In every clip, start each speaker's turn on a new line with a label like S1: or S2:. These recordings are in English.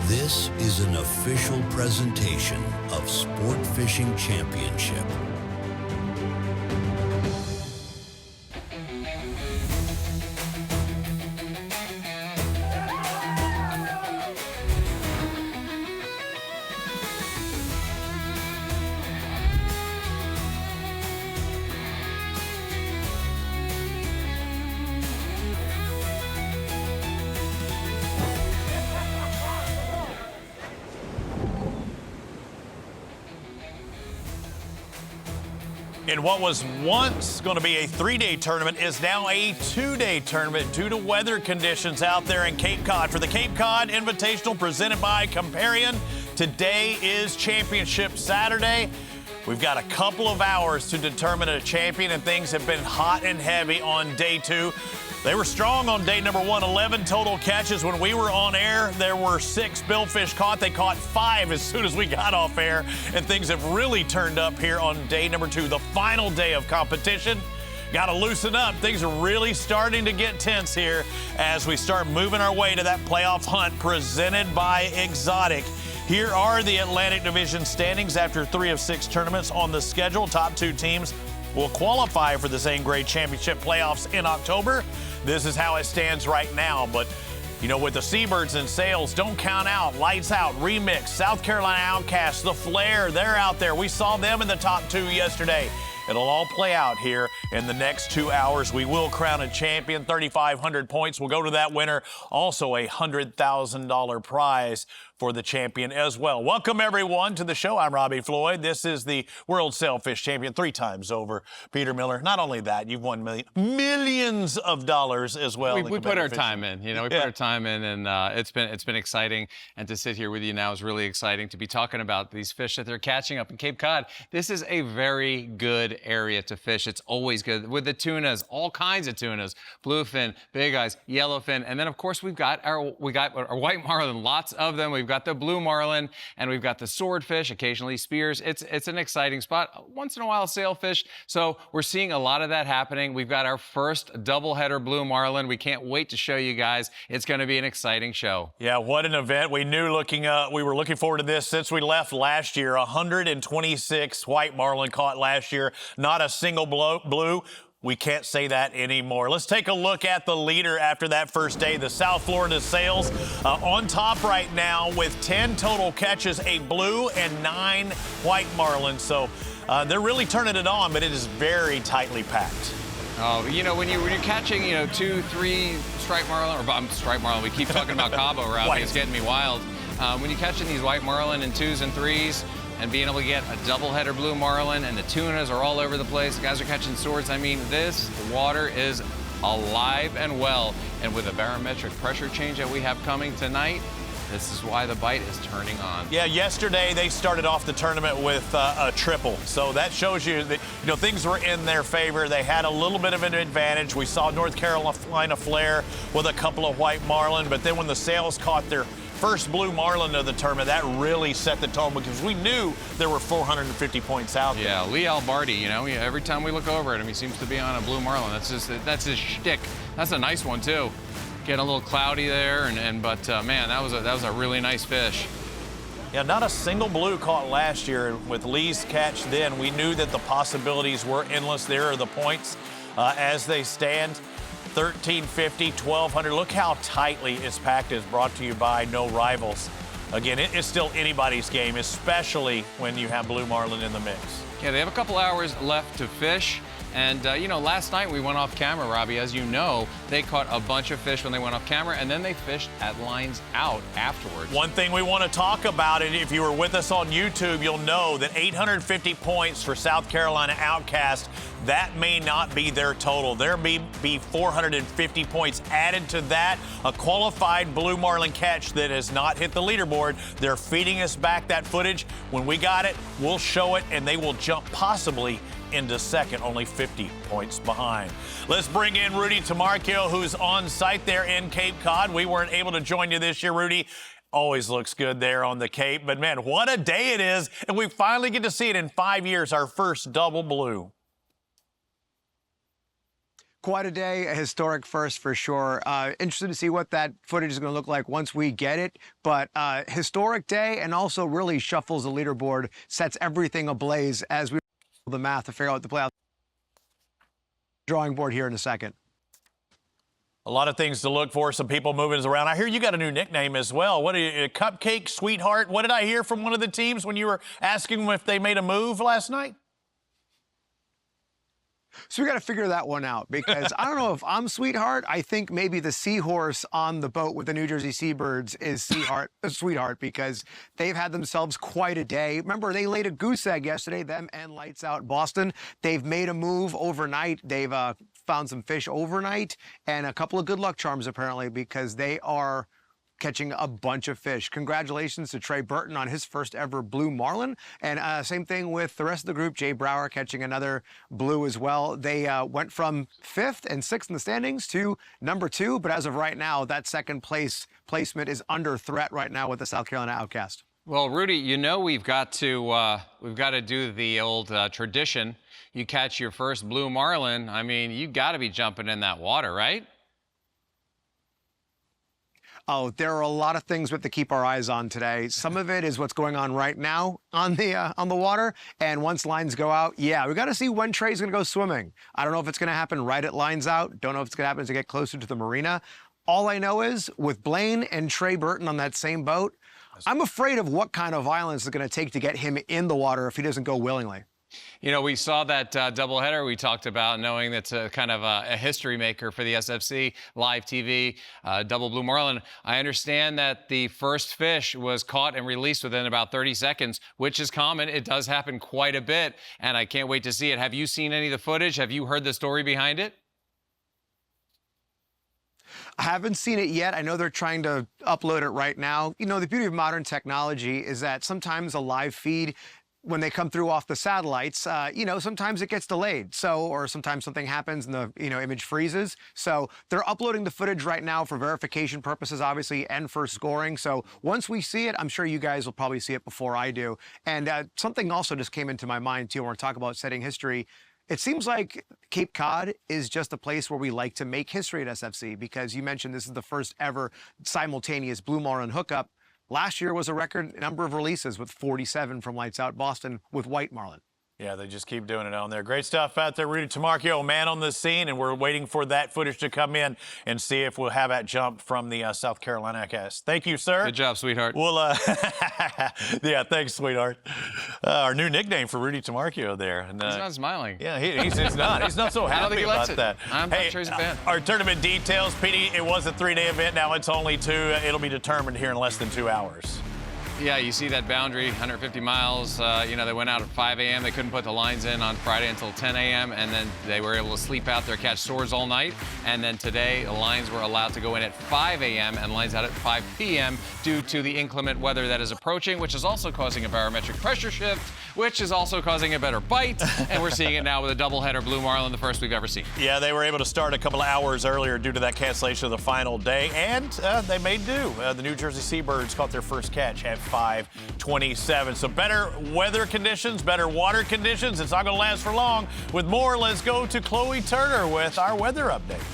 S1: This is an official presentation of Sport Fishing Championship.
S2: And what was once going to be a 3-day tournament is now a 2-day tournament due to weather conditions out there in Cape Cod. For the Cape Cod Invitational presented by Comparion, today is Championship Saturday. We've got a couple of hours to determine a champion, and things have been hot and heavy on day 2. They were strong on day number 1, 11 total catches. When we were on air, there were 6 billfish caught. They caught 5 as soon as we got off air, and things have really turned up here on day number 2, the final day of competition. Got to loosen up. Things are really starting to get tense here as we start moving our way to that playoff hunt presented by Exotic. Here are the Atlantic Division standings after 3 of 6 tournaments on the schedule. Top 2 teams will qualify for the same grade championship playoffs in October. This is how it stands right now, but you know, with the Seabirds and Sails, Don't Count Out, Lights Out, Remix, South Carolina Outcasts, the Flare, they're out there. We saw them in the top 2 yesterday. It'll all play out here in the next 2 hours. We will crown a champion, 3,500 points. We'll go to that winner. Also a $100,000 prize for the champion as well. Welcome, everyone, to the show. I'm Robbie Floyd. This is the World Sailfish Champion 3 times over, Peter Miller. Not only that, you've won millions of dollars as well.
S3: We put our time in, you know, we put our time in, and it's been exciting. And to sit here with you now is really exciting to be talking about these fish that they're catching up in Cape Cod. This is a very good area to fish. It's always good with the tunas, all kinds of tunas, bluefin, big eyes, yellowfin, and then of course we've got our white marlin, lots of them. We've got the blue marlin, and we've got the swordfish, occasionally spears. It's an exciting spot. Once in a while, sailfish. So we're seeing a lot of that happening. We've got our first doubleheader blue marlin. We can't wait to show you guys. It's going to be an exciting show.
S2: Yeah, what an event. We knew we were looking forward to this since we left last year. 126 white marlin caught last year. Not a single blue. We can't say that anymore. Let's take a look at the leader after that first day. The South Florida Sails on top right now with 10 total catches, a blue and 9 white marlins. So they're really turning it on, but it is very tightly packed.
S3: Oh, you know, when you're catching, 2, 3 striped marlin, or striped marlin, we keep talking about Cabo, Robbie. It's getting me wild. When you're catching these white marlin in 2s and 3s, and being able to get a doubleheader blue marlin, and the tunas are all over the place. The guys are catching swords. I mean, this water is alive and well. And with a barometric pressure change that we have coming tonight, this is why the bite is turning on.
S2: Yeah, yesterday they started off the tournament with a triple. So that shows you that, things were in their favor. They had a little bit of an advantage. We saw North Carolina Flare with a couple of white marlin, but then when the Sails caught their first blue marlin of the tournament, that really set the tone because we knew there were 450 points out there.
S3: Yeah, Lee Albardi, every time we look over at him, he seems to be on a blue marlin. That's his shtick. That's a nice one too. Getting a little cloudy there, but man, that was a really nice fish.
S2: Yeah, not a single blue caught last year. With Lee's catch then, we knew that the possibilities were endless. There are the points as they stand. 1,350, 1,200. Look how tightly it's packed. Is brought to you by No Rivals. Again, it is still anybody's game, especially when you have blue marlin in the mix.
S3: Yeah, they have a couple hours left to fish. And, last night we went off camera, Robbie. As you know, they caught a bunch of fish when they went off camera, and then they fished at lines out afterwards.
S2: One thing we want to talk about, and if you were with us on YouTube, you'll know that 850 points for South Carolina Outcast, that may not be their total. There may be 450 points added to that. A qualified blue marlin catch that has not hit the leaderboard. They're feeding us back that footage. When we got it, we'll show it, and they will jump possibly into second, only 50 points behind. Let's bring in Rudy Tamarchio, who's on site there in Cape Cod. We weren't able to join you this year, Rudy. Always looks good there on the Cape, but man, what a day it is, and we finally get to see it in 5 years, our first double blue.
S4: Quite a day, a historic first for sure. Interested to see what that footage is going to look like once we get it. But historic day, and also really shuffles the leaderboard, sets everything ablaze as we do the math to figure out the playoff drawing board here in a second.
S2: A lot of things to look for, some people moving around. I hear you got a new nickname as well. What are you, Cupcake Sweetheart? What did I hear from one of the teams when you were asking them if they made a move last night?
S4: So we got to figure that one out, because I don't know if I'm Sweetheart. I think maybe the seahorse on the boat with the New Jersey Seabirds is Sweetheart, because they've had themselves quite a day. Remember, they laid a goose egg yesterday, them and Lights Out Boston. They've made a move overnight. They've found some fish overnight and a couple of good luck charms, apparently, because they are catching a bunch of fish. Congratulations to Trey Burton on his first ever blue marlin. And same thing with the rest of the group. Jay Brower catching another blue as well. They went from 5th and 6th in the standings to number 2. But as of right now, that second place placement is under threat right now with the South Carolina Outcast.
S3: Well, Rudy, you know we've got to do the old tradition. You catch your first blue marlin. I mean, you got to be jumping in that water, right?
S4: Oh, there are a lot of things we have to keep our eyes on today. Some of it is what's going on right now on the water. And once lines go out, yeah, we got to see when Trey's going to go swimming. I don't know if it's going to happen right at lines out. Don't know if it's going to happen as they get closer to the marina. All I know is with Blaine and Trey Burton on that same boat, I'm afraid of what kind of violence it's going to take to get him in the water if he doesn't go willingly.
S3: You know, we saw that doubleheader we talked about, knowing that's a kind of a history maker for the SFC, live TV, double blue marlin. I understand that the first fish was caught and released within about 30 seconds, which is common. It does happen quite a bit, and I can't wait to see it. Have you seen any of the footage? Have you heard the story behind it?
S4: I haven't seen it yet. I know they're trying to upload it right now. You know, the beauty of modern technology is that sometimes a live feed, when they come through off the satellites, you know, sometimes it gets delayed. So, or sometimes something happens and the, image freezes. So they're uploading the footage right now for verification purposes, obviously, and for scoring. So once we see it, I'm sure you guys will probably see it before I do. And something also just came into my mind, too, when we're talking about setting history. It seems like Cape Cod is just a place where we like to make history at SFC, because you mentioned this is the first ever simultaneous blue marlin hookup. Last year was a record number of releases with 47 from Lights Out Boston with white marlin.
S2: Yeah, they just keep doing it on there. Great stuff out there. Rudy Tamarchio, man on the scene, and we're waiting for that footage to come in and see if we'll have that jump from the South Carolina cast. Thank you, sir.
S3: Good job, sweetheart.
S2: Well, yeah, thanks, sweetheart. Our new nickname for Rudy Tamarchio there. And,
S3: he's not smiling.
S2: Yeah, he's not. He's not so happy about that.
S3: I'm sure he's a fan.
S2: Our tournament details, Petey, it was a 3-day event. Now it's only 2. It'll be determined here in less than 2 hours.
S3: Yeah, you see that boundary, 150 miles. They went out at 5 a.m. They couldn't put the lines in on Friday until 10 a.m. And then they were able to sleep out there, catch stores all night. And then today, the lines were allowed to go in at 5 a.m. and lines out at 5 p.m. due to the inclement weather that is approaching, which is also causing a barometric pressure shift, which is also causing a better bite. And we're seeing it now with a doubleheader blue marlin, the first we've ever seen.
S2: Yeah, they were able to start a couple of hours earlier due to that cancellation of the final day, and they made do. The New Jersey Seabirds caught their first catch at 5:27. So better weather conditions, better water conditions. It's not going to last for long. With more, let's go to Chloe Turner with our weather update.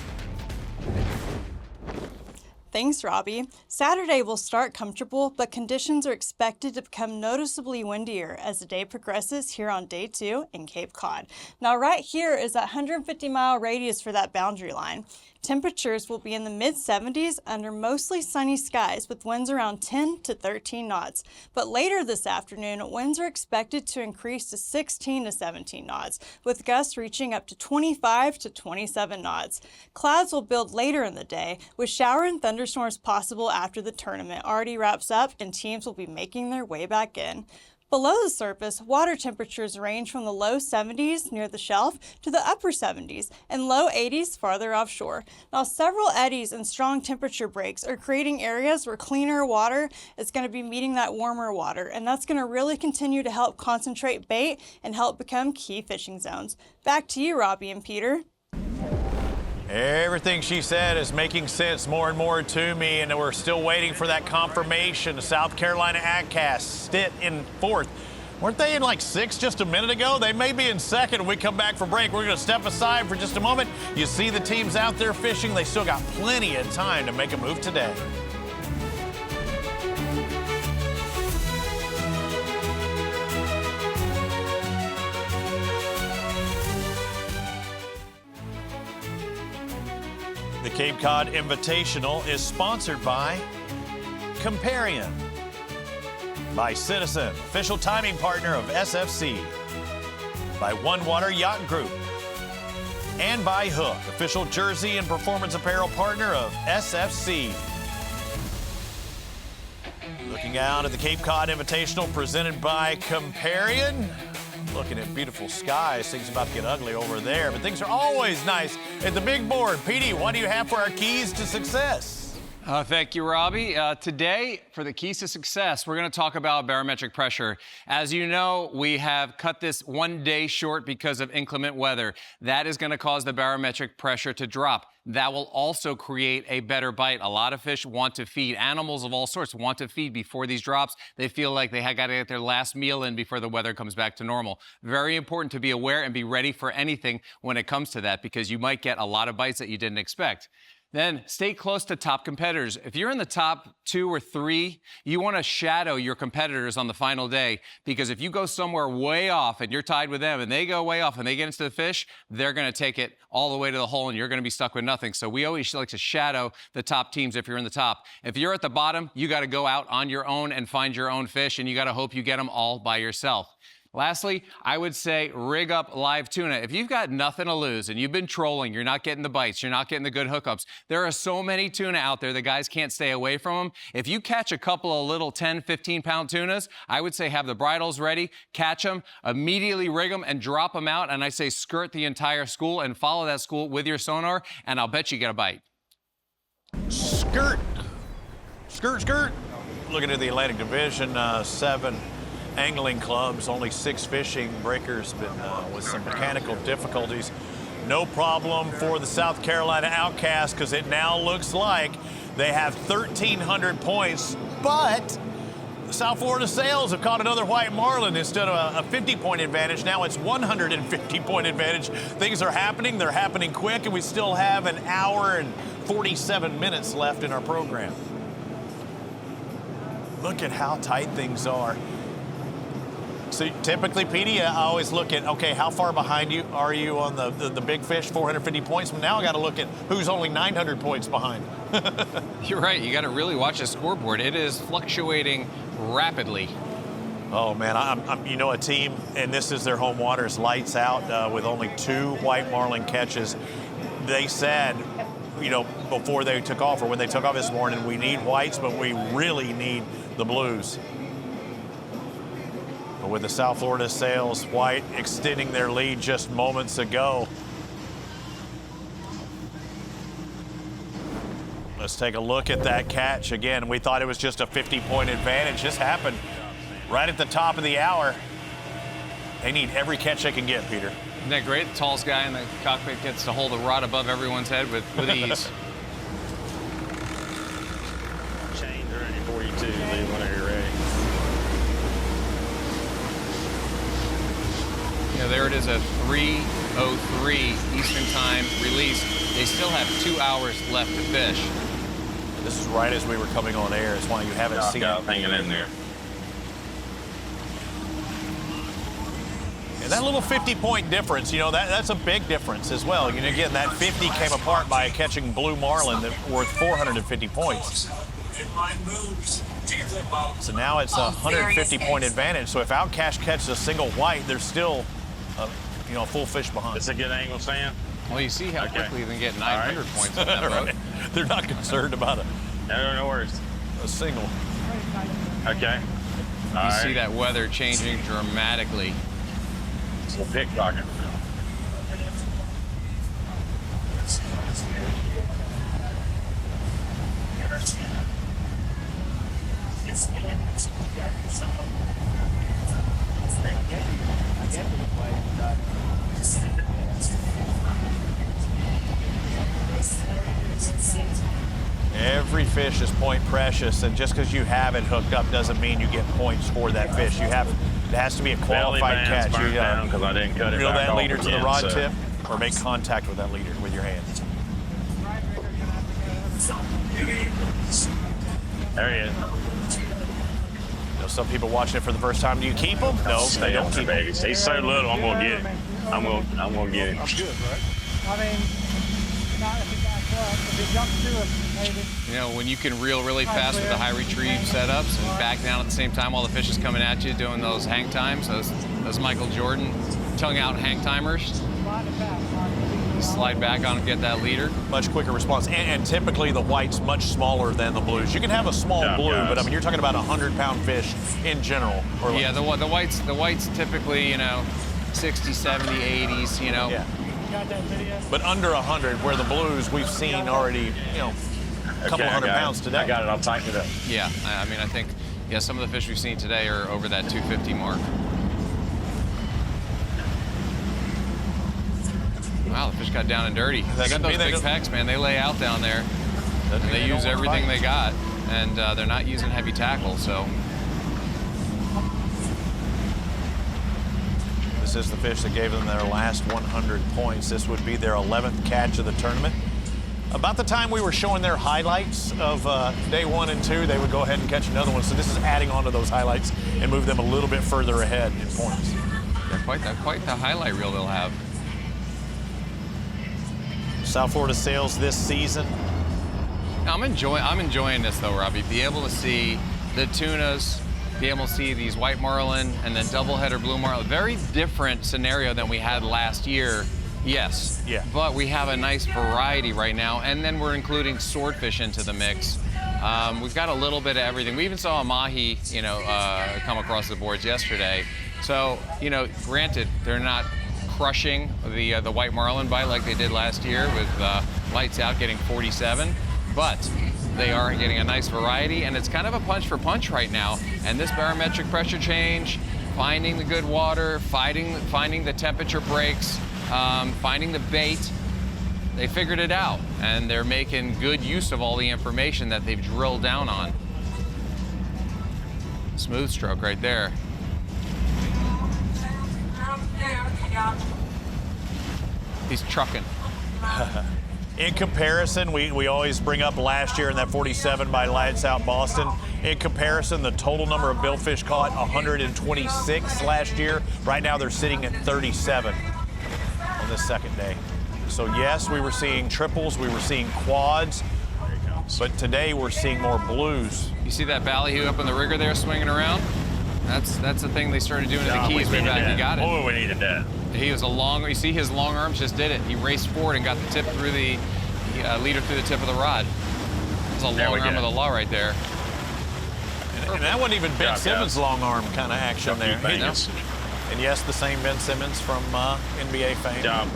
S5: Thanks, Robbie. Saturday will start comfortable, but conditions are expected to become noticeably windier as the day progresses here on day 2 in Cape Cod. Now, right here is that 150-mile radius for that boundary line. Temperatures will be in the mid-70s under mostly sunny skies with winds around 10 to 13 knots. But later this afternoon, winds are expected to increase to 16 to 17 knots, with gusts reaching up to 25 to 27 knots. Clouds will build later in the day, with shower and thunderstorms possible after the tournament already wraps up and teams will be making their way back in. Below the surface, water temperatures range from the low 70s near the shelf to the upper 70s and low 80s farther offshore. Now, several eddies and strong temperature breaks are creating areas where cleaner water is going to be meeting that warmer water, and that's going to really continue to help concentrate bait and help become key fishing zones. Back to you, Robbie and Peter.
S2: Everything she said is making sense more and more to me, and we're still waiting for that confirmation. South Carolina Outcast sit in 4th Weren't they in like 6 just a minute ago? They may be in second when we come back from break. We're going to step aside for just a moment. You see the teams out there fishing. They still got plenty of time to make a move today. The Cape Cod Invitational is sponsored by Comparion, by Citizen, official timing partner of SFC, by One Water Yacht Group, and by Hook, official jersey and performance apparel partner of SFC. Looking out at the Cape Cod Invitational presented by Comparion. Looking at beautiful skies. Things about to get ugly over there, but things are always nice at the big board. Petey, what do you have for our keys to success?
S3: Thank you, Robbie. Today, for the keys to success, we're going to talk about barometric pressure. As you know, we have cut this 1 day short because of inclement weather. That is going to cause the barometric pressure to drop. That will also create a better bite. A lot of fish want to feed. Animals of all sorts want to feed before these drops. They feel like they got to get their last meal in before the weather comes back to normal. Very important to be aware and be ready for anything when it comes to that, because you might get a lot of bites that you didn't expect. Then stay close to top competitors. If you're in the top 2 or 3, you want to shadow your competitors on the final day, because if you go somewhere way off and you're tied with them and they go way off and they get into the fish, they're going to take it all the way to the hole and you're going to be stuck with nothing. So we always like to shadow the top teams if you're in the top. If you're at the bottom, you got to go out on your own and find your own fish, and you got to hope you get them all by yourself. Lastly, I would say rig up live tuna. If you've got nothing to lose and you've been trolling, you're not getting the bites, you're not getting the good hookups. There are so many tuna out there, the guys can't stay away from them. If you catch a couple of little 10, 15-pound tunas, I would say have the bridles ready, catch them, immediately rig them and drop them out. And I say skirt the entire school and follow that school with your sonar, and I'll bet you get a bite.
S2: Skirt. Skirt, skirt. Looking at the Atlantic Division, 7 angling clubs, only 6 fishing breakers, been with some mechanical difficulties. No problem for the South Carolina Outcast, because it now looks like they have 1,300 points, but the South Florida Sails have caught another white marlin. Instead of a 50-point advantage, now it's 150-point advantage. Things are happening, they're happening quick, and we still have an hour and 47 minutes left in our program. Look at how tight things are. So typically, Petey, I always look at, okay, how far behind you are you on the big fish, 450 points? But now I got to look at who's only 900 points behind.
S3: You're right. You got to really watch the scoreboard. It is fluctuating rapidly.
S2: Oh, man, I'm you know, a team, and this is their home waters, lights out with only 2 white marlin catches. They said, you know, before they took off, or when they took off this morning, we need whites, but we really need the blues. But with the South Florida Sails, white extending their lead just moments ago. Let's take a look at that catch again. We thought it was just a 50-point advantage. This happened right at the top of the hour. They need every catch they can get, Peter.
S3: Isn't that great? The tallest guy in the cockpit gets to hold the rod above everyone's head with ease.
S6: Chain ready for you too, leave whenever you're ready.
S3: Yeah, there it is, a 3:03 Eastern Time release. They still have 2 hours left to fish.
S2: This is right as we were coming on air. It's why you haven't seen it.
S6: Hanging in there.
S2: And that little 50-point difference, you know, that's a big difference as well. You know, again, that 50 came apart by catching blue marlin that worth 450 points. So now it's a 150-point advantage. So if Outcast catches a single white, there's still, you know, a full fish behind.
S6: It's a good angle, Sam.
S3: Well, you see how quickly they can get 900 points on that boat.
S2: Right. They're not concerned about
S6: No worries.
S2: a single.
S6: Okay.
S3: You see that weather changing dramatically.
S6: We'll pickpocket.
S2: Every fish is point precious, and just because you have it hooked up doesn't mean you get points for that fish. You have It has to be a
S6: Belly
S2: qualified
S6: band's
S2: catch.
S6: burnt down because I didn't cut it
S2: Reel
S6: back
S2: that
S6: off
S2: leader to the
S6: again,
S2: rod
S6: so.
S2: tip or make contact with that leader with your hand.
S6: There he is.
S2: You know, some people watching it for the first time. Do you keep them? No, they
S6: Stay
S2: don't
S6: on
S2: keep
S6: there,
S2: them.
S6: baby. He's so little, I'm gonna get him. I'm gonna get him.
S7: I mean, not if it backs up. If it jumps to us, maybe.
S3: You know, when you can reel really fast with the high retrieve setups and back down at the same time while the fish is coming at you, doing those hang times, those Michael Jordan tongue out hang timers.
S7: Slide it back.
S3: Slide back on and get that leader.
S2: Much quicker response. And typically the white's much smaller than the blues. You can have a small
S6: Yeah,
S2: blue,
S6: guys.
S2: but I mean, you're talking about a 100-pound fish in general. Or
S3: Yeah, the whites typically, you know, 60, 70, 80s, you know.
S2: Yeah.
S7: Got that video?
S2: But under 100, where the blues we've seen already, you know, a couple
S6: Okay, I
S2: hundred
S6: got it.
S2: pounds today.
S6: I got it. I'll tighten it up.
S3: Yeah, I mean, I think, yeah, some of the fish we've seen today are over that 250 mark. Wow, the fish got down and dirty. They got those big pecks, man. They lay out down there, and they use everything they got, and they're not using heavy tackle, so.
S2: This is the fish that gave them their last 100 points. This would be their 11th catch of the tournament. About the time we were showing their highlights of day 1 and 2, they would go ahead and catch another one. So this is adding on to those highlights and move them a little bit further ahead in points.
S3: They're quite the highlight reel they'll have.
S2: South Florida sails this season.
S3: I'm enjoying this though, Robbie. Be able to see the tunas, be able to see these white marlin and then doubleheader blue marlin. Very different scenario than we had last year. Yes.
S2: Yeah.
S3: But we have a nice variety right now, and then we're including swordfish into the mix. We've got a little bit of everything. We even saw a mahi, you know, come across the boards yesterday. So, you know, granted, they're not crushing the white marlin bite like they did last year with lights out getting 47, but they are getting a nice variety, and it's kind of a punch for punch right now. And this barometric pressure change, finding the good water, finding the temperature breaks, finding the bait, they figured it out, and they're making good use of all the information that they've drilled down on. Smooth stroke right there. He's trucking.
S2: In comparison, we always bring up last year in that 47 by Lights Out Boston. In comparison, the total number of billfish caught, 126 last year. Right now, they're sitting at 37 on this second day. So yes, we were seeing triples, we were seeing quads, but today we're seeing more blues.
S3: You see that ballyhoo up in the rigger there swinging around? That's the thing they started doing in the Keys way back. He got it.
S6: Oh, we needed that.
S3: You see his long arms just did it. He raced forward and got the tip through the leader through the tip of the rod. It's a long arm of the law right there.
S2: And that wasn't even Ben Simmons' long arm kind of action there.
S6: Vegas.
S2: And yes, the same Ben Simmons from NBA fame.
S6: Job.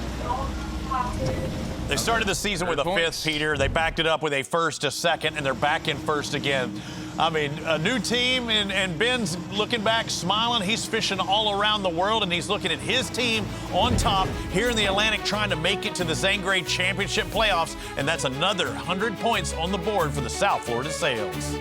S2: They started the season with a fifth, Peter. They backed it up with a first, a second, and they're back in first again. I mean, a new team, and Ben's looking back, smiling. He's fishing all around the world, and he's looking at his team on top here in the Atlantic trying to make it to the Zane Grey Championship playoffs, and that's another 100 points on the board for the South Florida Sails.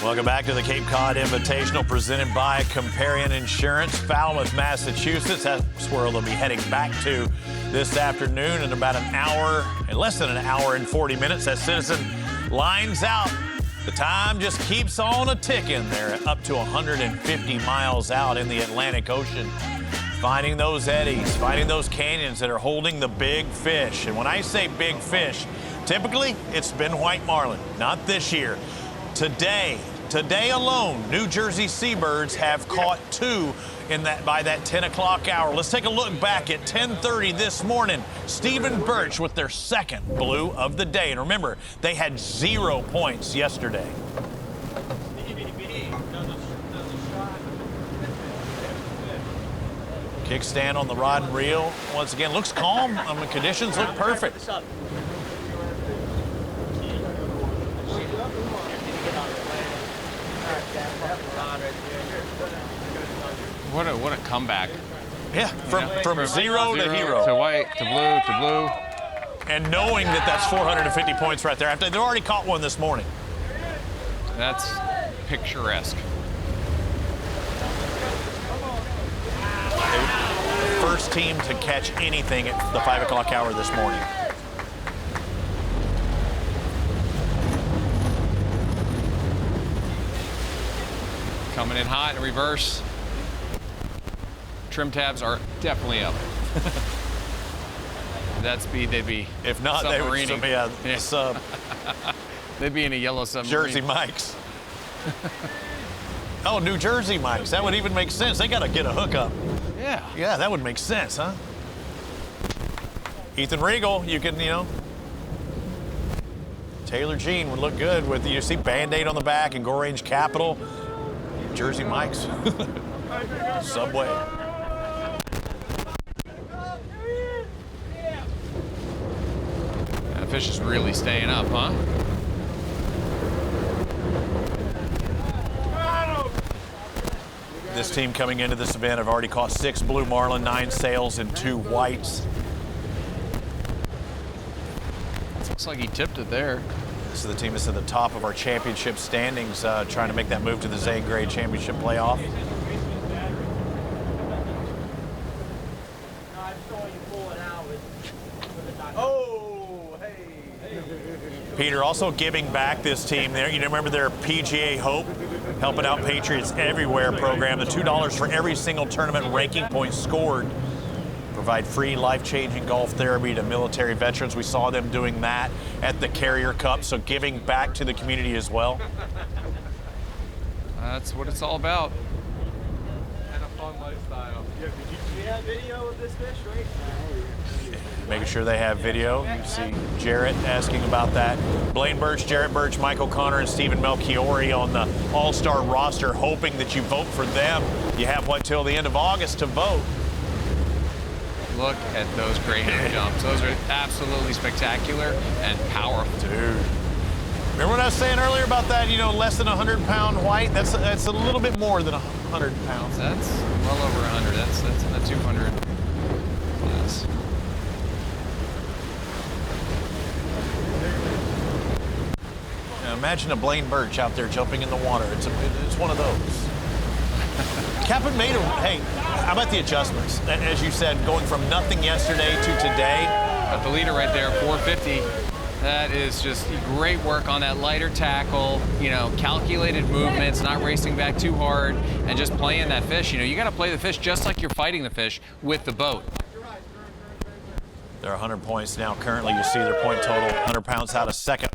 S2: Welcome back to the Cape Cod Invitational presented by Comparion Insurance, Falmouth, Massachusetts. That's where they'll be heading back to this afternoon in about an hour, in less than an hour and 40 minutes. As Citizen lines out, the time just keeps on a ticking. They're up to 150 miles out in the Atlantic Ocean, finding those eddies, finding those canyons that are holding the big fish. And when I say big fish, typically it's been white marlin, not this year. Today alone, New Jersey seabirds have caught 2 by that 10 o'clock hour. Let's take a look back at 10:30 this morning. Stephen Birch with their second blue of the day. And remember, they had 0 points yesterday. Kickstand on the rod and reel. Once again, looks calm. I mean, conditions look perfect.
S3: What a comeback.
S2: Yeah, from zero to hero.
S3: To white, to blue, to blue.
S2: And knowing that that's 450 points right there. After they already caught one this morning.
S3: That's picturesque.
S2: First team to catch anything at the 5 o'clock hour this morning.
S3: Coming in hot in reverse. Trim tabs are definitely up. That speed, they'd be
S2: If not, they would
S3: submarining.
S2: be a sub.
S3: They'd be in a yellow submarine.
S2: Jersey Mike's. Oh, New Jersey Mike's. That would even make sense. They got to get a hookup.
S3: Yeah.
S2: Yeah, that would make sense, huh? Ethan Regal, you can, Taylor Jean would look good with, you see Band-Aid on the back and Go Range Capital. Jersey Mike's. Subway.
S3: That fish is really staying up, huh?
S2: This team coming into this event have already caught 6 blue marlin, 9 sails, and 2 whites.
S3: Looks like he tipped it there.
S2: This is the team that's at the top of our championship standings, trying to make that move to the Z grade championship playoff. Peter, also giving back this team there. You remember their PGA Hope, helping out Patriots Everywhere program. The $2 for every single tournament ranking point scored. Provide free life-changing golf therapy to military veterans. We saw them doing that at the Carrier Cup, so giving back to the community as well.
S3: That's what it's all about.
S8: And a fun lifestyle. Do you have video of this fish, right?
S2: Making sure they have video. You see Jarrett asking about that. Blaine Birch, Jarrett Birch, Michael Connor, and Stephen Melchiori on the all-star roster, hoping that you vote for them. You have, till the end of August to vote.
S3: Look at those greyhound jumps. Those are absolutely spectacular and powerful.
S2: Dude. Remember what I was saying earlier about that, less than 100-pound white? That's a little bit more than 100 pounds.
S3: That's well over 100. That's in the 200 class.
S2: Now imagine a Blaine Birch out there jumping in the water. It's one of those. Captain made hey, how about the adjustments? As you said, going from nothing yesterday to today.
S3: Got the leader right there, 450. That is just great work on that lighter tackle, calculated movements, not racing back too hard, and just playing that fish. You got to play the fish just like you're fighting the fish with the boat.
S2: They're 100 points now. Currently, you see their point total, 100 points out of second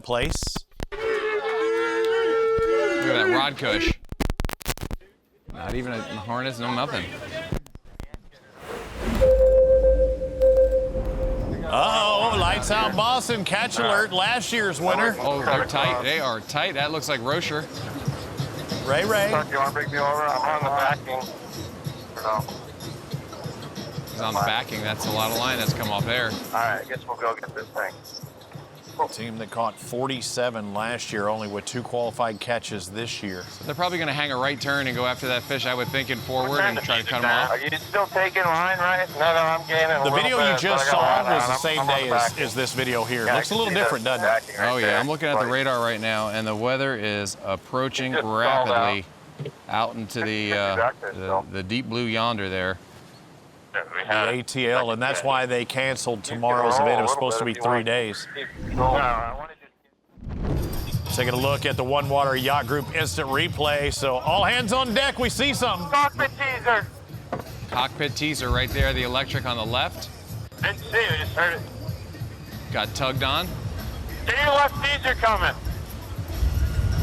S2: place.
S3: Look at that rod cush. Not even a harness, no nothing.
S2: Uh-oh, lights out Boston, catch alert, last year's winner.
S3: Oh, they're tight. They are tight. That looks like Rocher.
S2: Ray.
S6: You want to bring me over? I'm on the backing.
S3: He's on the backing. That's a lot of line that's come off there.
S6: All right, I guess we'll go get this thing.
S2: Team that caught 47 last year, only with 2 qualified catches this year.
S3: So they're probably going to hang a right turn and go after that fish, I would think, in forward and try to cut him off.
S6: Are you still taking line, right? No, I'm gaining
S2: The video you just saw was the same day as this video here. Looks a little different, doesn't it?
S3: Oh, yeah. I'm looking at the radar right now, and the weather is approaching rapidly out into the deep blue yonder there.
S2: The ATL, and that's why they canceled tomorrow's event. It was supposed to be 3 days. Taking a look at the One Water Yacht Group instant replay. So all hands on deck, we see something.
S6: Cockpit teaser.
S3: Cockpit teaser right there, the electric on the left.
S6: Didn't see it, just heard it.
S3: Got tugged on.
S6: See your left teaser coming.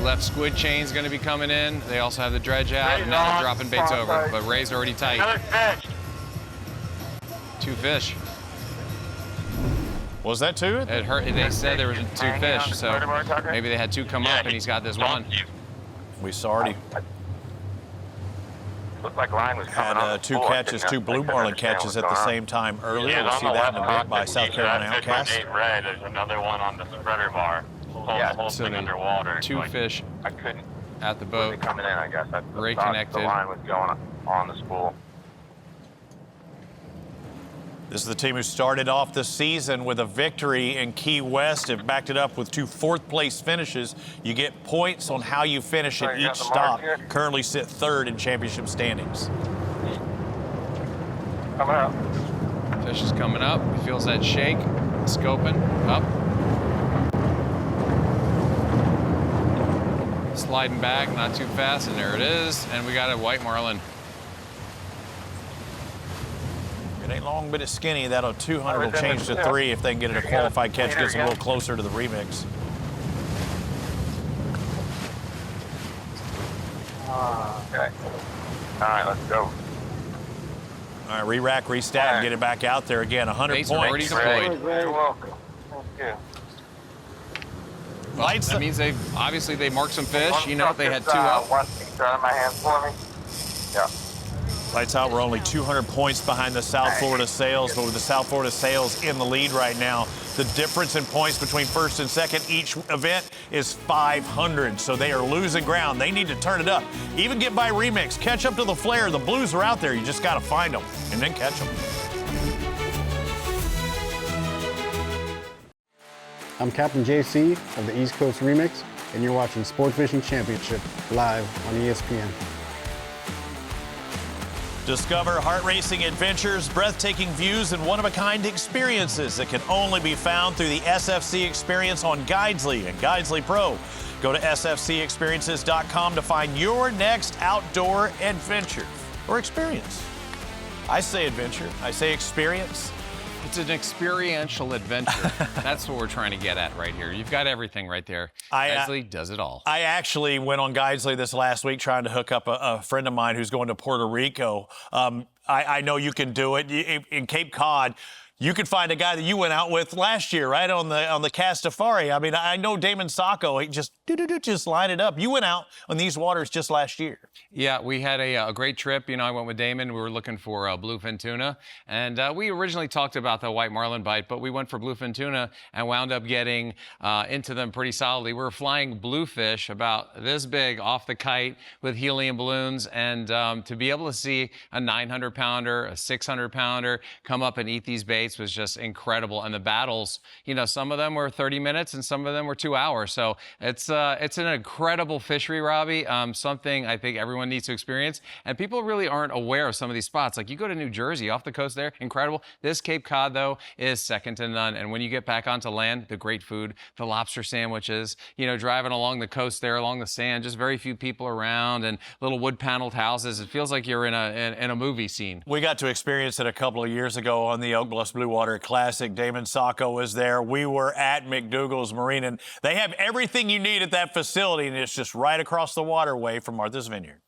S3: Left squid chain's going to be coming in. They also have the dredge out, and now they're dropping baits over. But Ray's already tight.
S6: Another fish.
S3: 2 fish.
S2: Was that 2?
S3: It hurt. They said there was 2 fish, so maybe they had 2 come up, and he's got this one.
S2: We saw already.
S9: Looked like line was coming on
S2: Had
S9: the
S2: two
S9: floor.
S2: catches, two blue
S9: Couldn't
S2: marlin
S9: understand
S2: catches
S9: what's
S2: at the
S9: going on.
S2: same time earlier.
S9: Yeah,
S2: We'll
S9: on
S2: see
S9: the
S2: that in a
S9: left
S2: bit by
S9: pocket,
S2: South
S9: you
S2: Carolina
S9: got
S2: Outcast.
S9: 6.8 red. There's another one on the spreader bar. Yeah, whole
S3: So
S9: thing
S3: then
S9: underwater.
S3: two
S9: Like,
S3: fish
S9: I couldn't.
S3: at the
S9: Wasn't
S3: boat.
S9: coming in, I guess. I
S3: Ray
S9: thought
S3: connected.
S9: the line was going on the spool.
S2: This is the team who started off the season with a victory in Key West. Have backed it up with 2 fourth-place finishes. You get points on how you finish
S9: So
S2: at
S9: you got
S2: each
S9: the
S2: stop.
S9: mark here?
S2: Currently sit 3rd in championship standings.
S9: Coming up.
S3: Fish is coming up. He feels that shake. Scoping up. Sliding back, not too fast, and there it is. And we got a white marlin.
S2: It ain't long, but it's skinny. That'll 200 will change to 3 if they can get it a qualified catch. Gets them a little closer to the remix.
S9: Okay. All right, let's go.
S2: All right, re-rack, restat, and get it back out there again. 100
S3: Baits are already
S2: points.
S3: deployed.
S9: You're welcome. Thank you.
S3: Well,
S2: Lights
S3: that
S2: up.
S3: means they obviously they marked some fish. You know, they had 2 up.
S9: One piece out of my hand for me. Yeah.
S2: Lights out, we're only 200 points behind the South Florida Sails, but with the South Florida Sails in the lead right now, the difference in points between first and second each event is 500, so they are losing ground. They need to turn it up. Even get by remix, catch up to the flare. The Blues are out there. You just got to find them and then catch them.
S10: I'm Captain JC of the East Coast Remix, and you're watching Sport Fishing Championship live on ESPN.
S2: Discover heart-racing adventures, breathtaking views, and one-of-a-kind experiences that can only be found through the SFC Experience on Guidesley and Guidesley Pro. Go to sfcexperiences.com to find your next outdoor adventure or experience. I say adventure, I say experience.
S3: It's an experiential adventure. That's what we're trying to get at right here. You've got everything right there. Guidesley does it all.
S2: I actually went on Guidesley this last week trying to hook up a friend of mine who's going to Puerto Rico. I know you can do it. In Cape Cod, you could find a guy that you went out with last year, right, on the Castafari. I mean, I know Damon Sacco, he just line it up. You went out on these waters just last year.
S3: Yeah, we had a great trip. You know, I went with Damon. We were looking for bluefin tuna. And we originally talked about the white marlin bite, but we went for bluefin tuna and wound up getting into them pretty solidly. We were flying bluefish about this big off the kite with helium balloons. And to be able to see a 900-pounder, a 600-pounder come up and eat these baits was just incredible. And the battles, you know, some of them were 30 minutes and some of them were 2 hours. So it's an incredible fishery, Robbie. Something I think everyone needs to experience. And people really aren't aware of some of these spots. Like you go to New Jersey, off the coast there, incredible. This Cape Cod, though, is second to none. And when you get back onto land, the great food, the lobster sandwiches, you know, driving along the coast there, along the sand, just very few people around and little wood-paneled houses. It feels like you're in a movie scene.
S2: We got to experience it a couple of years ago on the Oak Bluffs Bluewater Classic. Damon Sacco was there. We were at McDougall's Marine, and they have everything you need at that facility, and it's just right across the waterway from Martha's Vineyard.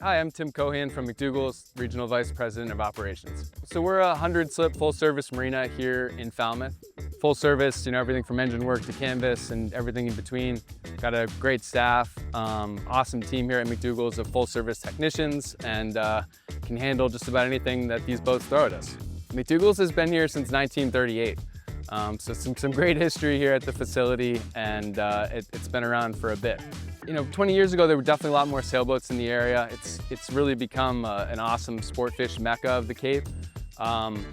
S11: Hi, I'm Tim Cohan from McDougall's, Regional Vice President of Operations. So we're a 100-slip full-service marina here in Falmouth. Full service, you know, everything from engine work to canvas and everything in between. Got a great staff, awesome team here at McDougall's of full-service technicians, and can handle just about anything that these boats throw at us. McDougall's has been here since 1938. So some great history here at the facility, and it's been around for a bit. You know, 20 years ago, there were definitely a lot more sailboats in the area. It's really become an awesome sport fish mecca of the Cape. You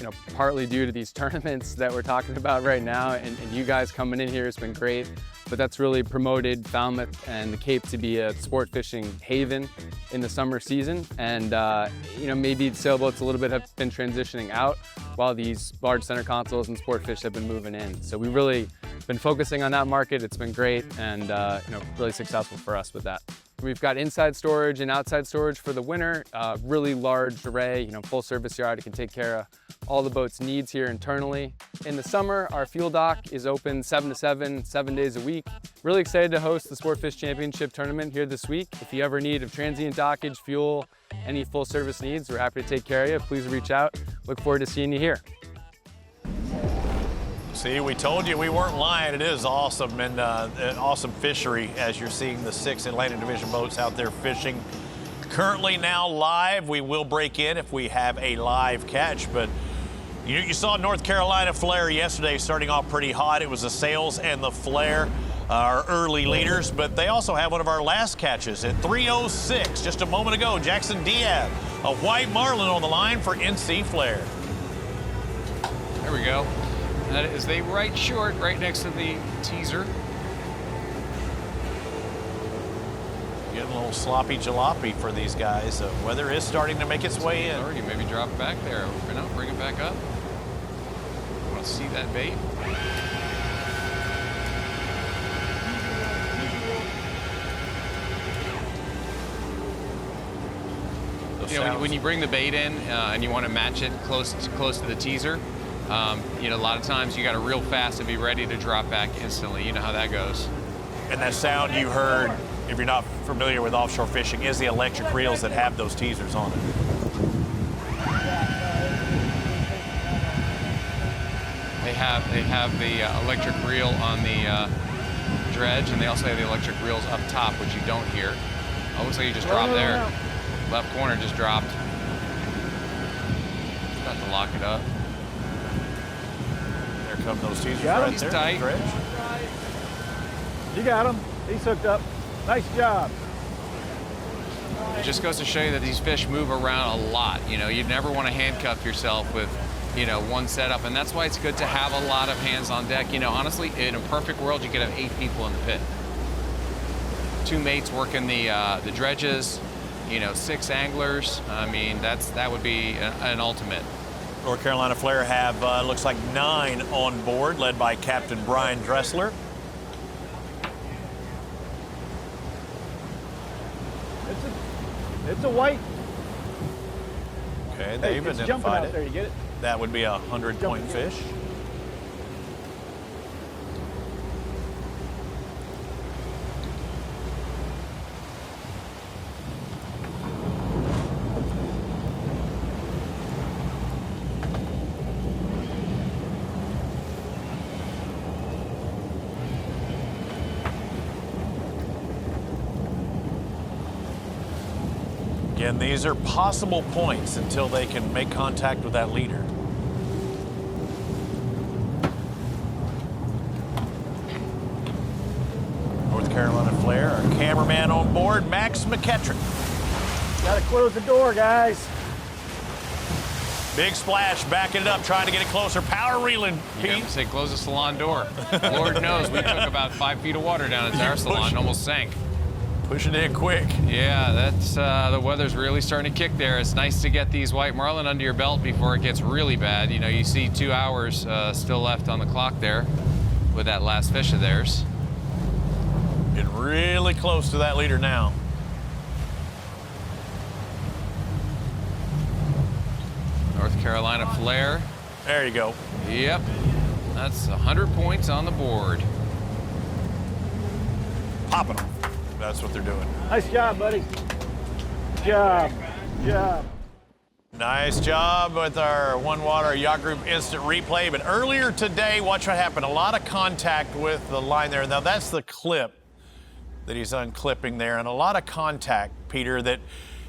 S11: know, partly due to these tournaments that we're talking about right now, and you guys coming in here has been great. But that's really promoted Falmouth and the Cape to be a sport fishing haven in the summer season. And you know, maybe sailboats a little bit have been transitioning out while these large center consoles and sport fish have been moving in. So we really been focusing on that market. It's been great and you know, really successful for us with that. We've got inside storage and outside storage for the winter, really large array, you know, full service yard. It can take care of all the boat's needs here internally. In the summer, our fuel dock is open 7 to 7, 7 days a week. Really excited to host the Sportfish Championship tournament here this week. If you ever need of transient dockage, fuel, any full service needs, we're happy to take care of you. Please reach out. Look forward to seeing you here.
S2: See, we told you we weren't lying. It is awesome, and an awesome fishery as you're seeing the 6 Atlantic Division boats out there fishing. currently now live. We will break in if we have a live catch, but you saw North Carolina Flare yesterday starting off pretty hot. It was the Sails and the Flare, our early leaders, but they also have one of our last catches at 3:06 just a moment ago. Jackson Diaz, a white marlin on the line for NC Flare.
S3: There we go. That is the right short right next to the teaser.
S2: Getting a little sloppy jalopy for these guys. The weather is starting to make its way in.
S3: Already maybe drop it back there. No, bring it back up. Want to see that bait? You know, when you bring the bait in and you want to match it close to the teaser, you know, a lot of times you got to reel fast and be ready to drop back instantly. You know how that goes.
S2: And that sound you heard, if you're not familiar with offshore fishing, is the electric reels that have those teasers on it.
S3: They have the electric reel on the dredge, and they also have the electric reels up top, which you don't hear. Oh, looks like you just dropped there. Left corner just dropped. About to lock it up.
S2: There come those teasers
S7: Got
S2: right
S3: him.
S2: there.
S3: He's tight.
S7: You got him. He's hooked up. Nice job.
S3: It just goes to show you that these fish move around a lot. You know, you'd never want to handcuff yourself with, you know, one setup, and that's why it's good to have a lot of hands on deck. You know, honestly, in a perfect world, you could have 8 people in the pit. 2 mates working the dredges, you know, 6 anglers. I mean, that would be an ultimate.
S2: North Carolina Flare have, looks like 9 on board, led by Captain Brian Dressler.
S7: It's a white.
S2: Okay, they've
S7: It's jumping
S2: identified
S7: out there. You get it?
S2: That would be a 100-point fish. Again, these are possible points until they can make contact with that leader. North Carolina Flare, our cameraman on board, Max McKettrick.
S7: Gotta close the door, guys.
S2: Big splash, backing it up, trying to get it closer. Power reeling,
S3: You have
S2: Pete.
S3: to say, close the salon door. Lord knows we took about 5 feet of water down at our salon and almost sank.
S2: Pushing in quick.
S3: Yeah, that's the weather's really starting to kick there. It's nice to get these white marlin under your belt before it gets really bad. You know, you see 2 hours still left on the clock there with that last fish of theirs.
S2: Getting really close to that leader now.
S3: North Carolina Flare.
S2: There you go.
S3: Yep, that's 100 points on the board.
S2: Popping them. That's what they're doing.
S7: Nice job, buddy. Good job. Good job.
S2: Nice job with our One Water Yacht Group instant replay. But earlier today, watch what happened. A lot of contact with the line there. Now, that's the clip that he's unclipping there. And a lot of contact, Peter, that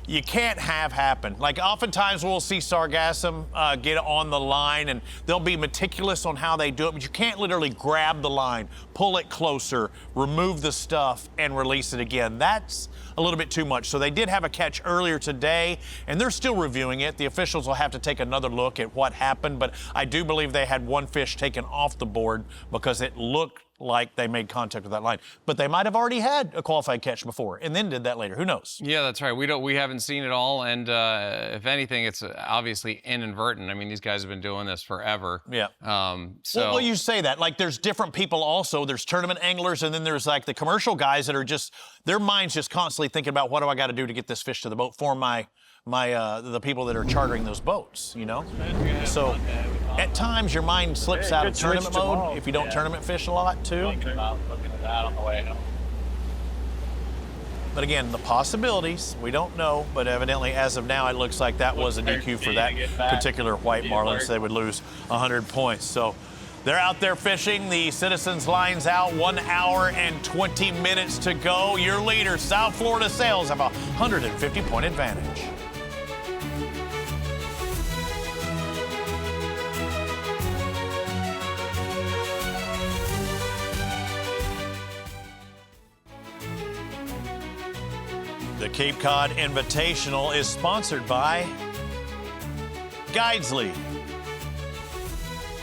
S2: you can't have happen. Like oftentimes we'll see sargassum get on the line and they'll be meticulous on how they do it, but you can't literally grab the line, pull it closer, remove the stuff, and release it again. That's a little bit too much. So they did have a catch earlier today, and they're still reviewing it. The officials will have to take another look at what happened, but I do believe they had one fish taken off the board because it looked like they made contact with that line. But they might have already had a qualified catch before and then did that later. Who knows?
S3: Yeah, that's right. We haven't seen it all, and if anything, it's obviously inadvertent. I mean, these guys have been doing this forever.
S2: Yeah.
S3: So
S2: well, you say that. Like, there's different people also. There's tournament anglers, and then there's like the commercial guys that are just, their mind's just constantly thinking about what do I got to do to get this fish to the boat for the people that are chartering those boats, you know? So at times your mind slips out of tournament mode if you don't tournament fish a lot too. But again, the possibilities, we don't know, but evidently as of now it looks like that was a DQ for that particular white marlin, so they would lose 100 points. So They're out there fishing. The Citizens line's out. 1 hour and 20 minutes to go. Your leaders, South Florida Sails, have a 150-point advantage. The Cape Cod Invitational is sponsored by Guidesley,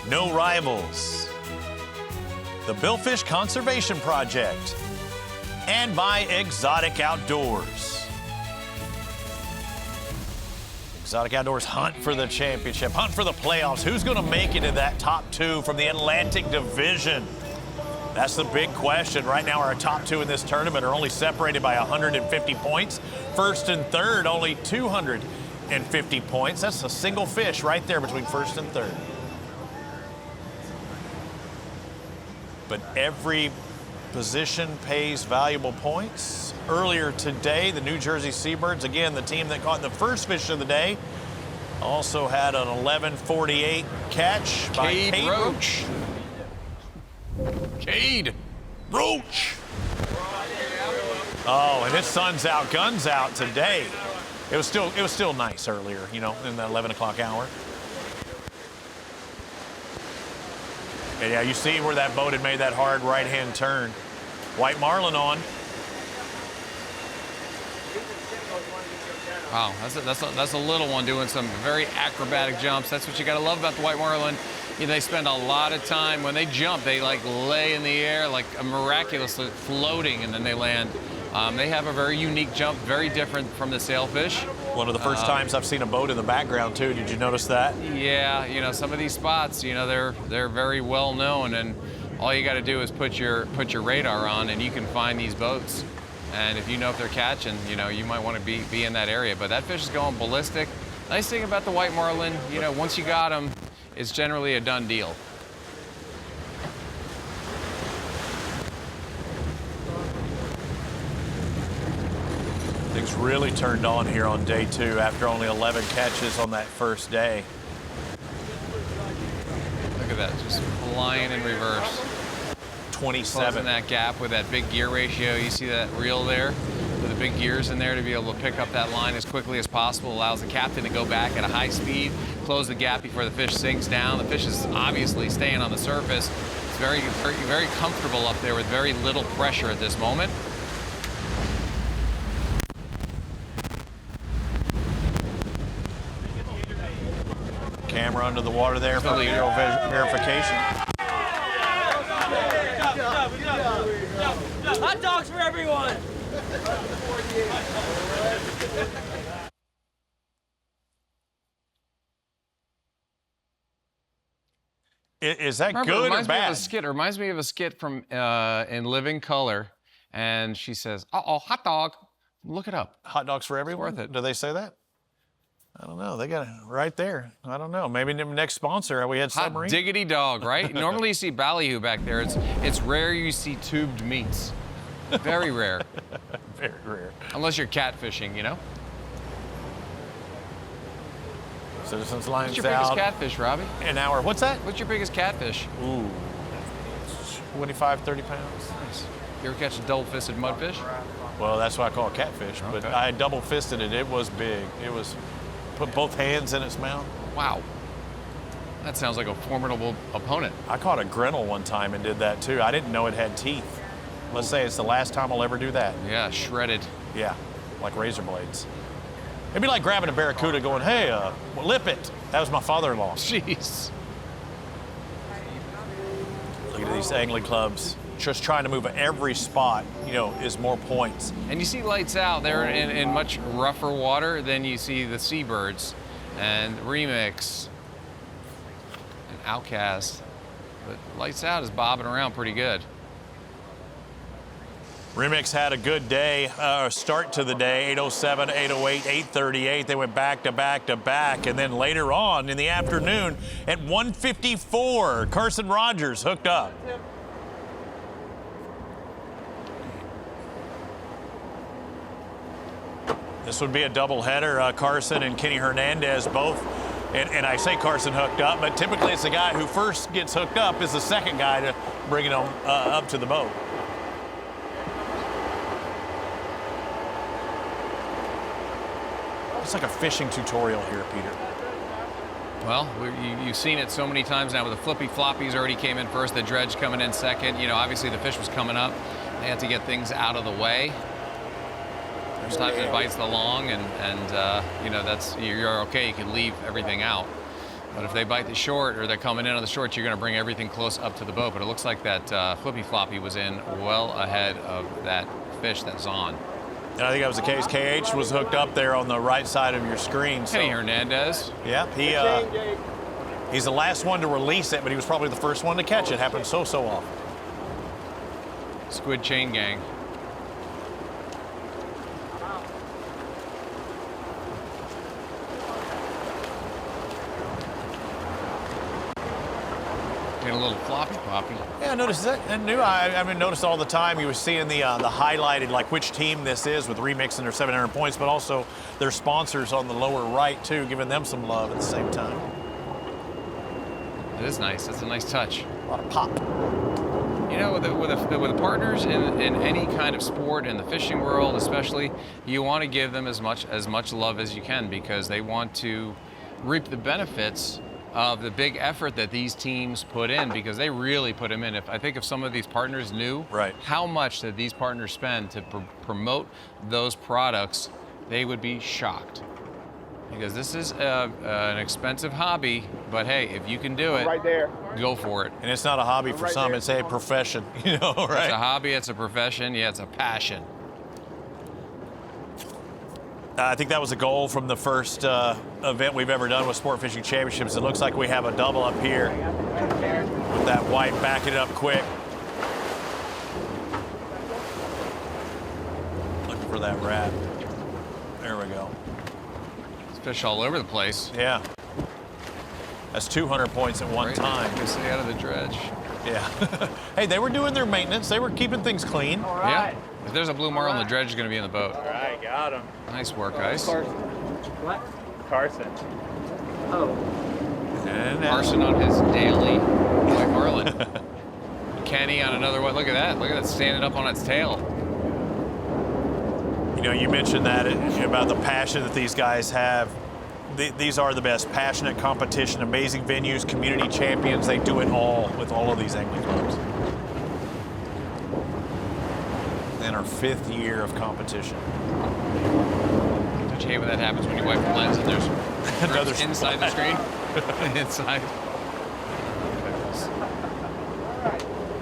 S2: No Rivals, the Billfish Conservation Project, and by Exotic Outdoors. Exotic Outdoors hunt for the championship, hunt for the playoffs. Who's going to make it to that top 2 from the Atlantic Division? That's the big question. Right now, our top 2 in this tournament are only separated by 150 points. First and third, only 250 points. That's a single fish right there between first and third. But every position pays valuable points. Earlier today, the New Jersey Seabirds, again, the team that caught the first fish of the day, also had an 11:48 catch by Cade Roach. Cade Roach. Oh, and his sun's out, guns out today. It was still nice earlier, you know, in the 11 o'clock hour. And yeah, you see where that boat had made that hard right-hand turn. White marlin on.
S3: Wow, that's a little one doing some very acrobatic jumps. That's what you got to love about the white marlin. You know, they spend a lot of time when they jump. They like lay in the air like miraculously floating, and then they land. They have a very unique jump, very different from the sailfish.
S2: One of the first times I've seen a boat in the background too. Did you notice that?
S3: Yeah, you know, some of these spots, you know, they're very well known, and all you got to do is put your radar on, and you can find these boats. And if you know if they're catching, you know, you might want to be in that area. But that fish is going ballistic. Nice thing about the white marlin, you know, once you got them, it's generally a done deal.
S2: Things really turned on here on day 2 after only 11 catches on that first day.
S3: Look at that, just flying in reverse.
S2: 27.
S3: Closing that gap with that big gear ratio. You see that reel there with the big gears in there to be able to pick up that line as quickly as possible. Allows the captain to go back at a high speed, close the gap before the fish sinks down. The fish is obviously staying on the surface. It's very, very, very comfortable up there with very little pressure at this moment.
S2: Camera under the water there for video verification.
S12: Hot dogs for everyone!
S2: Is that good or bad?
S3: It reminds me of a skit from in Living Color, and she says, "Uh-oh, hot dog." Look it up.
S2: Hot dogs for everyone?
S3: It's worth it.
S2: Do they say that? I don't know. They got it right there. I don't know. Maybe the next sponsor we had submarine.
S3: Hot diggity dog, right? Normally you see ballyhoo back there. It's rare you see tubed meats. Very rare.
S2: Very rare.
S3: Unless you're catfishing, you know?
S2: Citizens lines out.
S3: What's your biggest catfish, Robbie?
S2: An hour. What's that?
S3: What's your biggest catfish?
S2: Ooh, 25, 30 pounds.
S3: Nice. You ever catch a double-fisted mudfish?
S2: Well, that's what I call a catfish,
S3: Okay.
S2: but I double-fisted it. It was big. It was, put both hands in its mouth.
S3: Wow. That sounds like a formidable opponent.
S2: I caught a grinnell one time and did that too. I didn't know it had teeth. Let's say it's the last time I'll ever do that.
S3: Yeah, shredded.
S2: Yeah, like razor blades. It'd be like grabbing a barracuda going, hey, lip it. That was my father-in-law.
S3: Jeez.
S2: Look at these angling clubs. Just trying to move every spot, you know, is more points.
S3: And you see lights out. They're in much rougher water than you see the Seabirds and Remix and Outcast. But lights out is bobbing around pretty good.
S2: Remix had a good day, start to the day, 807, 808, 838. They went back to back to back. And then later on in the afternoon at 1:54, Carson Rogers hooked up. This would be a doubleheader. Carson and Kenny Hernandez both And I say Carson hooked up, but typically it's the guy who first gets hooked up is the second guy to bring it on up to the boat. It's like a fishing tutorial here, Peter.
S3: Well, you've seen it so many times now with the flippy floppies already came in first, the dredge coming in second. You know, obviously the fish was coming up. They had to get things out of the way. There's times it bites the long and you know, that's, you're okay, you can leave everything out. But if they bite the short or they're coming in on the short, you're gonna bring everything close up to the boat. But it looks like that flippy floppy was in well ahead of that fish that's on.
S2: And I think that was the case. KH was hooked up there on the right side of your screen.
S3: Kenny Hernandez.
S2: Yeah, he's the last one to release it, but he was probably the first one to catch it. Happens so often.
S3: Squid chain gang. Getting a little floppy.
S2: Yeah, I noticed that. I mean, noticed all the time. You were seeing the highlighted, like which team this is with Remix and their 700 points, but also their sponsors on the lower right too, giving them some love at the same time.
S3: It is nice. It's a nice touch.
S2: A lot of pop.
S3: You know, with the partners in any kind of sport, in the fishing world especially, you want to give them as much love as you can because they want to reap the benefits of the big effort that these teams put in, because they really put them in. I think if some of these partners knew how much that these partners spend to promote those products, they would be shocked. Because this is an expensive hobby, but hey, if you can do it, go for it.
S2: And it's not a hobby for some, it's a profession, you know, right?
S3: It's a hobby, it's a profession, yeah, it's a passion.
S2: I think that was a goal from the first event we've ever done with Sport Fishing Championships. It looks like we have a double up here with that white backing it up quick. Looking for that rat. There we go.
S3: There's fish all over the place.
S2: Yeah. That's 200 points at one time.
S3: You can stay out of the dredge.
S2: Yeah. Hey, they were doing their maintenance. They were keeping things clean.
S3: All right. Yeah. If there's a blue marlin, the dredge is going to be in the boat.
S6: All right, got him.
S3: Nice work, guys.
S6: What? Carson.
S8: Oh.
S2: And
S3: Carson on his daily white marlin. Kenny on another one. Look at that. Look at that standing up on its tail.
S2: You know, you mentioned that about the passion that these guys have. These are the best. Passionate competition, amazing venues, community champions. They do it all with all of these angling clubs. And our 5th year of competition.
S3: Don't you hate when that happens when you wipe the lens and there's
S2: another
S3: inside the screen? Inside.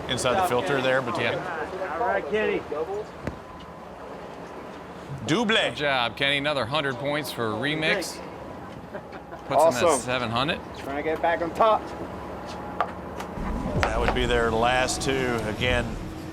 S2: Inside the filter there, but
S3: yeah.
S8: All right, Kenny.
S2: Double.
S3: Good job, Kenny. Another 100 points for Remix. Puts them at 700.
S8: Trying to get back on top.
S2: That would be their last two. Again,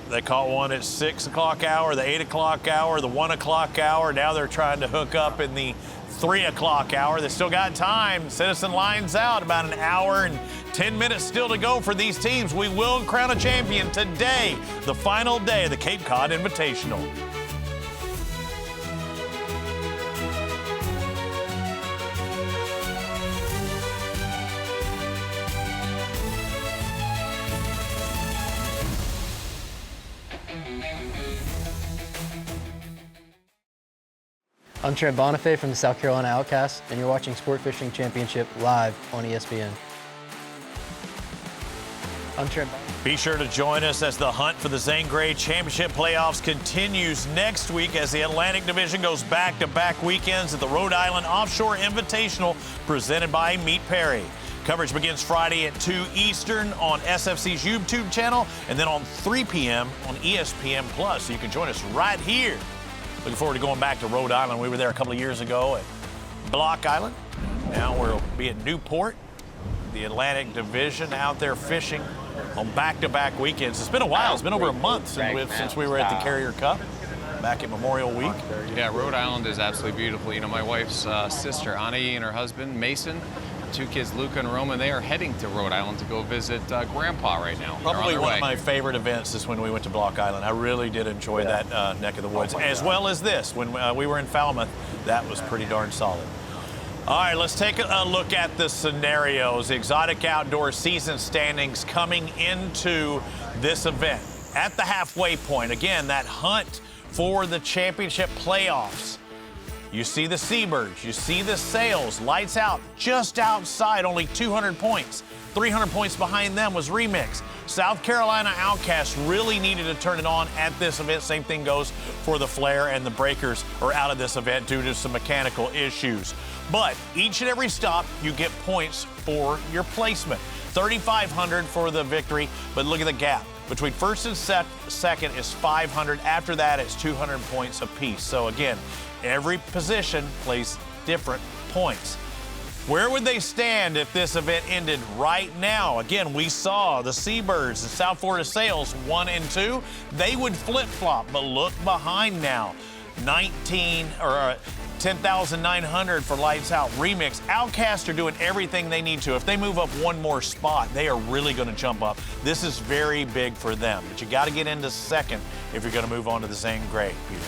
S2: they caught one at 6 o'clock hour, the 8 o'clock hour, the 1 o'clock hour. Now they're trying to hook up in the 3 o'clock hour. They still got time. Citizen lines out, about an hour and 10 minutes still to go for these teams. We will crown a champion today, the final day of the Cape Cod Invitational.
S12: I'm Trent Bonifay from the South Carolina Outcasts, and you're watching Sport Fishing Championship live on ESPN. I'm Trent Bonifay.
S2: Be sure to join us as the hunt for the Zane Grey Championship playoffs continues next week as the Atlantic Division goes back-to-back weekends at the Rhode Island Offshore Invitational presented by Meet Perry. Coverage begins Friday at 2 Eastern on SFC's YouTube channel and then on 3 p.m. on ESPN+. So you can join us right here. Looking forward to going back to Rhode Island. We were there a couple of years ago at Block Island. Now we'll be at Newport. The Atlantic Division out there fishing on back-to-back weekends. It's been a while. It's been over a month since we were at the Carrier Cup back at Memorial Week.
S3: Yeah, Rhode Island is absolutely beautiful. You know, my wife's sister, Annie, and her husband, Mason, 2 kids, Luca and Roman, they are heading to Rhode Island to go visit Grandpa right now.
S2: Probably one of my favorite events is when we went to Block Island. I really did enjoy that neck of the woods, as well as this. When we were in Falmouth, that was pretty darn solid. All right, let's take a look at the scenarios. Exotic Outdoor season standings coming into this event. At the halfway point, again, that hunt for the championship playoffs. You see the Seabirds, you see the Sails, lights out just outside, only 200 points. 300 points behind them was Remix. South Carolina Outcast really needed to turn it on at this event. Same thing goes for the Flare, and the Breakers are out of this event due to some mechanical issues. But each and every stop, you get points for your placement. 3,500 for the victory, but look at the gap. Between first and second is 500. After that, it's 200 points apiece. So again, every position plays different points. Where would they stand if this event ended right now? Again, we saw the Seabirds and South Florida Sails 1 and 2. They would flip-flop, but look behind now. 10,900 for Lights Out. Remix. Outcast are doing everything they need to. If they move up one more spot, they are really going to jump up. This is very big for them, but you got to get into second if you're going to move on to the Zane Grey, Peter.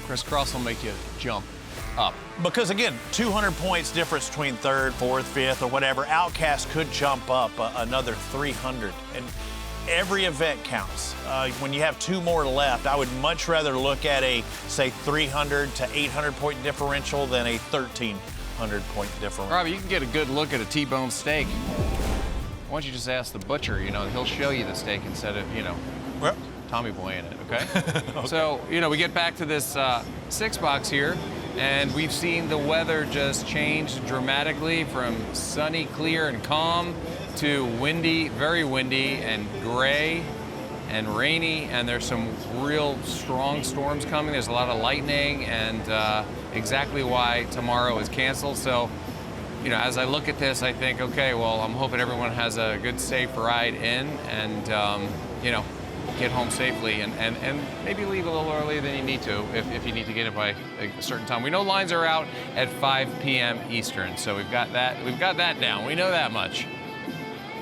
S3: Crisscross will make you jump up.
S2: Because again, 200 points difference between third, fourth, fifth, or whatever. Outcast could jump up another 300. And every event counts. When you have 2 more left, I would much rather look at a, say, 300 to 800 point differential than a 1,300 point differential.
S3: Robbie, you can get a good look at a T-bone steak. Why don't you just ask the butcher, he'll show you the steak instead of,
S2: well,
S3: Tommy Boy in it, okay? Okay. So, we get back to this 6-box here, and we've seen the weather just change dramatically from sunny, clear, and calm to windy, very windy, and gray and rainy, and there's some real strong storms coming. There's a lot of lightning, and exactly why tomorrow is canceled. So, as I look at this, I think, okay, well, I'm hoping everyone has a good, safe ride in, and, get home safely and maybe leave a little earlier than you need to if you need to get it by a certain time. We know lines are out at 5 p.m. Eastern, so we've got that down. We know that much.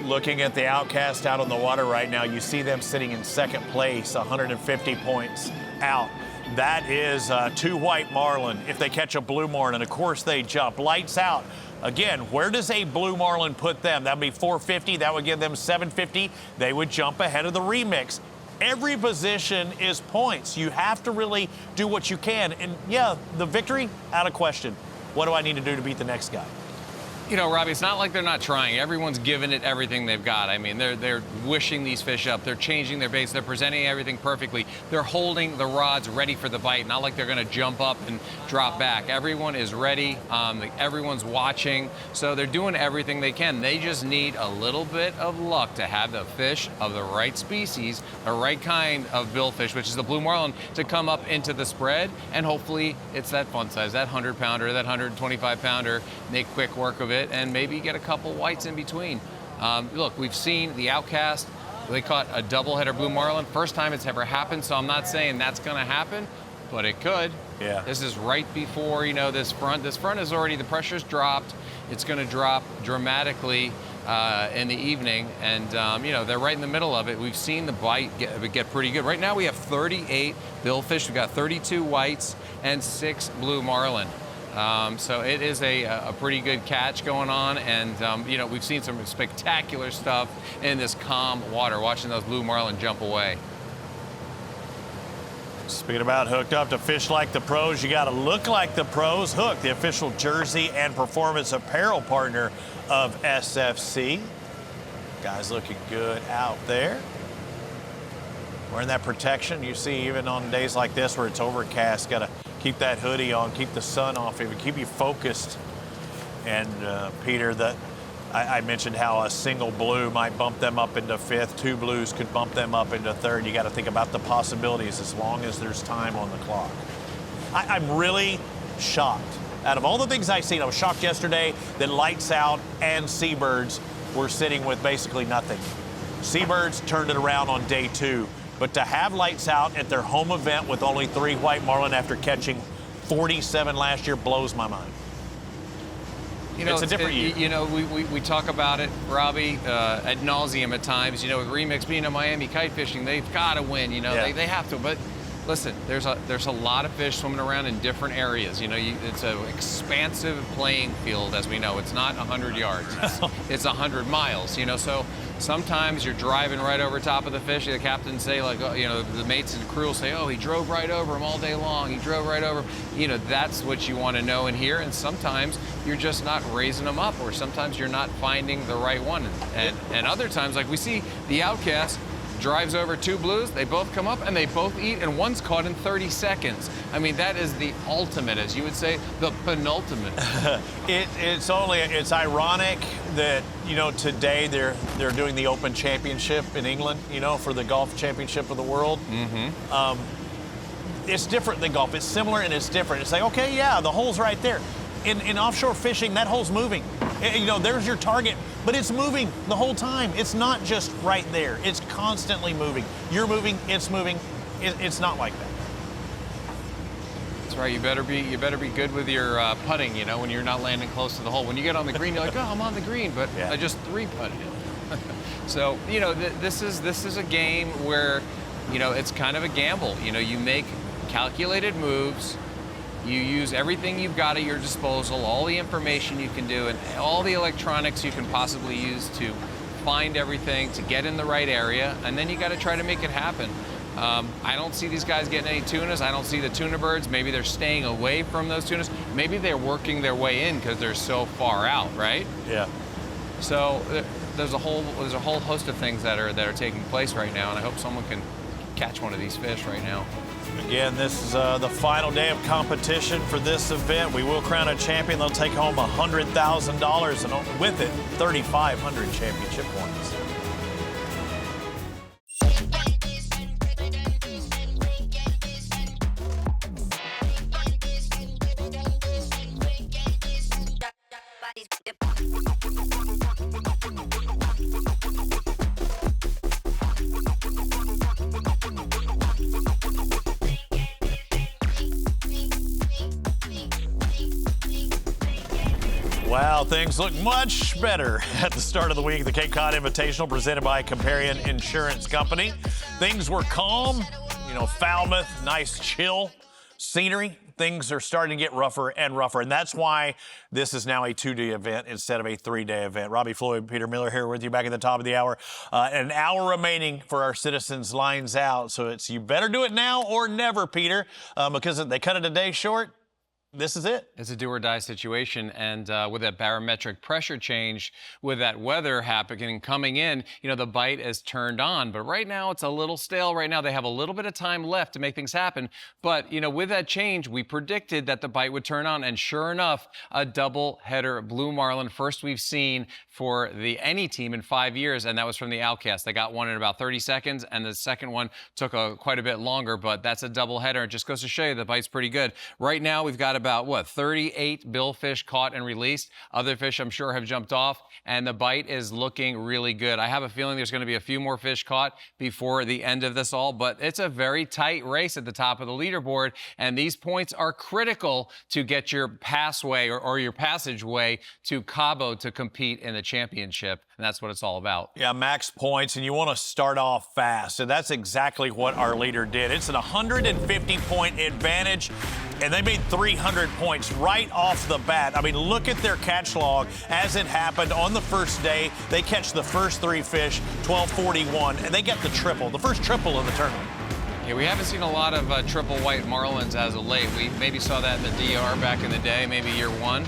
S2: Looking at the Outcast out on the water right now, you see them sitting in second place, 150 points out. That is 2 white marlin. If they catch a blue marlin, of course they jump. Lights Out. Again, where does a blue marlin put them? That would be 450. That would give them 750. They would jump ahead of the Remix. Every position is points. You have to really do what you can. And yeah, the victory, out of question. What do I need to do to beat the next guy?
S3: Robbie, it's not like they're not trying. Everyone's giving it everything they've got. I mean, they're wishing these fish up. They're changing their baits. They're presenting everything perfectly. They're holding the rods ready for the bite, not like they're going to jump up and drop back. Everyone is ready. Everyone's watching. So they're doing everything they can. They just need a little bit of luck to have the fish of the right species, the right kind of billfish, which is the blue marlin, to come up into the spread. And hopefully it's that fun size, that 100-pounder, that 125-pounder. Make quick work of it and maybe get a couple whites in between. Look, we've seen the Outcast. They caught a doubleheader blue marlin. First time it's ever happened, so I'm not saying that's going to happen, but it could.
S2: Yeah.
S3: This is right before, this front. This front is already, the pressure's dropped. It's going to drop dramatically in the evening, and, they're right in the middle of it. We've seen the bite get pretty good. Right now we have 38 billfish. We've got 32 whites and 6 blue marlin. So it is a pretty good catch going on, and we've seen some spectacular stuff in this calm water, watching those blue marlin jump away.
S2: Speaking about hooked up to fish like the pros, you got to look like the pros. Hook, the official jersey and performance apparel partner of SFC. Guys looking good out there. Wearing that protection, you see, even on days like this where it's overcast, got to keep that hoodie on, keep the sun off of you, keep you focused. And Peter, I mentioned how a single blue might bump them up into 5th. 2 blues could bump them up into 3rd. You got to think about the possibilities as long as there's time on the clock. I'm really shocked. Out of all the things I've seen, I was shocked yesterday that Lights Out and Seabirds were sitting with basically nothing. Seabirds turned it around on day 2. But to have Lights Out at their home event with only 3 white marlin after catching 47 last year blows my mind. It's a different year.
S3: We talk about it, Robbie, ad nauseum at times. With Remix being a Miami kite fishing, they've got to win. They have to. But listen, there's a lot of fish swimming around in different areas. You know, it's an expansive playing field, as we know. It's not 100 yards. It's 100 miles, you know, so sometimes you're driving right over top of the fish. The captain say, like, oh, you know, the mates and crew will say, oh, he drove right over him all day long. He drove right over. You know, that's what you want to know and hear. And sometimes you're just not raising them up, or sometimes you're not finding the right one. And other times, like we see the Outcast drives over 2 blues, they both come up and they both eat, and one's caught in 30 seconds. I mean, that is the ultimate, as you would say, the penultimate.
S2: It's ironic that, you know, today they're doing the Open Championship in England, you know, for the golf championship of the world. It's different than golf. It's similar and it's different. It's like, okay, yeah, the hole's right there. In offshore fishing, that hole's moving. You know, there's your target, but it's moving the whole time. It's not just right there. It's constantly moving. You're moving, it's moving. It's not like that.
S3: That's right. You better be good with your putting, you know, when you're not landing close to the hole. When you get on the green, you're like, oh, I'm on the green, but I just 3-putted it. So, you know, this is a game where, you know, it's kind of a gamble. You know, you make calculated moves. You use everything you've got at your disposal, all the information you can do, and all the electronics you can possibly use to find everything, to get in the right area, and then you got to try to make it happen. I don't see these guys getting any tunas. I don't see the tuna birds. Maybe they're staying away from those tunas. Maybe they're working their way in because they're so far out, right? Yeah. So there's a whole host of things that are taking place right now, and I hope someone can catch one of these fish right now.
S2: Again, this is the final day of competition for this event. We will crown a champion. They'll take home $100,000 and with it, 3,500 championship points. Wow, things look much better at the start of the week. The Cape Cod Invitational presented by Comparion Insurance Company. Things were calm, you know, Falmouth, nice chill scenery. Things are starting to get rougher and rougher, and that's why this is now a 2-day event instead of a 3-day event. Robbie Floyd, Peter Miller here with you back at the top of the hour. An hour remaining for our Citizens Lines Out, so it's you better do it now or never, Peter, because if they cut it a day short, this is it.
S3: It's a do-or-die situation, and with that barometric pressure change, with that weather happening, coming in, you know, the bite is turned on. But right now, it's a little stale. Right now, they have a little bit of time left to make things happen. But, you know, with that change, we predicted that the bite would turn on, and sure enough, a double-header blue marlin, first we've seen for any team in 5 years, and that was from the Outcast. They got one in about 30 seconds, and the second one took quite a bit longer, but that's a double-header. It just goes to show you the bite's pretty good. Right now, we've got about, 38 billfish caught and released. Other fish, I'm sure, have jumped off, and the bite is looking really good. I have a feeling there's going to be a few more fish caught before the end of this all, but it's a very tight race at the top of the leaderboard, and these points are critical to get your passway or your passageway to Cabo to compete in the championship, and that's what it's all about.
S2: Yeah, max points, and you want to start off fast, and that's exactly what our leader did. It's an 150-point advantage, and they made 300 points right off the bat. I mean, look at their catch log as it happened on the first day. They catch the first 3 fish, 1241, and they get the triple, the first triple of the tournament.
S3: Yeah, we haven't seen a lot of triple white marlins as of late. We maybe saw that in the DR back in the day, maybe year 1.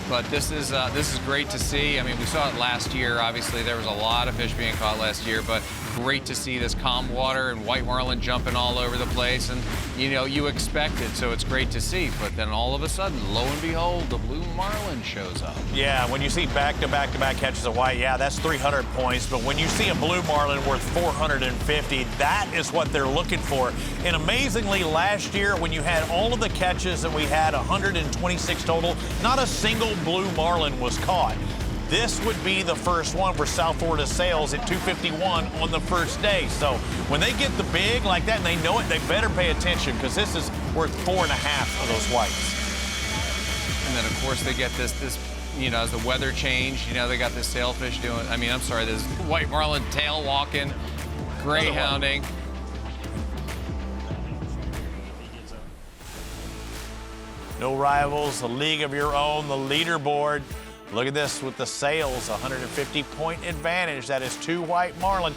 S3: But this is great to see. I mean, we saw it last year. Obviously, there was a lot of fish being caught last year, but great to see this calm water and white marlin jumping all over the place. And, you know, you expect it, so it's great to see. But then all of a sudden, lo and behold, the blue marlin shows up.
S2: Yeah, when you see back-to-back-to-back catches of white, yeah, that's 300 points. But when you see a blue marlin worth 450, that is what they're looking for. And amazingly, last year, when you had all of the catches that we had, 126 total, not a single blue marlin was caught. This would be the first one for South Florida Sales at 251 on the first day. So when they get the big like that and they know it, they better pay attention because this is worth 4.5 of those whites.
S3: And then, of course, they get this, you know, as the weather changed, you know, they got this sailfish doing, this white marlin tail walking, greyhounding.
S2: No rivals, a league of your own, the leaderboard. Look at this with the sails, 150-point advantage. That is 2 white marlin.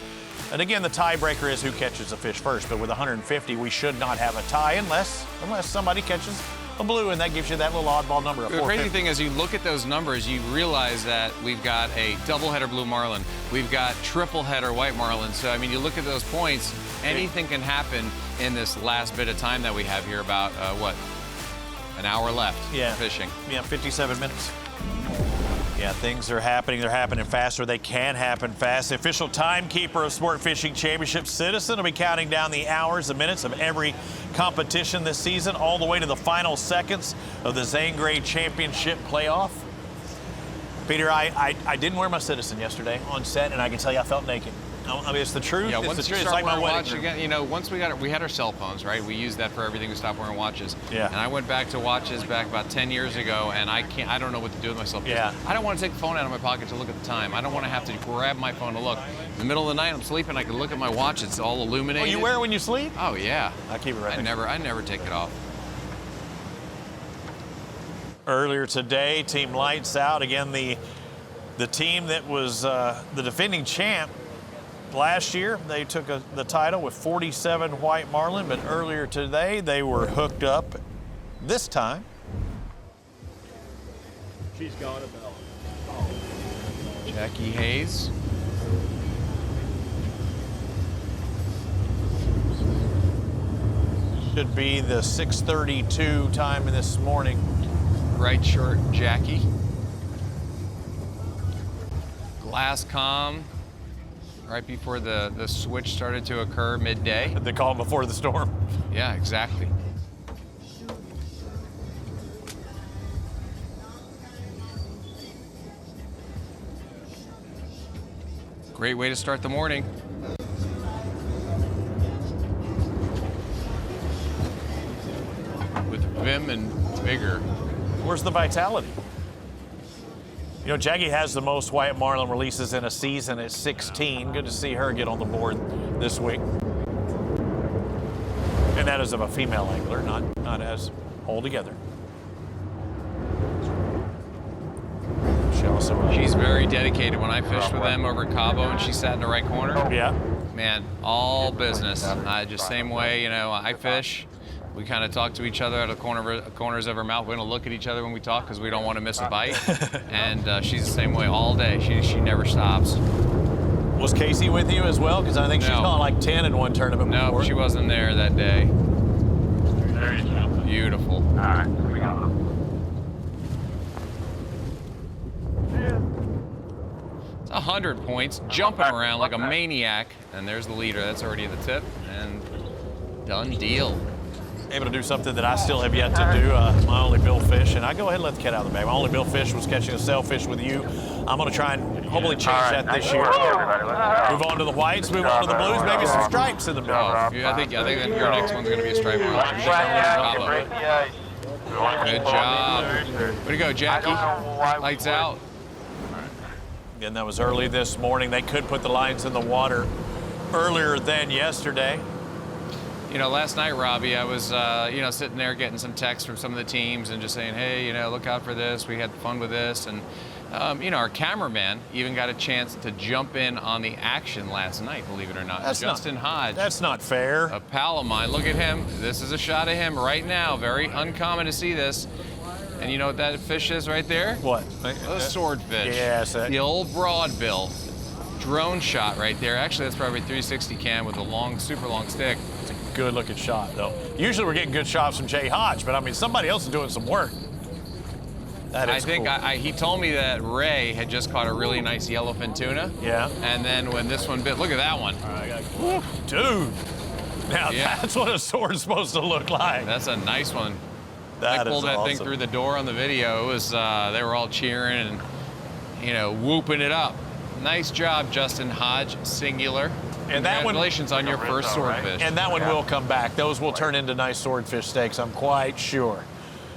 S2: And again, the tiebreaker is who catches the fish first. But with 150, we should not have a tie unless somebody catches a blue, and that gives you that little oddball number of 450.
S3: The crazy thing is, you look at those numbers, you realize that we've got a double-header blue marlin. We've got triple-header white marlin. So, I mean, you look at those points, anything can happen in this last bit of time that we have here, about, what, an hour left fishing.
S2: Yeah, 57 minutes. Yeah, things are happening. They're happening faster. They can happen fast. The official timekeeper of Sport Fishing Championship, Citizen, will be counting down the hours, the minutes of every competition this season, all the way to the final seconds of the Zane Grade Championship playoff. Peter, I didn't wear my Citizen yesterday on set, and I can tell you I felt naked. I mean, it's the truth.
S3: Yeah,
S2: it's
S3: once
S2: the
S3: you
S2: truth. It's
S3: start
S2: like my
S3: wearing
S2: wedding.
S3: watch again, you know, once we had our cell phones, right? We used that for everything. We stopped wearing watches.
S2: Yeah.
S3: And I went back to watches back about 10 years ago, and I don't know what to do with myself.
S2: Yeah.
S3: I don't want to take the phone out of my pocket to look at the time. I don't want to have to grab my phone to look. In the middle of the night, I'm sleeping, I can look at my watch. It's all illuminated.
S2: Oh, you wear it when you sleep?
S3: Oh yeah.
S2: I keep it right.
S3: I never take it off.
S2: Earlier today, Team Lights Out, again, the team that was the defending champ last year. They took the title with 47 white marlin, but earlier today they were hooked up this time.
S6: She's got a bell.
S3: Jackie Hayes.
S2: Should be the 6:32 time this morning.
S3: Right short Jackie. Glass calm. Right before the switch started to occur midday.
S2: They call it before the storm.
S3: Yeah, exactly. Great way to start the morning. With vim and vigor.
S2: Where's the vitality? You know, Jackie has the most white marlin releases in a season at 16. Good to see her get on the board this week. And that is of a female angler, not as altogether.
S3: She's very dedicated. When I fished with them over at Cabo and she sat in the right corner.
S2: Yeah.
S3: Man, all business. Just same way, you know, I fish. We kind of talk to each other out of the corners of our mouth. We don't look at each other when we talk because we don't want to miss a bite. And she's the same way all day. She never stops.
S2: Was Casey with you as well? Because I think she's gone like 10 in one tournament before.
S3: No, she wasn't there that day. Beautiful.
S9: All right, here we go.
S3: It's 100 points, jumping around like a maniac. And there's the leader. That's already at the tip. And done deal.
S2: Able to do something that I still have yet to do, my only billfish, and I go ahead and let the cat out of the bag. My only billfish was catching a sailfish with you. I'm going to try and hopefully change that this year. Move on to the whites, move on to the blues, maybe some stripes in the middle.
S3: I think your next one's going to be a stripe marlin. Good job. Way to go, Jackie. Lights out.
S2: Again, that was early this morning. They could put the lines in the water earlier than yesterday.
S3: You know, last night, Robbie, I was, you know, sitting there getting some texts from some of the teams and just saying, hey, you know, look out for this. We had fun with this. And, you know, our cameraman even got a chance to jump in on the action last night, believe it or not. Justin Hodge.
S2: That's not fair.
S3: A pal of mine. Look at him. This is a shot of him right now. Very uncommon to see this. And you know what that fish is right there?
S2: What?
S3: A swordfish.
S2: Yes.
S3: The old broadbill. Drone shot right there. Actually, that's probably a 360 cam with a long, super long stick.
S2: It's a good looking shot, though. Usually we're getting good shots from Jay Hodge, but I mean, somebody else is doing some work. That is cool.
S3: He told me that Ray had just caught a really nice yellowfin tuna.
S2: Yeah.
S3: And then when this one bit, look at that one.
S2: Dude. Now that's what a sword's supposed to look like.
S3: That's a nice one.
S2: That
S3: I pulled
S2: is
S3: that
S2: awesome.
S3: thing through the door on the video. It was they were all cheering and, you know, whooping it up. Nice job, Justin Hodge, singular.
S2: And
S3: congratulations on your first swordfish.
S2: And that one will come back. Those will turn into nice swordfish steaks, I'm quite sure.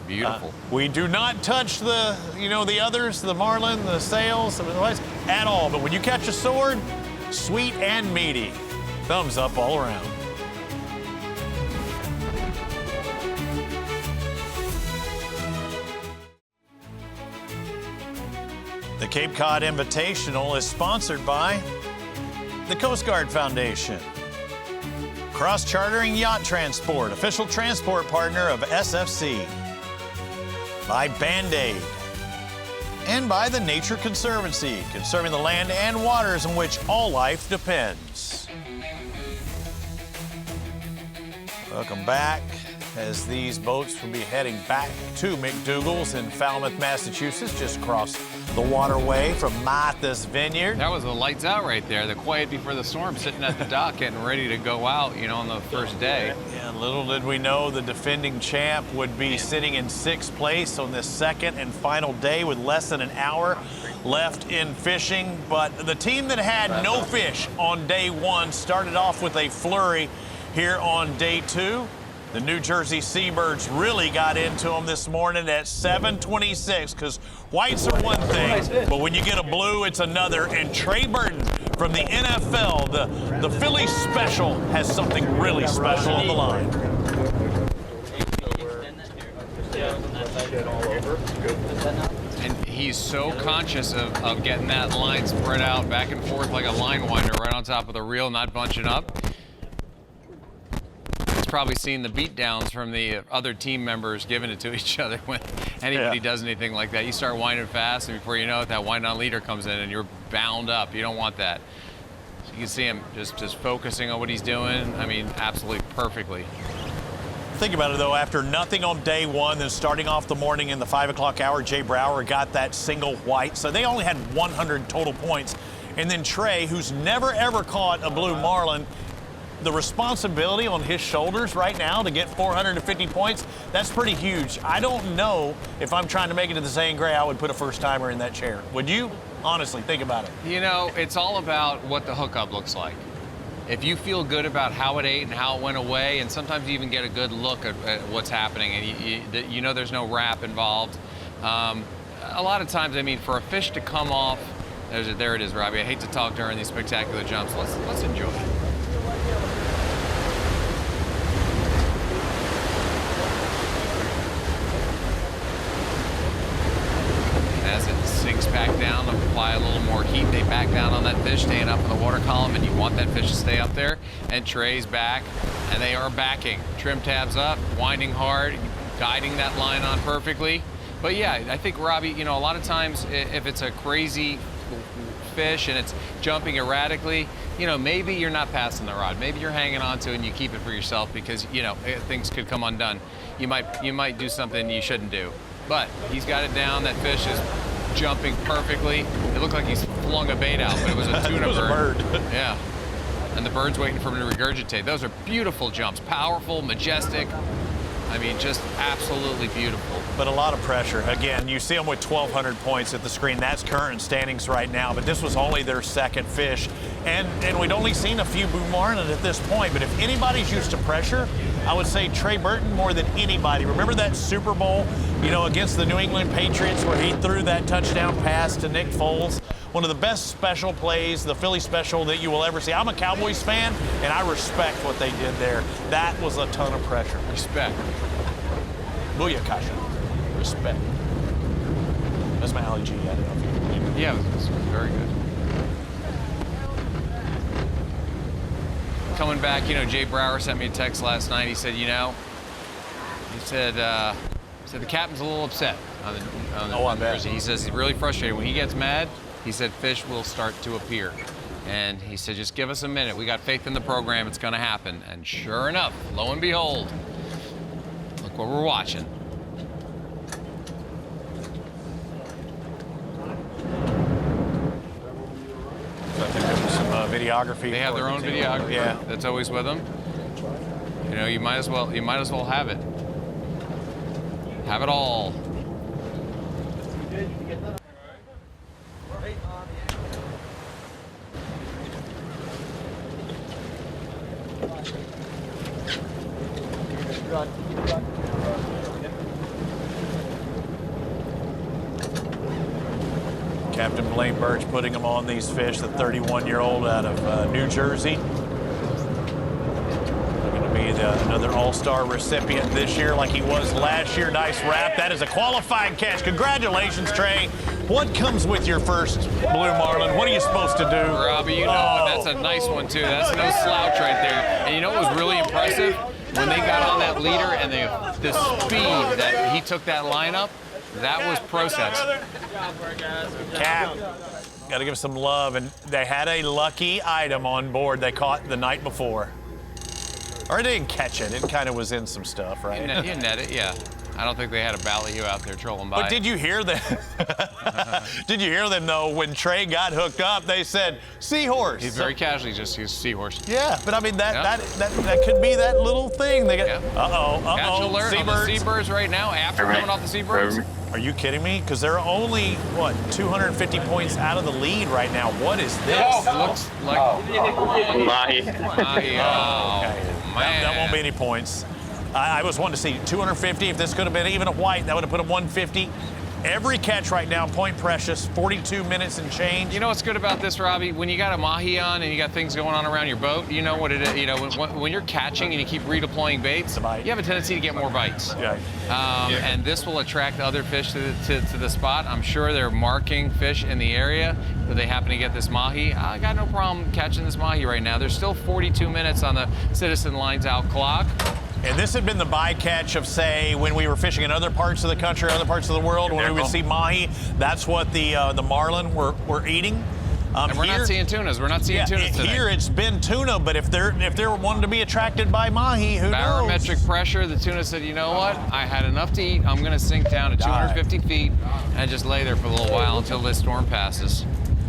S3: Beautiful.
S2: We do not touch the, you know, the others, the marlin, the sails, the lights, at all. But when you catch a sword, sweet and meaty. Thumbs up all around. The Cape Cod Invitational is sponsored by the Coast Guard Foundation, Cross Chartering Yacht Transport, official transport partner of SFC, by Band-Aid, and by the Nature Conservancy, conserving the land and waters in which all life depends. Welcome back, as these boats will be heading back to McDougall's in Falmouth, Massachusetts, just across the waterway from Martha's Vineyard.
S3: That was the lights out right there, the quiet before the storm, sitting at the dock getting ready to go out, you know, on the first day.
S2: Yeah, little did we know the defending champ would be sitting in 6th place on this second and final day with less than an hour left in fishing. But the team that had no fish on day 1 started off with a flurry here on day 2. The New Jersey Seabirds really got into them this morning at 7:26, because whites are one thing, but when you get a blue, it's another. And Trey Burton from the NFL, the Philly special, has something really special on the line.
S3: And he's so conscious of getting that line spread out back and forth like a line winder right on top of the reel, not bunching up. Probably seen the beat downs from the other team members giving it to each other when anybody does anything like that. You start winding fast, and before you know it, that wind on leader comes in and you're bound up. You don't want that. So you can see him just focusing on what he's doing. I mean, absolutely perfectly.
S2: Think about it, though. After nothing on day 1, then starting off the morning in the 5 o'clock hour, Jay Brower got that single white. So they only had 100 total points. And then Trey, who's never, ever caught a blue marlin, the responsibility on his shoulders right now to get 450 points, that's pretty huge. I don't know if I'm trying to make it to the Zane Grey, I would put a first-timer in that chair. Would you? Honestly, think about it.
S3: You know, it's all about what the hookup looks like. If you feel good about how it ate and how it went away, and sometimes you even get a good look at what's happening, and you know there's no wrap involved. A lot of times, I mean, for a fish to come off, there it is, Robbie. I hate to talk during these spectacular jumps. Let's enjoy it. As it sinks back down, apply a little more heat. They back down on that fish, staying up in the water column, and you want that fish to stay up there. And Trey's back, and they are backing. Trim tabs up, winding hard, guiding that line on perfectly. But yeah, I think, Robbie, you know, a lot of times if it's a crazy fish and it's jumping erratically, you know, maybe you're not passing the rod. Maybe you're hanging on to it and you keep it for yourself because, you know, things could come undone. You might do something you shouldn't do. But he's got it down. That fish is jumping perfectly. It looked like he's flung a bait out, but it was a tuna
S2: it was
S3: bird.
S2: A bird.
S3: Yeah. And the bird's waiting for him to regurgitate. Those are beautiful jumps. Powerful, majestic. I mean, just absolutely beautiful.
S2: But a lot of pressure. Again, you see them with 1,200 points at the screen. That's current standings right now, but this was only their second fish. And we'd only seen a few blue marlin at this point, but if anybody's used to pressure, I would say Trey Burton more than anybody. Remember that Super Bowl, you know, against the New England Patriots where he threw that touchdown pass to Nick Foles? One of the best special plays, the Philly special, that you will ever see. I'm a Cowboys fan, and I respect what they did there. That was a ton of pressure.
S3: Respect.
S2: Booyakasha. Respect. That's my Ali G. I don't know if you
S3: Yeah, it was very good. Coming back, you know, Jay Brower sent me a text last night. He said, you know, he said the captain's a little upset on the Jersey. He says he's really frustrated. When he gets mad, he said fish will start to appear. And he said, just give us a minute. We got faith in the program. It's going to happen. And sure enough, lo and behold, look what we're watching.
S2: videography.
S3: They have their own videographer.
S2: Yeah,
S3: that's always with them. You know, you might as well have it. Have it all.
S2: Captain Blaine Birch putting them on these fish, the 31-year-old out of New Jersey. They're going to be another All-Star recipient this year like he was last year. Nice wrap. That is a qualified catch. Congratulations, Trey. What comes with your first blue marlin? What are you supposed to do?
S3: Robbie, you know, that's a nice one, too. That's no slouch right there. And you know what was really impressive? When they got on that leader and the speed that he took that line up, that was process.
S2: Cap, got to give some love. And they had a lucky item on board they caught the night before. Or they didn't catch it. It kind of was in some stuff, right?
S3: You net it, yeah. I don't think they had a ballot out there trolling by.
S2: But did you hear them? Did you hear them, though, when Trey got hooked up, they said, seahorse.
S3: He's very casually just used seahorse.
S2: Yeah, but I mean, that could be that little thing. They got,
S3: Catch alert on the seabirds right now after coming off the seabirds.
S2: Are you kidding me? Because they're only, what, 250 points out of the lead right now. What is this?
S3: It looks like...
S9: Mahi.
S3: Man.
S2: That won't be any points. I was wanting to see 250. If this could have been even a white, that would have put him 150. Every catch right now, point precious, 42 minutes and change.
S3: You know what's good about this, Robbie? When you got a mahi on and you got things going on around your boat, you know what it is. You know, when you're catching and you keep redeploying baits, you have a tendency to get more bites.
S2: Yeah.
S3: And this will attract other fish to the spot. I'm sure they're marking fish in the area that they happen to get this mahi. I got no problem catching this mahi right now. There's still 42 minutes on the Citizen Lines Out clock.
S2: And this had been the bycatch of, say, when we were fishing in other parts of the country, other parts of the world, when we would see mahi, that's what the marlin were eating.
S3: And we're not seeing tunas. We're not seeing tunas today.
S2: Here it's been tuna, but if they're wanting to be attracted by mahi, who knows?
S3: Barometric pressure. The tuna said, you know what? I had enough to eat. I'm going to sink down to 250 feet and just lay there for a little while until this storm passes.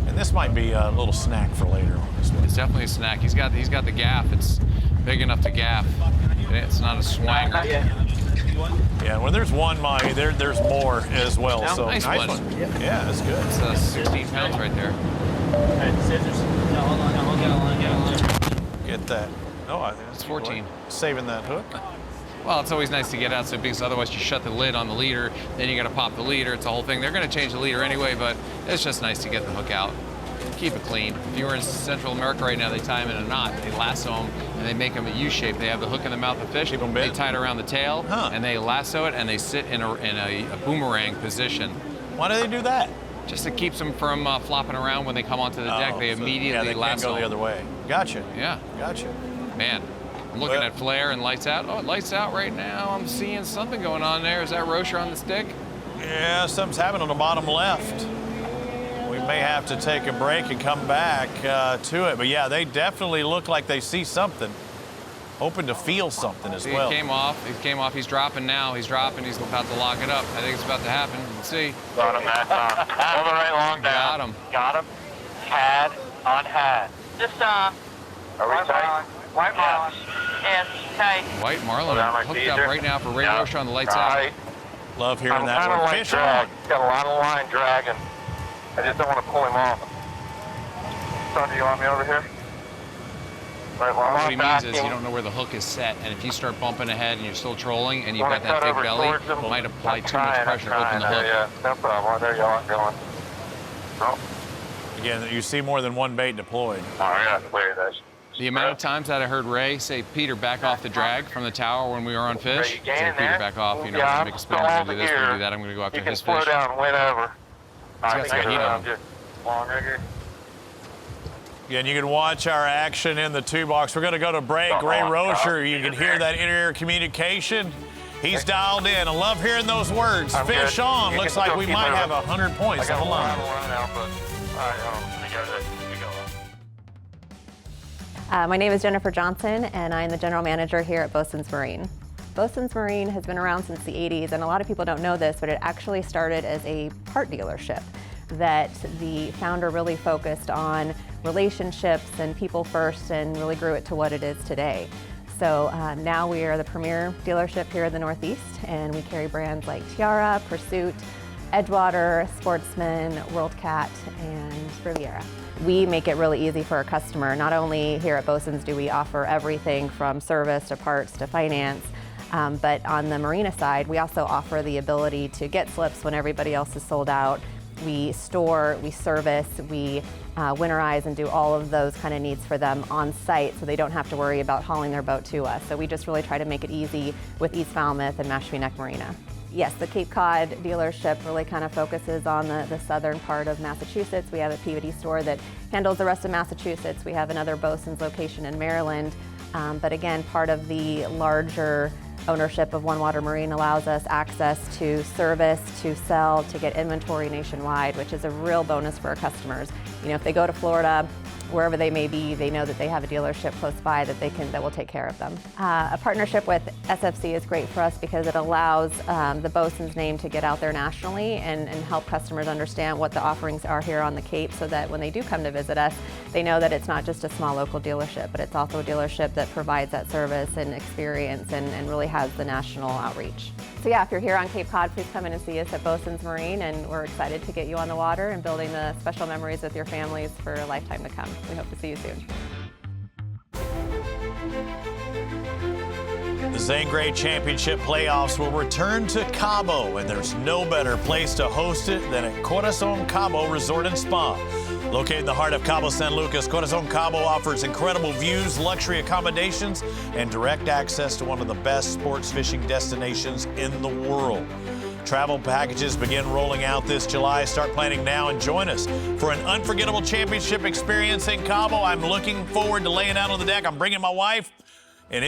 S2: And this might be a little snack for later on this one.
S3: It's definitely a snack. He's got the gaff. It's big enough to gaff. It's not a swanger.
S2: Yeah, when there's one mahi, there's more as well. So
S3: nice one.
S2: Yeah, that's good.
S3: It's 16 pounds right there.
S6: Scissors. No, hold on.
S2: Get that. Oh, I think
S3: it's 14.
S2: Saving that hook.
S3: Well, it's always nice to get out, because otherwise you shut the lid on the leader, then you got to pop the leader. It's a whole thing. They're going to change the leader anyway, but it's just nice to get the hook out. Keep it clean. If you were in Central America right now, they tie them in a knot. They lasso them and they make them a U-shape. They have the hook in the mouth of the fish. They tie it around the tail and they lasso it and they sit in a boomerang position.
S2: Why do they do that?
S3: Just to keep them from flopping around when they come onto the deck. They immediately
S2: they
S3: lasso
S2: can't go the other way. Gotcha.
S3: Yeah.
S2: Gotcha.
S3: Man, I'm looking at flare and lights out. Oh, it lights out right now. I'm seeing something going on there. Is that Rocher on the stick?
S2: Yeah, something's happening on the bottom left. We may have to take a break and come back to it. But yeah, they definitely look like they see something. Hoping to feel something as well.
S3: He came off. He's dropping now. He's dropping. He's about to lock it up. I think it's about to happen. Let's see.
S9: Got him, Matt. Hold it right long down.
S3: Got him.
S9: Got him. Had on had.
S13: Just
S9: Are we tight?
S13: white marlin. Yes, tight.
S3: White marlin hooked up right now for Ray Rocher on the lights
S9: out.
S2: Love hearing that.
S9: I'm kind of like drag. Got a lot of line dragging. I just don't want to pull him off. Son, do you want me over here? Right, well,
S3: what he means is you don't know where the hook is set, and if you start bumping ahead and you're still trolling and you've got that big belly, it might apply too much pressure to open the hook.
S9: Yeah, no problem. There you go. I'm going. No.
S2: Again, you see more than one bait deployed.
S9: Oh, I gotta clear this.
S3: The amount of times that I heard Ray say, Peter, back off the drag from the tower when we were on fish. Say, Peter, back off. You know, I'm going to make a spin. I'm going to do this, I'm going to do that. I'm going to go after his fish.
S9: You can slow down whenever.
S3: He's got some heat on him.
S9: Long rigger.
S2: Yeah, and you can watch our action in the two box. We're going to go to break. Ray Rocher, you can hear that inter-ear communication. He's dialed in. I love hearing those words. Fish on. Looks like we might have 100 points. Hold on.
S14: My name is Jennifer Johnson, and I'm the general manager here at Bosun's Marine. Bosun's Marine has been around since the 80s, and a lot of people don't know this, but it actually started as a part dealership that the founder really focused on relationships and people first and really grew it to what it is today. So now we are the premier dealership here in the Northeast, and we carry brands like Tiara, Pursuit, Edgewater, Sportsman, WorldCat, and Riviera. We make it really easy for our customer. Not only here at Bosun's do we offer everything from service to parts to finance, but on the marina side, we also offer the ability to get slips when everybody else is sold out We store, we service, we winterize and do all of those kind of needs for them on site so they don't have to worry about hauling their boat to us. So we just really try to make it easy with East Falmouth and Mashpee Neck Marina. Yes, the Cape Cod dealership really kind of focuses on the southern part of Massachusetts. We have a Peabody store that handles the rest of Massachusetts. We have another Bosun's location in Maryland. But again, part of the larger ownership of One Water Marine allows us access to service, to sell, to get inventory nationwide, which is a real bonus for our customers. You know, if they go to Florida, wherever they may be, they know that they have a dealership close by that will take care of them. A partnership with SFC is great for us because it allows the Bosun's name to get out there nationally and help customers understand what the offerings are here on the Cape, so that when they do come to visit us, they know that it's not just a small local dealership, but it's also a dealership that provides that service and experience and really has the national outreach. So yeah, if you're here on Cape Cod, please come in and see us at Bosun's Marine, and we're excited to get you on the water and building the special memories with your families for a lifetime to come. We hope to see you soon.
S2: The Zane Grey Championship playoffs will return to Cabo, and there's no better place to host it than at Corazon Cabo Resort and Spa. Located in the heart of Cabo San Lucas, Corazon Cabo offers incredible views, luxury accommodations, and direct access to one of the best sports fishing destinations in the world. Travel packages begin rolling out this July. Start planning now and join us for an unforgettable championship experience in Cabo. I'm looking forward to laying out on the deck. I'm bringing my wife, and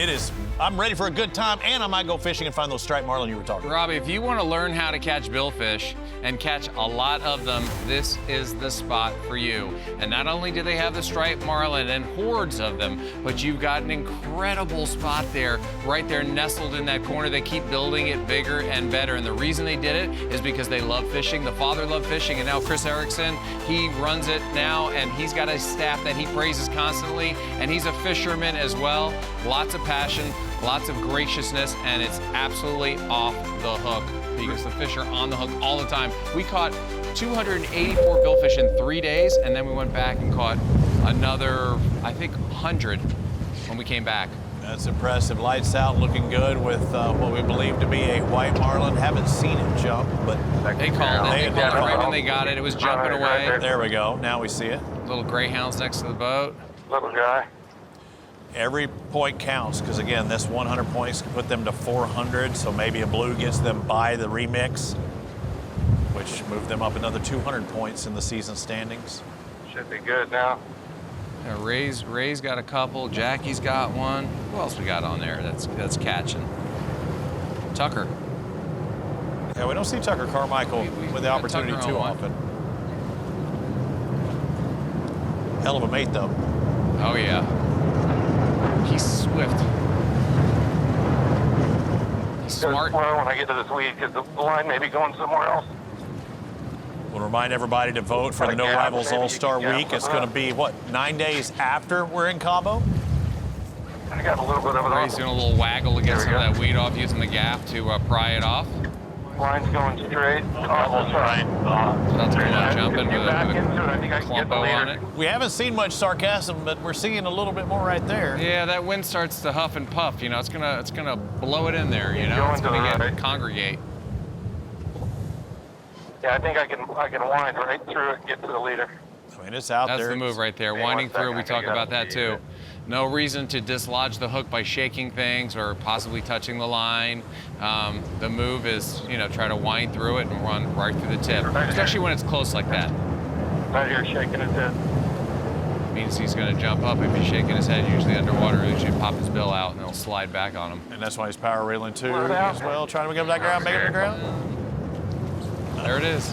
S2: I'm ready for a good time, and I might go fishing and find those striped marlin you were talking about.
S3: Robbie, if you want to learn how to catch billfish and catch a lot of them, this is the spot for you. And not only do they have the striped marlin and hordes of them, but you've got an incredible spot there, right there nestled in that corner. They keep building it bigger and better. And the reason they did it is because they love fishing. The father loved fishing, and now Chris Erickson, he runs it now, and he's got a staff that he praises constantly, and he's a fisherman as well. Lots of passion, lots of graciousness, and it's absolutely off the hook because the fish are on the hook all the time. We caught 284 billfish in 3 days, and then we went back and caught another, I think, 100 when we came back.
S2: That's impressive. Lights out, looking good with what we believe to be a white marlin. Haven't seen it jump, but
S3: they called it. They called it right when they got it. It was jumping away.
S2: There we go. Now we see it.
S3: Little greyhounds next to the boat.
S9: Little guy.
S2: Every point counts, because again, this 100 points can put them to 400, so maybe a blue gets them by the remix, which moved them up another 200 points in the season standings.
S9: Should be good now.
S3: Yeah, Ray's got a couple, Jackie's got one. Who else we got on there that's catching? Tucker.
S2: Yeah, we don't see Tucker Carmichael with the opportunity too often. Hell of a mate, though.
S3: Oh, yeah. He's swift. He's smart.
S9: Slow when I get to this weed because the line may be going somewhere else.
S2: We'll remind everybody to vote for the No Rivals All-Star Week. It's going to be, what, 9 days after we're in Cabo?
S9: I got a little bit of it.
S3: Ray's doing a little waggle to get some of that weed off, using the gaff to pry it off.
S9: Line's going straight. Almost right.
S3: So that's going to jump into the clumpo on it.
S2: We haven't seen much sarcasm, but we're seeing a little bit more right there.
S3: Yeah, that wind starts to huff and puff. You know, it's gonna blow it in there. You know, it's gonna congregate.
S9: Yeah, I think I can wind right through it and get to the leader.
S2: I mean, it's out there.
S3: That's the move right there. Winding through, we talk about that too. No reason to dislodge the hook by shaking things or possibly touching the line. The move is, you know, try to wind through it and run right through the tip, especially when it's close like that.
S9: Right here, shaking his head.
S3: Means he's going to jump up. If he's shaking his head, usually underwater, he'll usually pop his bill out and it'll slide back on him.
S2: And that's why he's power reeling too as well, trying to make up that ground, making up the ground.
S3: There it is.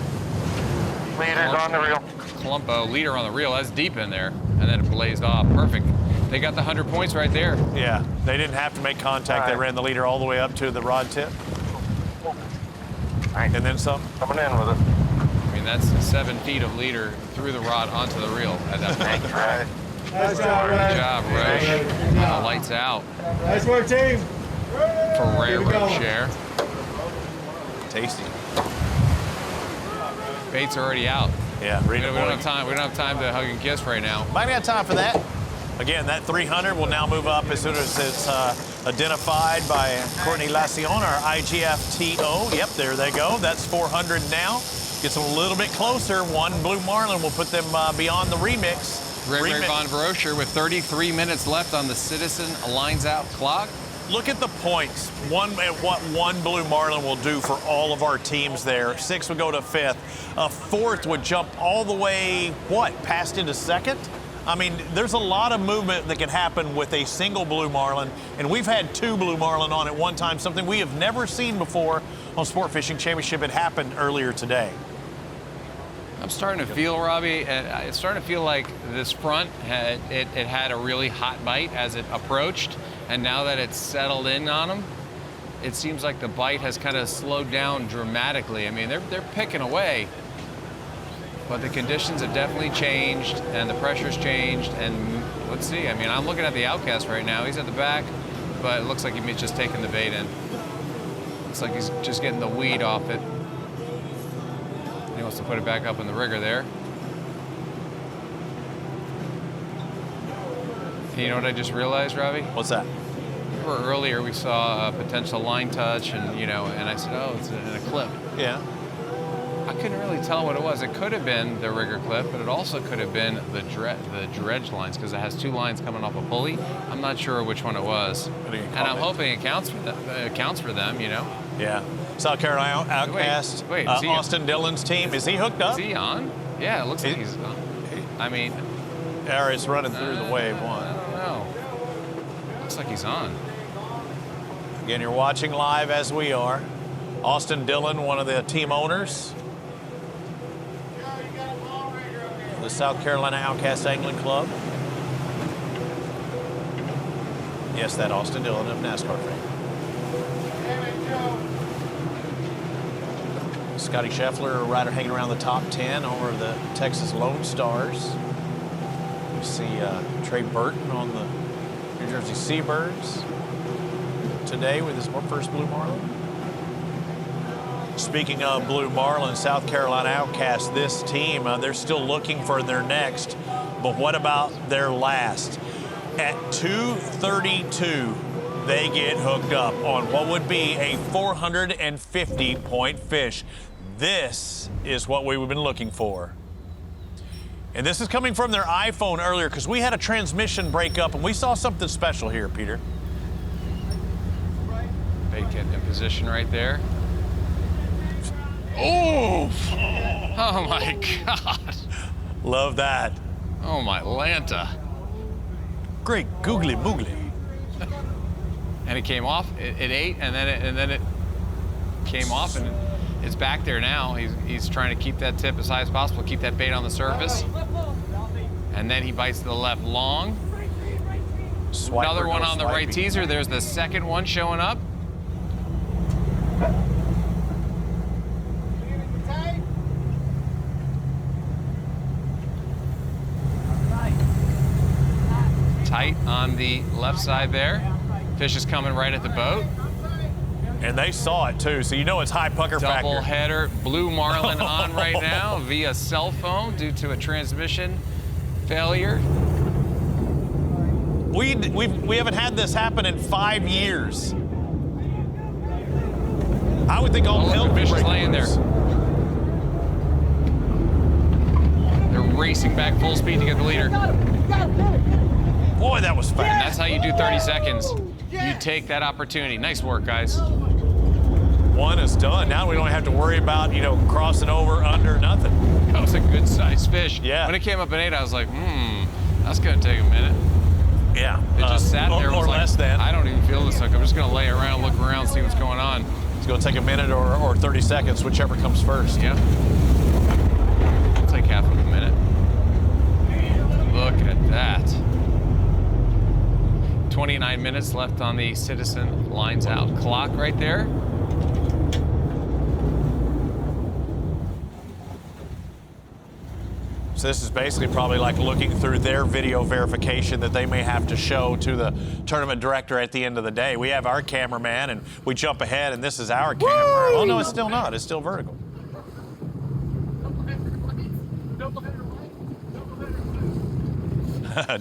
S9: Leader's on the reel.
S3: Clumpo, leader on the reel. That's deep in there. And then it blazed off. Perfect. They got the 100 points right there.
S2: Yeah, they didn't have to make contact. They ran the leader all the way up to the rod tip. And then some.
S9: Coming in with it.
S3: I mean, that's 7 feet of leader through the rod onto the reel at that point.
S9: Right.
S7: Nice job, Ray.
S3: Good job, Ray. Lights out.
S7: Nice work, team.
S3: For rare rope share.
S2: Tasty.
S3: Bait's already out.
S2: Yeah,
S3: we don't have time. We don't have time to hug and kiss right now.
S2: Might not have time for that. Again, that 300 will now move up as soon as it's identified by Courtney Lacion, our IGFTO. Yep, there they go. That's 400 now. Gets a little bit closer. One blue marlin will put them beyond the remix.
S3: Ray Von Broscher with 33 minutes left on the Citizen lines out clock.
S2: Look at the points. What one blue marlin will do for all of our teams there. 6 would go to 5th. A 4th would jump all the way, past into 2nd? I mean, there's a lot of movement that can happen with a single blue marlin, and we've had 2 blue marlin on at one time, something we have never seen before on Sport Fishing Championship. It happened earlier today.
S3: I'm starting to feel, Robbie, it's starting to feel like this front had a really hot bite as it approached, and now that it's settled in on them, it seems like the bite has kind of slowed down dramatically. I mean, they're picking away, but the conditions have definitely changed, and the pressure's changed, and let's see. I mean, I'm looking at the Outcast right now. He's at the back, but it looks like he's just taking the bait in. Looks like he's just getting the weed off it. He wants to put it back up in the rigger there. And you know what I just realized, Robbie?
S2: What's that?
S3: Remember earlier we saw a potential line touch, and and I said, oh, it's in a clip.
S2: Yeah.
S3: I couldn't really tell what it was. It could have been the rigger clip, but it also could have been the dredge lines, because it has 2 lines coming off a pulley. I'm not sure which one it was, and I'm hoping it counts for them.
S2: Yeah. South Carolina Outcast.
S3: Wait,
S2: Austin Dillon's team. Is he hooked up?
S3: Is he on? Yeah, it looks like he's on. I mean,
S2: or it's running through the wave one.
S3: I don't know. Looks like he's on.
S2: Again, you're watching live as we are. Austin Dillon, one of the team owners. The South Carolina Outcast Angling Club. Yes, that Austin Dillon of NASCAR fame. Scotty Scheffler, a rider hanging around the top 10 over the Texas Lone Stars. We see Trey Burton on the New Jersey Seabirds today with his first blue marlin. Speaking of blue marlin, South Carolina Outcast, this team, they're still looking for their next, but what about their last? At 2:32, they get hooked up on what would be a 450-point fish. This is what we've been looking for. And this is coming from their iPhone earlier, because we had a transmission break up, and we saw something special here, Peter.
S3: Bait get in position right there. Oh! Oh my God!
S2: Love that.
S3: Oh my Lanta!
S2: Great googly moogly.
S3: And it came off. It ate, and then it came off, and it's back there now. He's trying to keep that tip as high as possible, keep that bait on the surface, and then he bites to the left long.
S2: Swiper,
S3: another one on the right teaser. There's the second one showing up. Tight on the left side there. Fish is coming right at the boat.
S2: And they saw it too, so you know it's high pucker factor.
S3: Double header, blue marlin on right now via cell phone due to a transmission failure.
S2: We haven't had this happen in 5 years. I would think all hell
S3: fish is laying there. They're racing back full speed to get the leader.
S2: Boy, that was fast.
S3: And that's how you do 30 seconds. You take that opportunity. Nice work, guys.
S2: One is done. Now we don't have to worry about, crossing over, under, nothing.
S3: That was a good sized fish.
S2: Yeah.
S3: When it came up at 8, I was like, that's gonna take a minute.
S2: Yeah.
S3: It just sat there.
S2: Or less than.
S3: I don't even feel this hook. I'm just gonna lay around, look around, see what's going on.
S2: It's gonna take a minute or 30 seconds, whichever comes first.
S3: Yeah. It'll take half of a minute. Look at that. 29 minutes left on the Citizen lines out clock right there.
S2: So this is basically probably like looking through their video verification that they may have to show to the tournament director at the end of the day. We have our cameraman and we jump ahead and this is our camera. Oh no, it's still not. It's still vertical.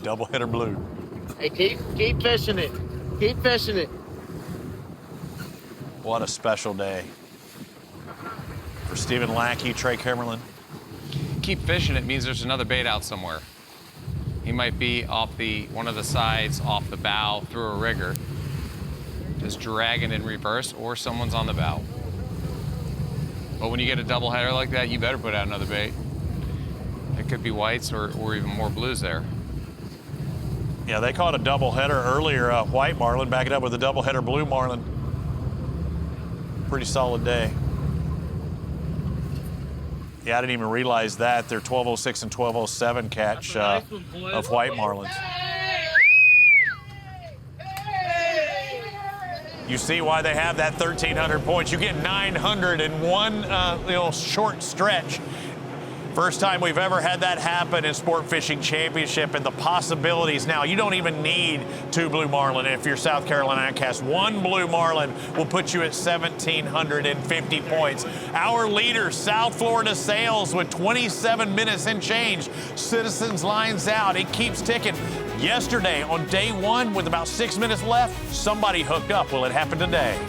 S2: Double hitter blue.
S15: Hey, keep fishing it. Keep fishing it.
S2: What a special day. For Stephen Lackey, Trey Kimmerlin.
S3: Keep fishing, it means there's another bait out somewhere. He might be off one of the sides, off the bow, through a rigger, just dragging in reverse, or someone's on the bow. But when you get a double header like that, you better put out another bait. It could be whites or even more blues there.
S2: Yeah, they caught a double header earlier, white marlin, back it up with a double header blue marlin. Pretty solid day. Yeah, I didn't even realize that. They're 1206 and 1207 catch of white marlins. You see why they have that 1,300 points. You get 900 in one short stretch. First time we've ever had that happen in Sport Fishing Championship, and the possibilities. Now, you don't even need 2 blue marlin if you're South Carolina Outcast. 1 blue marlin will put you at 1,750 points. Our leader, South Florida Sails, with 27 minutes and change. Citizens lines out. It keeps ticking. Yesterday, on day 1, with about 6 minutes left, somebody hooked up. Will it happen today?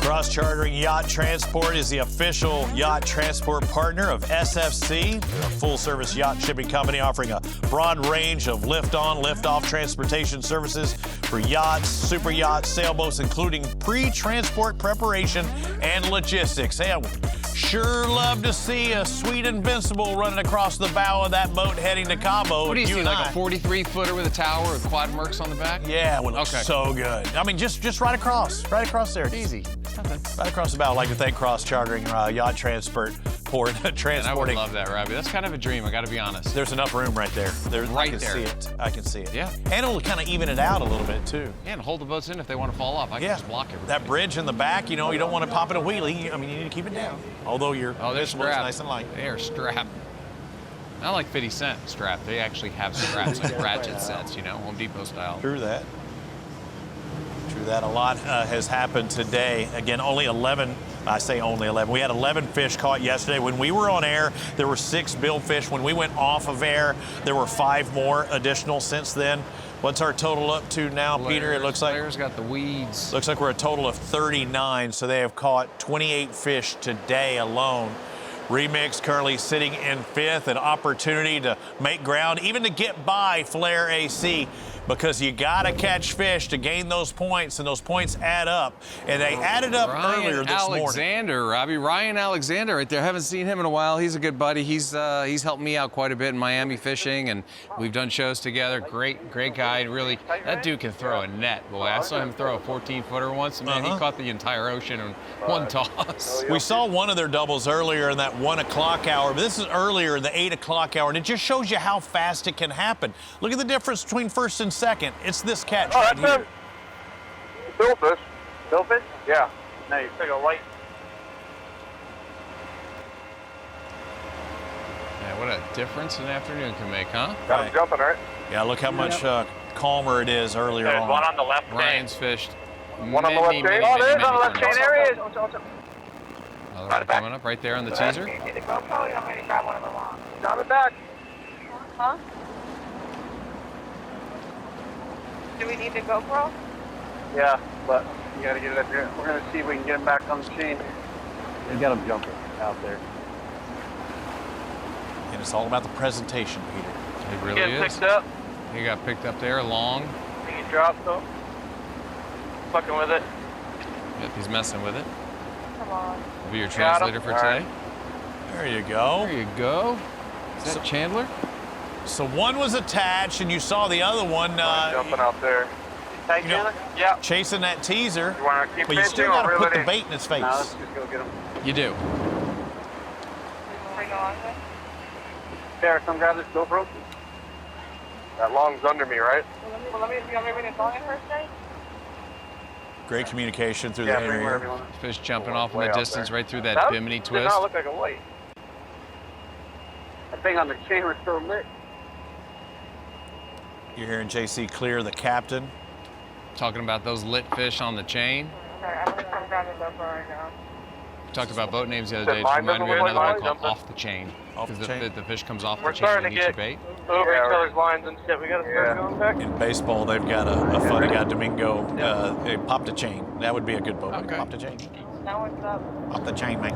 S2: Cross Chartering Yacht Transport is the official yacht transport partner of SFC. They're a full-service yacht shipping company offering a broad range of lift-on, lift-off transportation services for yachts, super yachts, sailboats, including pre-transport preparation and logistics. Hey, I would sure love to see a sweet Invincible running across the bow of that boat heading to Cabo.
S3: What do you see, like a 43-footer with a tower with quad mercs on the back?
S2: Yeah, it would look so good. I mean, just right across there.
S3: Easy.
S2: Right across the bow. I'd like to thank Cross Chartering Yacht Transport for transporting.
S3: I would love that, Robbie. That's kind of a dream, I got to be honest.
S2: There's enough room right there.
S3: Right there.
S2: See it. I can see it.
S3: Yeah.
S2: And it'll kind of even it out a little bit, too.
S3: Yeah, and hold the boats in if they want to fall off. I can just block everything.
S2: That bridge in the back, you don't want to pop in a wheelie. I mean, you need to keep it down. Although your
S3: they're strapped.
S2: Nice and light.
S3: They are strapped. Not like 50 Cent strapped. They actually have straps, like ratchet sets, Home Depot style.
S2: True that. A lot has happened today. Again, only 11. I say only 11. We had 11 fish caught yesterday. When we were on air, there were 6 billfish. When we went off of air, there were 5 more additional since then. What's our total up to now, Peter? It looks like
S3: Blair's got the weeds.
S2: Looks like we're a total of 39. So they have caught 28 fish today alone. Remix currently sitting in 5th, an opportunity to make ground, even to get by Flair AC, because you got to catch fish to gain those points, and those points add up. And they added up earlier this morning.
S3: Robbie. Ryan Alexander right there. Haven't seen him in a while. He's a good buddy. He's helped me out quite a bit in Miami fishing, and we've done shows together. Great guy. Really, that dude can throw a net. Boy, I saw him throw a 14-footer once, and man, he caught the entire ocean in one toss.
S2: We saw one of their doubles earlier in that 1 o'clock hour, but this is earlier in the 8 o'clock hour, and it just shows you how fast it can happen. Look at the difference between first and second. It's this catch right here.
S9: Billfish. Billfish? Yeah. No, you took a light.
S3: Yeah, what a difference an afternoon can make, huh?
S9: Got him jumping, right?
S2: Yeah, look how much calmer it is earlier
S6: There's
S2: on.
S6: one on the left chain.
S3: Ryan's fished.
S9: One on the left chain? Oh, there is on the left chain. There he is.
S3: Another one coming up right there on the teaser.
S9: Drop it back.
S13: Huh? Do we need the GoPro?
S9: Yeah, but you gotta get it up here. We're gonna see if we can get him back on the chain. They got him jumping out there.
S2: And it's all about the presentation, Peter.
S3: It really is.
S9: Picked up.
S3: He got picked up there long.
S9: He dropped though. Fucking with it.
S3: Yep, he's messing with it.
S13: Come on.
S3: Will be your translator for today.
S2: There you go.
S3: There you go. Is that Chandler?
S2: So one was attached, and you saw the other one
S9: Jumping out there. Hey, Chandler? Yeah.
S2: chasing that teaser.
S9: You wanna keep
S2: But you still
S9: fishing or
S2: got to
S9: reel
S2: put
S9: it
S2: the
S9: in?
S2: bait in his face.
S9: No, let's just go get him.
S3: You do.
S13: Bring along with?
S9: Sarah, come grab this GoPro. That long's under me, right?
S13: Well, let me see. I'm moving it long in first, Jay.
S2: Great communication through
S9: Yeah,
S2: the
S9: bring wherever
S2: area.
S9: you want.
S3: Fish jumping off in
S9: Way
S3: the
S9: out
S3: distance
S9: there.
S3: right through that
S9: That
S3: bimini
S9: did
S3: twist.
S9: not look like a weight. That thing on the chain was so lit.
S2: You're hearing JC Clear, the captain.
S3: Talking about those lit fish on the chain.
S13: Okay, I'm gonna come grab the GoPro right now.
S3: We talked about boat names the other
S9: Said
S3: day. Just
S9: mine
S3: reminded me of
S9: doesn't look
S3: another one
S9: like
S3: called
S9: mine.
S3: Off the Chain.
S2: Off the
S3: Because
S2: chain.
S3: the fish comes off
S9: We're
S3: the chain
S9: starting
S3: and
S9: to
S3: eats your
S9: get
S3: bait.
S9: over each other's lines and shit. We gotta start going back.
S2: In baseball, they've got a funny guy, Domingo. They popped a chain. That would be a good boat.
S3: Okay.
S2: Popped a chain.
S13: Now what's up?
S2: Pop the chain, man.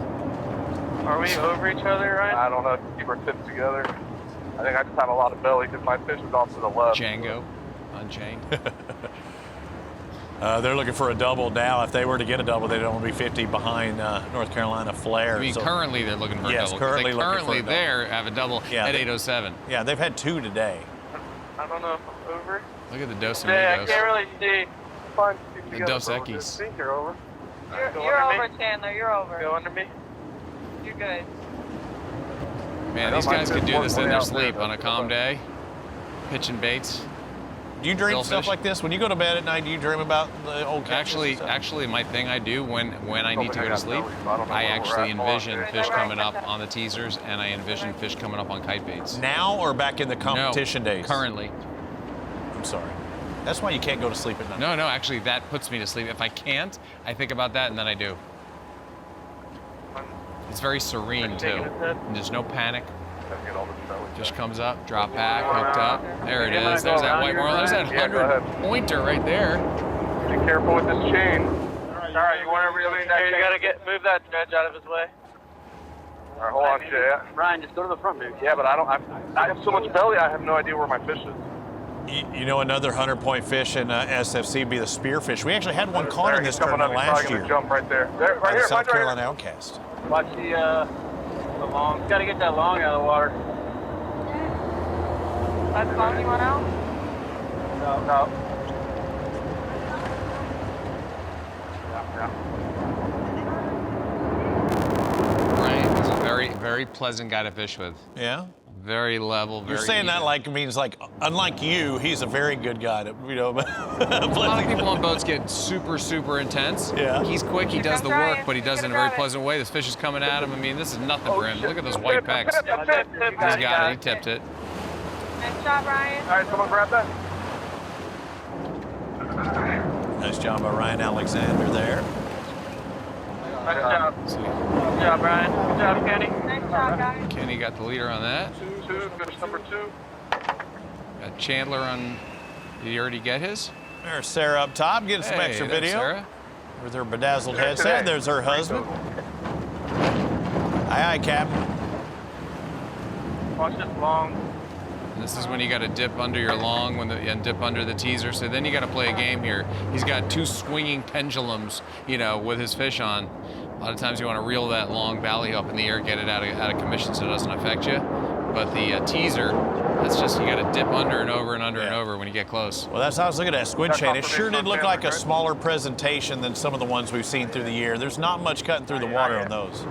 S9: Are we over each other, Ryan? I don't know. Keep our tips together. I think I just have a lot of belly because my fish is off to the left.
S3: Django, unchained.
S2: They're looking for a double now. If they were to get a double, they'd only be 50 behind North Carolina Flair.
S3: I mean,
S2: So-
S3: currently they're looking for a
S2: Yes,
S3: double. 'cause
S2: currently
S3: they
S2: looking for a
S3: currently
S2: double.
S3: there have a double
S2: Yeah,
S3: at
S2: they-
S3: 8:07.
S2: Yeah, they've had two today.
S9: I don't know if I'm over.
S3: Look at the Dos
S9: Yeah, I
S3: Amigos.
S9: can't really see. Fine.
S3: The Dos Equis.
S9: I think you're over.
S13: You're over, Chandler. You're over.
S9: Go under me.
S13: You're good.
S3: Man,
S9: I
S3: these
S9: know my
S3: guys could
S9: fish
S3: do
S9: was
S3: this in
S9: way
S3: their
S9: out there,
S3: sleep
S9: but
S3: on a calm day, pitching baits.
S2: Do you dream
S3: Billfish?
S2: stuff like this? When you go to bed at night, do you dream about the old catches and stuff?
S3: Actually, my thing I do when I need to go to sleep, I actually envision fish coming up on the teasers, and I envision fish coming up on kite baits.
S2: Now or back in the competition days?
S3: Currently.
S2: I'm sorry. That's why you can't go to sleep at night.
S3: No, actually, that puts me to sleep. If I can't, I think about that, and then I do. It's very serene, too. And there's no panic. Fish comes up, drop back, hooked up. There it is. There's that white marlin. There's that 100-pointer right there.
S9: Be careful with this chain. All right, you want to reel in that chain? You gotta move that dredge out of his way. All right, hold on, Jay. Ryan, just go to the front, dude. Yeah, but I have so much belly, I have no idea where my fish is.
S2: You know, another 100-point fish in SFC would be the spearfish. We actually had one caught in this tournament last year.
S9: Jump right there.
S2: By
S9: Right
S2: the
S9: here,
S2: South Carolina Outcast.
S9: Watch the long. Got to get that long out of the water.
S13: That's long you want out?
S9: No.
S3: Ryan is a very, very pleasant guy to fish with.
S2: Yeah?
S3: Very level, very
S2: You're saying that
S3: even.
S2: like means like, unlike you, he's a very good guy to, you know.
S3: A lot of people on boats get super, super intense.
S2: Yeah.
S3: He's quick, he does the work, but he does it in a very pleasant way. This fish is coming at him. I mean, this is nothing for him. Look at those white pecs. He's got it, he tipped it.
S13: Nice job, Ryan.
S9: All right, someone grab that.
S2: Nice job by Ryan Alexander there.
S9: Nice job. Good job, Ryan. Good job, Kenny.
S13: Nice job, guys.
S3: Kenny got the leader on that.
S9: Two, fish number 2.
S3: Got Chandler on, did he already get his?
S2: There's Sarah up top getting some
S3: Hey,
S2: extra
S3: there's
S2: video.
S3: Sarah.
S2: With her bedazzled headset. There's her husband. Aye, aye, Captain.
S9: Watch this long.
S3: And this is when you got to dip under your long and dip under the teaser. So then you got to play a game here. He's got two swinging pendulums, you know, with his fish on. A lot of times you want to reel that long valley up in the air, get it out of commission so it doesn't affect you. But the teaser, that's just, you got to dip under and over and under and over when you get close.
S2: Well, that's how I was looking at squid chain. It sure did look like a smaller presentation than some of the ones we've seen through the year. There's not much cutting through the water on those.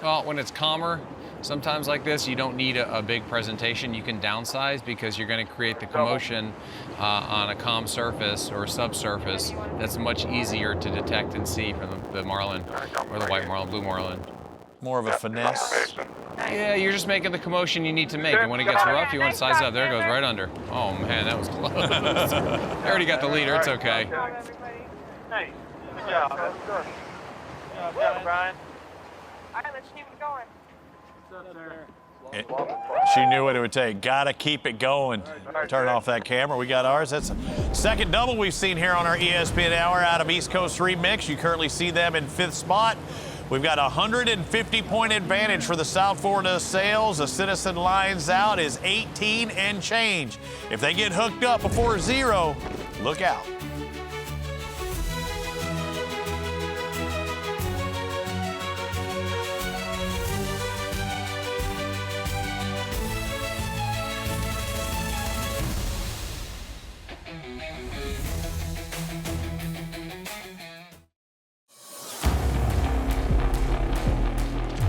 S3: Well, when it's calmer, sometimes like this, you don't need a big presentation. You can downsize because you're going to create the commotion on a calm surface or subsurface that's much easier to detect and see from the marlin or the white marlin, blue marlin.
S2: More of a finesse.
S3: Yeah, you're just making the commotion you need to make. And when it gets rough, you want to size up. There it goes, right under. Oh, man, that was close. I already got the leader. It's okay.
S9: Hey, good job. That's good. Good job, Brian.
S13: All right, let's keep it going.
S2: She knew what it would take. Got to keep it going. Turn off that camera. We got ours. That's the second double we've seen here on our ESPN Hour out of East Coast Remix. You currently see them in 5th spot. We've got a 150-point advantage for the South Florida Sails. The Citizen lines out is 18 and change. If they get hooked up before 0, look out.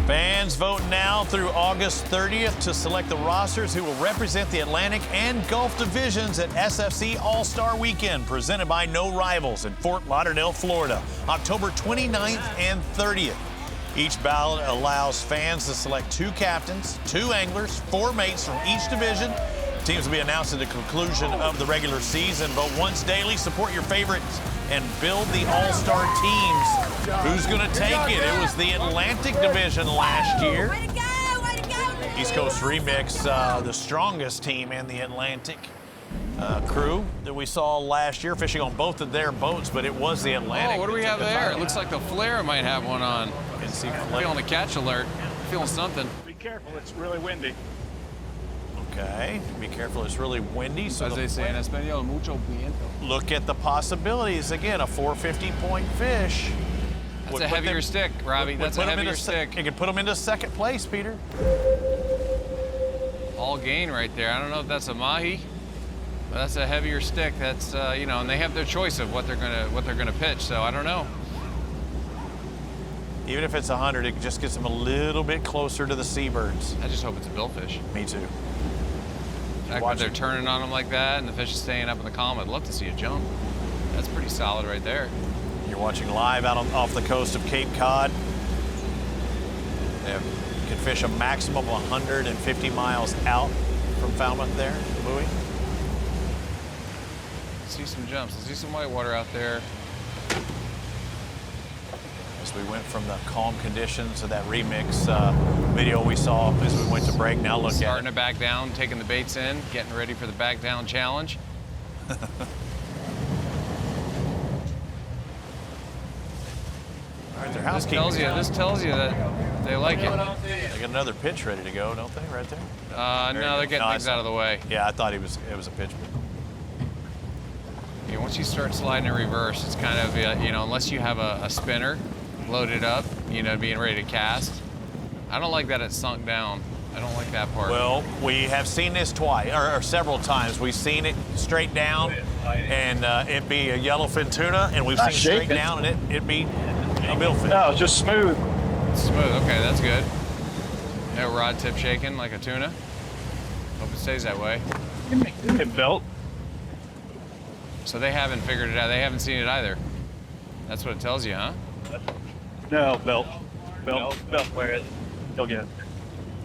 S2: Fans vote now through August 30th to select the rosters who will represent the Atlantic and Gulf divisions at SFC All-Star Weekend, presented by No Rivals in Fort Lauderdale, Florida, October 29th and 30th. Each ballot allows fans to select 2 captains, 2 anglers, 4 mates from each division. Teams will be announced at the conclusion of the regular season. Vote once daily, support your favorites, and build the all-star teams. Who's going to take it? It was the Atlantic Division last year. Way to go! Way to go! East Coast Remix, the strongest team in the Atlantic crew that we saw last year, fishing on both of their boats, but it was the Atlantic.
S3: Oh, what do we have there? It looks like the flare might have one on. Feeling a catch alert. Feeling something.
S16: Be careful, it's really windy.
S2: Okay, be careful, it's really windy. So
S3: as they say in Espanol, mucho viento.
S2: Look at the possibilities. Again, a 450-point fish.
S3: That's a heavier stick, Robbie. That's a heavier stick.
S2: It could put them into 2nd place, Peter.
S3: All gain right there. I don't know if that's a mahi, but that's a heavier stick. That's you know, and they have their choice of what they're gonna pitch. So I don't know.
S2: Even if it's 100, it just gets them a little bit closer to the seabirds.
S3: I just hope it's a billfish.
S2: Me too.
S3: When they're turning on them like that and the fish is staying up in the column, I'd love to see a jump. That's pretty solid right there.
S2: You're watching live out off the coast of Cape Cod. They can fish a maximum of 150 miles out from Falmouth there, the buoy.
S3: See some jumps. I see some whitewater out there.
S2: As we went from the calm conditions of that remix video we saw as we went to break, now look at it.
S3: Starting to back down, taking the baits in, getting ready for the back down challenge.
S2: All right, their housekeeping.
S3: This tells you that they like it.
S2: They got another pitch ready to go, don't they, right there?
S3: No, they're getting things out of the way.
S2: Yeah, I thought it was a pitch.
S3: Yeah, once you start sliding in reverse, it's kind of, you know, unless you have a spinner loaded up, you know, being ready to cast. I don't like that it's sunk down. I don't like that part.
S2: Well, we have seen this twice, or several times. We've seen it straight down, and it be a yellowfin tuna, and we've seen it straight down, and it be a billfish.
S16: No, it's just smooth.
S3: Smooth, okay, that's good. No rod tip shaking like a tuna. Hope it stays that way.
S16: It belt.
S3: So they haven't figured it out. They haven't seen it either. That's what it tells you, huh?
S16: No, belt. Where is it? He'll get it.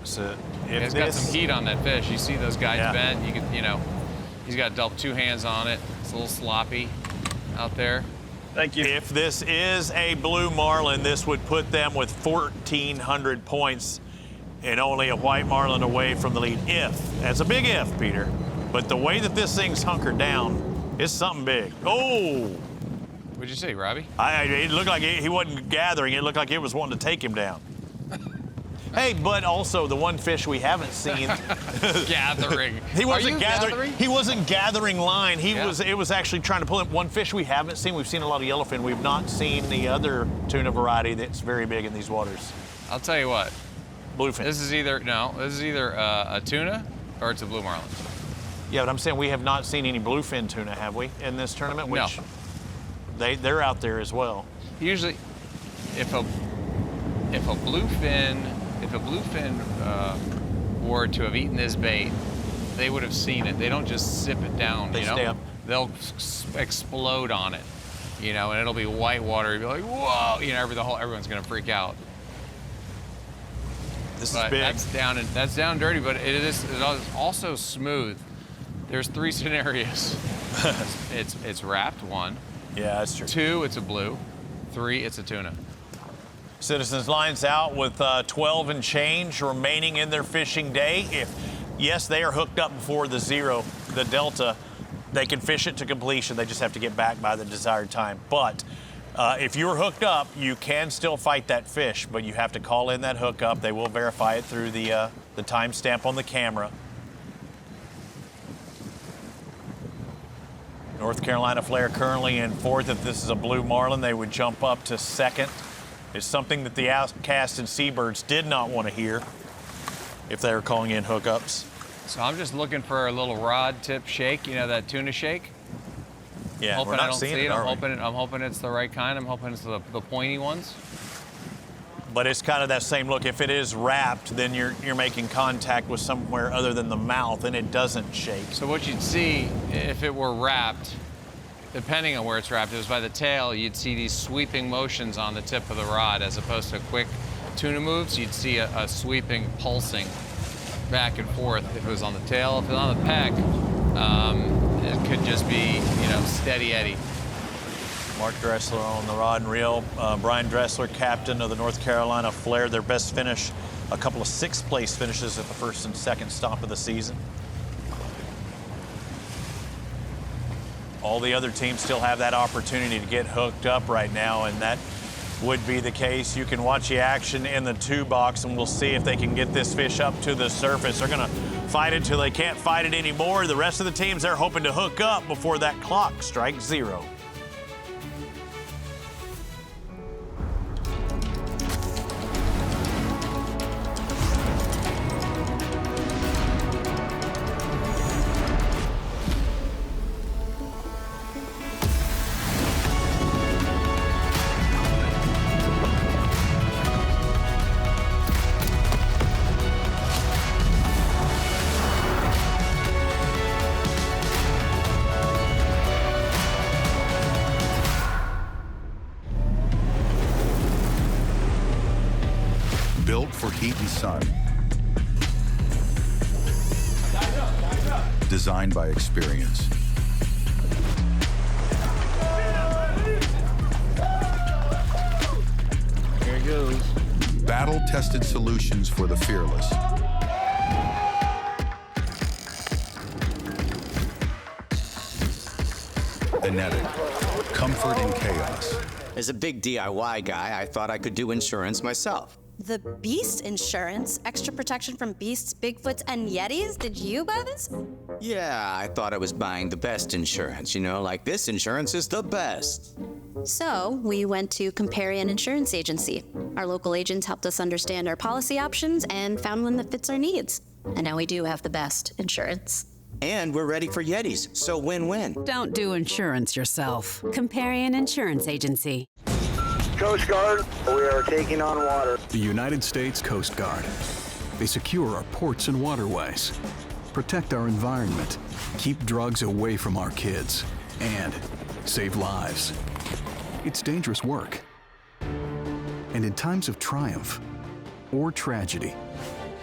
S2: So
S3: it's got some heat on that fish. You see those guys bent. You can, you know, he's got to dump 2 hands on it. It's a little sloppy out there.
S16: Thank you.
S2: If this is a blue marlin, this would put them with 1,400 points and only a white marlin away from the lead. If. That's a big if, Peter. But the way that this thing's hunkered down, it's something big. Oh!
S3: What'd you say, Robbie?
S2: It looked like he wasn't gathering. It looked like it was wanting to take him down. Hey, but also the one fish we haven't seen.
S3: Gathering.
S2: He wasn't
S3: gathering.
S2: He wasn't gathering line. It was actually trying to pull in one fish we haven't seen. We've seen a lot of yellowfin. We've not seen the other tuna variety that's very big in these waters.
S3: I'll tell you what.
S2: Bluefin.
S3: This is either a tuna or it's a blue marlin.
S2: Yeah, but I'm saying we have not seen any bluefin tuna, have we, in this tournament?
S3: No.
S2: Which they're out there as well.
S3: Usually, if a bluefin were to have eaten this bait, they would have seen it. They don't just sip it down.
S2: They stay up.
S3: They'll explode on it, you know, and it'll be white water. You'll be like, whoa, you know, everyone's gonna freak out.
S2: This is big.
S3: That's down dirty, but it is also smooth. There's 3 scenarios. it's wrapped, 1.
S2: Yeah, that's true.
S3: 2, it's a blue. 3, it's a tuna.
S2: Citizens lines out with 12 and change remaining in their fishing day. Yes, they are hooked up before the 0, the delta. They can fish it to completion. They just have to get back by the desired time. But if you're hooked up, you can still fight that fish, but you have to call in that hookup. They will verify it through the timestamp on the camera. North Carolina flare currently in 4th. If this is a blue marlin, they would jump up to 2nd. It's something that the outcast and seabirds did not want to hear if they were calling in hookups.
S3: So I'm just looking for a little rod tip shake, you know, that tuna shake.
S2: Yeah,
S3: I'm
S2: we're not seeing it,
S3: I'm hoping it's the right kind. I'm hoping it's the pointy ones.
S2: But it's kind of that same look. If it is wrapped, then you're making contact with somewhere other than the mouth, and it doesn't shake.
S3: So what you'd see if it were wrapped, depending on where it's wrapped, if it was by the tail, you'd see these sweeping motions on the tip of the rod as opposed to quick tuna moves. You'd see a sweeping, pulsing back and forth. If it was on the tail, if it was on the peck, it could just be, you know, steady Eddie.
S2: Mark Dressler on the rod and reel. Brian Dressler, captain of the North Carolina Flare. Their best finish, a couple of 6th place finishes at the 1st and 2nd stop of the season. All the other teams still have that opportunity to get hooked up right now, and that would be the case. You can watch the action in the 2 box, and we'll see if they can get this fish up to the surface. They're going to fight it till they can't fight it anymore. The rest of the teams, they're hoping to hook up before that clock strikes 0.
S17: Built for heat and sun. Designed by experience.
S15: Here it goes.
S17: Battle-tested solutions for the fearless. Enetic. Comfort in chaos.
S18: As a big DIY guy, I thought I could do insurance myself.
S19: The Beast Insurance? Extra protection from beasts, Bigfoots, and Yetis? Did you buy this?
S18: Yeah, I thought I was buying the best insurance, you know, like this insurance is the best.
S19: So, we went to Comparion Insurance Agency. Our local agents helped us understand our policy options and found one that fits our needs. And now we do have the best insurance.
S18: And we're ready for Yetis, so win-win.
S20: Don't do insurance yourself. Comparion Insurance Agency.
S21: Coast Guard, we are taking on water.
S22: The United States Coast Guard. They secure our ports and waterways, protect our environment, keep drugs away from our kids, and save lives. It's dangerous work. And in times of triumph or tragedy,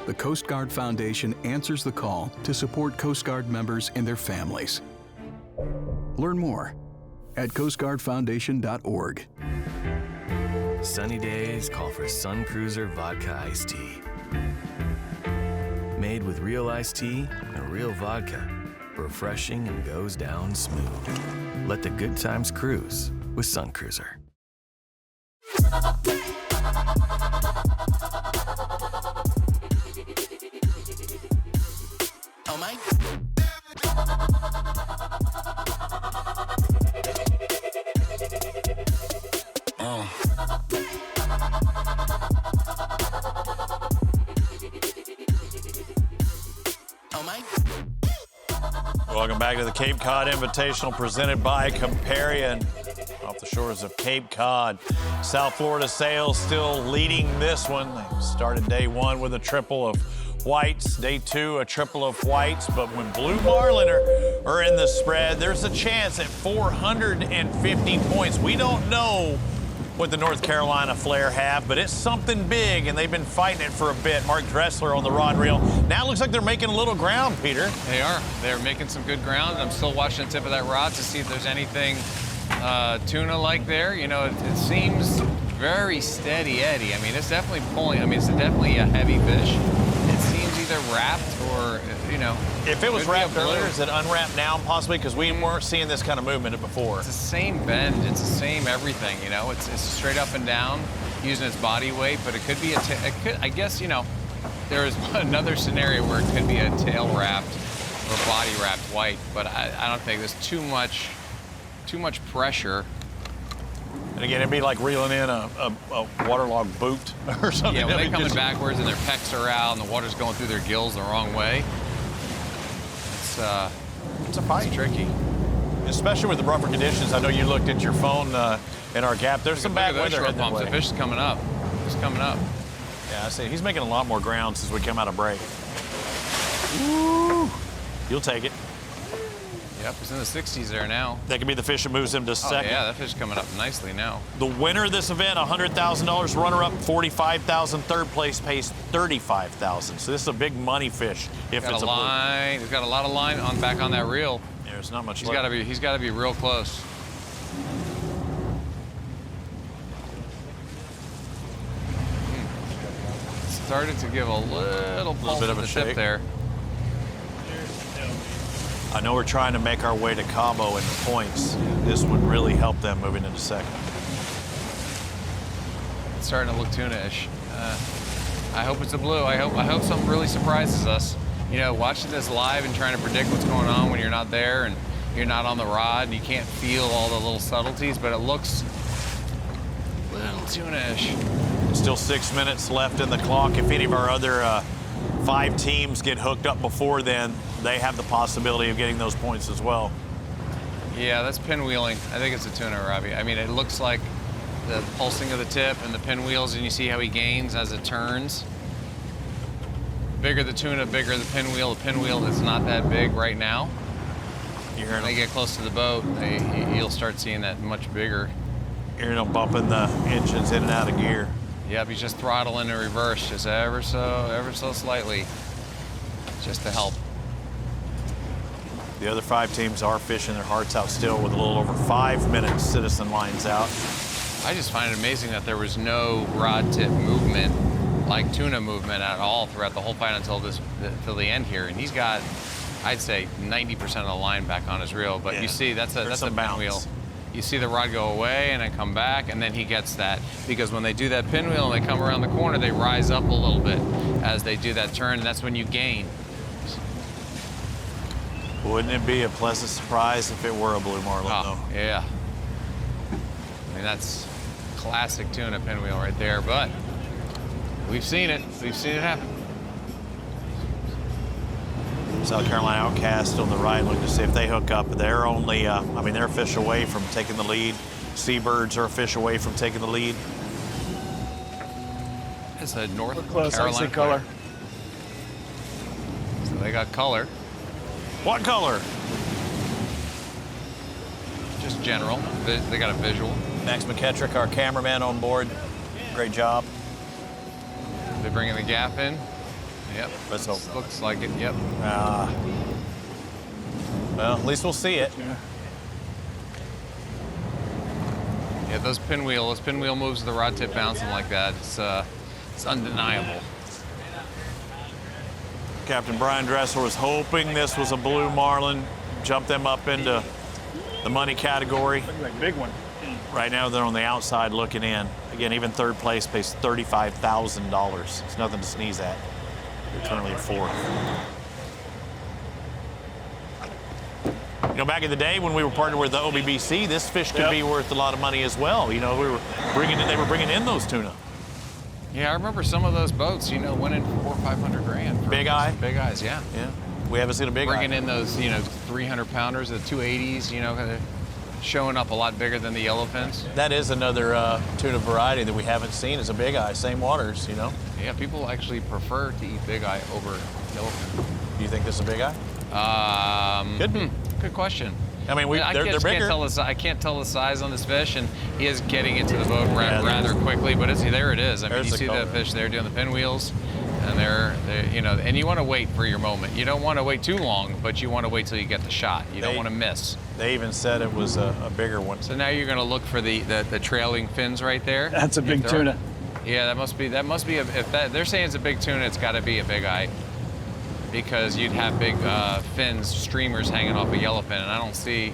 S22: the Coast Guard Foundation answers the call to support Coast Guard members and their families. Learn more at coastguardfoundation.org.
S23: Sunny days call for Sun Cruiser Vodka Iced Tea. Made with real iced tea and real vodka. Refreshing and goes down smooth. Let the good times cruise with Sun Cruiser.
S18: Oh my.
S2: Welcome back to the Cape Cod Invitational presented by Comparion off the shores of Cape Cod. South Florida Sails still leading this one. They started day 1 with a triple of whites, day 2 a triple of whites, but when blue marlin are in the spread, there's a chance at 450 points. We don't know what the North Carolina Flare have, but it's something big, and they've been fighting it for a bit. Mark Dressler on the rod reel. Now it looks like they're making a little ground, Peter.
S3: They are. They're making some good ground. I'm still watching the tip of that rod to see if there's anything tuna-like there. You know, it seems very steady eddy. I mean, it's definitely pulling. I mean, it's definitely a heavy fish. It seems either wrapped or, you know.
S2: If it was wrapped earlier, is it unwrapped now possibly? Because we weren't seeing this kind of movement before.
S3: It's the same bend. It's the same everything, you know. It's straight up and down using its body weight, but it could be I guess, you know, there is another scenario where it could be a tail wrapped or body wrapped white, but I don't think there's too much pressure.
S2: And again, it'd be like reeling in a waterlogged boot or something.
S3: Yeah, when they're coming backwards and their pecs are out and the water's going through their gills the wrong way,
S2: it's a fight.
S3: It's tricky.
S2: Especially with the rougher conditions. I know you looked at your phone in our gap. There's some bad weather heading that way.
S3: The fish is coming up. It's coming up.
S2: Yeah, I see. He's making a lot more ground since we come out of break. Woo! You'll take it.
S3: Yep, it's in the 60s there now.
S2: That could be the fish that moves him to second.
S3: Oh, yeah, that fish is coming up nicely now.
S2: The winner of this event, $100,000. Runner-up, $45,000. Third place pays $35,000. So this is a big money fish. If it's a line,
S3: he's got a lot of line back on that reel.
S2: Yeah, there's not much
S3: He's
S2: left.
S3: got to be real close. Started to give a little pulse
S2: bit of
S3: at
S2: a
S3: the
S2: shake
S3: tip there.
S2: I know we're trying to make our way to Cabo in the points. This would really help them moving into second.
S3: It's starting to look tuna-ish. I hope it's a blue. I hope something really surprises us. You know, watching this live and trying to predict what's going on when you're not there and you're not on the rod and you can't feel all the little subtleties, but it looks a little tuna-ish.
S2: Still 6 minutes left in the clock. If any of our other 5 teams get hooked up before then, they have the possibility of getting those points as well.
S3: Yeah, that's pinwheeling. I think it's a tuna, Robbie. I mean, it looks like the pulsing of the tip and the pinwheels, and you see how he gains as it turns. Bigger the tuna, bigger the pinwheel. The pinwheel is not that big right now. When they get close to the boat, you'll start seeing that much bigger.
S2: You're hearing them bumping the engines in and out of gear.
S3: Yep, he's just throttling in reverse, just ever so slightly, just to help.
S2: The other 5 teams are fishing their hearts out still with a little over 5 minutes. Citizen lines out.
S3: I just find it amazing that there was no rod tip movement, like tuna movement at all throughout the whole fight until the end here. And he's got, I'd say, 90% of the line back on his reel. But yeah, you see, that's a pinwheel. You see the rod go away and then come back, and then he gets that. Because when they do that pinwheel and they come around the corner, they rise up a little bit as they do that turn, and that's when you gain.
S2: Wouldn't it be a pleasant surprise if it were a blue marlin, though?
S3: Yeah. I mean, that's classic tuna pinwheel right there, but we've seen it. We've seen it happen.
S2: South Carolina Outcast on the right, looking to see if they hook up. They're only, they're a fish away from taking the lead. Seabirds are a fish away from taking the lead.
S3: It's a North
S16: close,
S3: Carolina
S16: I see color.
S3: So they got color.
S2: What color?
S3: Just general. They got a visual.
S2: Max McKettrick, our cameraman on board. Great job.
S3: They're bringing the gap in. Yep.
S2: Let's hope.
S3: Looks like it. Yep.
S2: Well, at least we'll see it.
S3: Yeah, those pinwheel moves, the rod tip bouncing like that. It's undeniable.
S2: Captain Brian Dressler was hoping this was a blue marlin. Jump them up into the money category.
S16: Looks like a big one.
S2: Right now they're on the outside looking in. Again, even third place pays $35,000. It's nothing to sneeze at. They're currently at 4th. You know, back in the day when we were partnered with the OBBC, this fish could be worth a lot of money as well. You know, they were bringing in those tuna.
S3: Yeah, I remember some of those boats, you know, winning $400,000 or $500,000.
S2: Big eye?
S3: Big eyes, yeah.
S2: Yeah. We haven't seen a big
S3: bringing
S2: eye.
S3: in those, 300 pounders, the 280s, kind of showing up a lot bigger than the yellowfins.
S2: That is another tuna variety that we haven't seen. Is a big eye, same waters,
S3: Yeah, people actually prefer to eat big eye over yellowfin.
S2: Do you think this is a big eye?
S3: Good question.
S2: I mean, they're bigger.
S3: I can't tell the size on this fish, and he is getting it to the boat rather quickly. But there it is. I mean, you see that fish there doing the pinwheels, and they're and you want to wait for your moment. You don't want to wait too long, but you want to wait till you get the shot. You don't want to miss.
S2: They even said it was a bigger one.
S3: So now you're going to look for the trailing fins right there.
S16: That's a big tuna.
S3: Yeah, that must be if they're saying it's a big tuna, it's got to be a big eye, because you'd have big fins, streamers hanging off a yellowfin, and I don't see.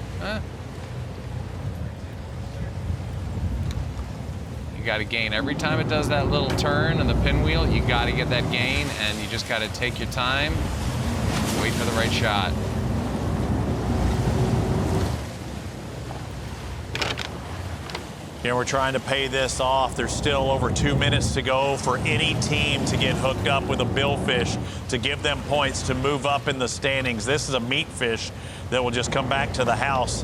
S3: You got to gain every time it does that little turn and the pinwheel. You got to get that gain, and you just got to take your time, wait for the right shot.
S2: We're trying to pay this off. There's still over 2 minutes to go for any team to get hooked up with a billfish to give them points to move up in the standings. This is a meat fish that will just come back to the house.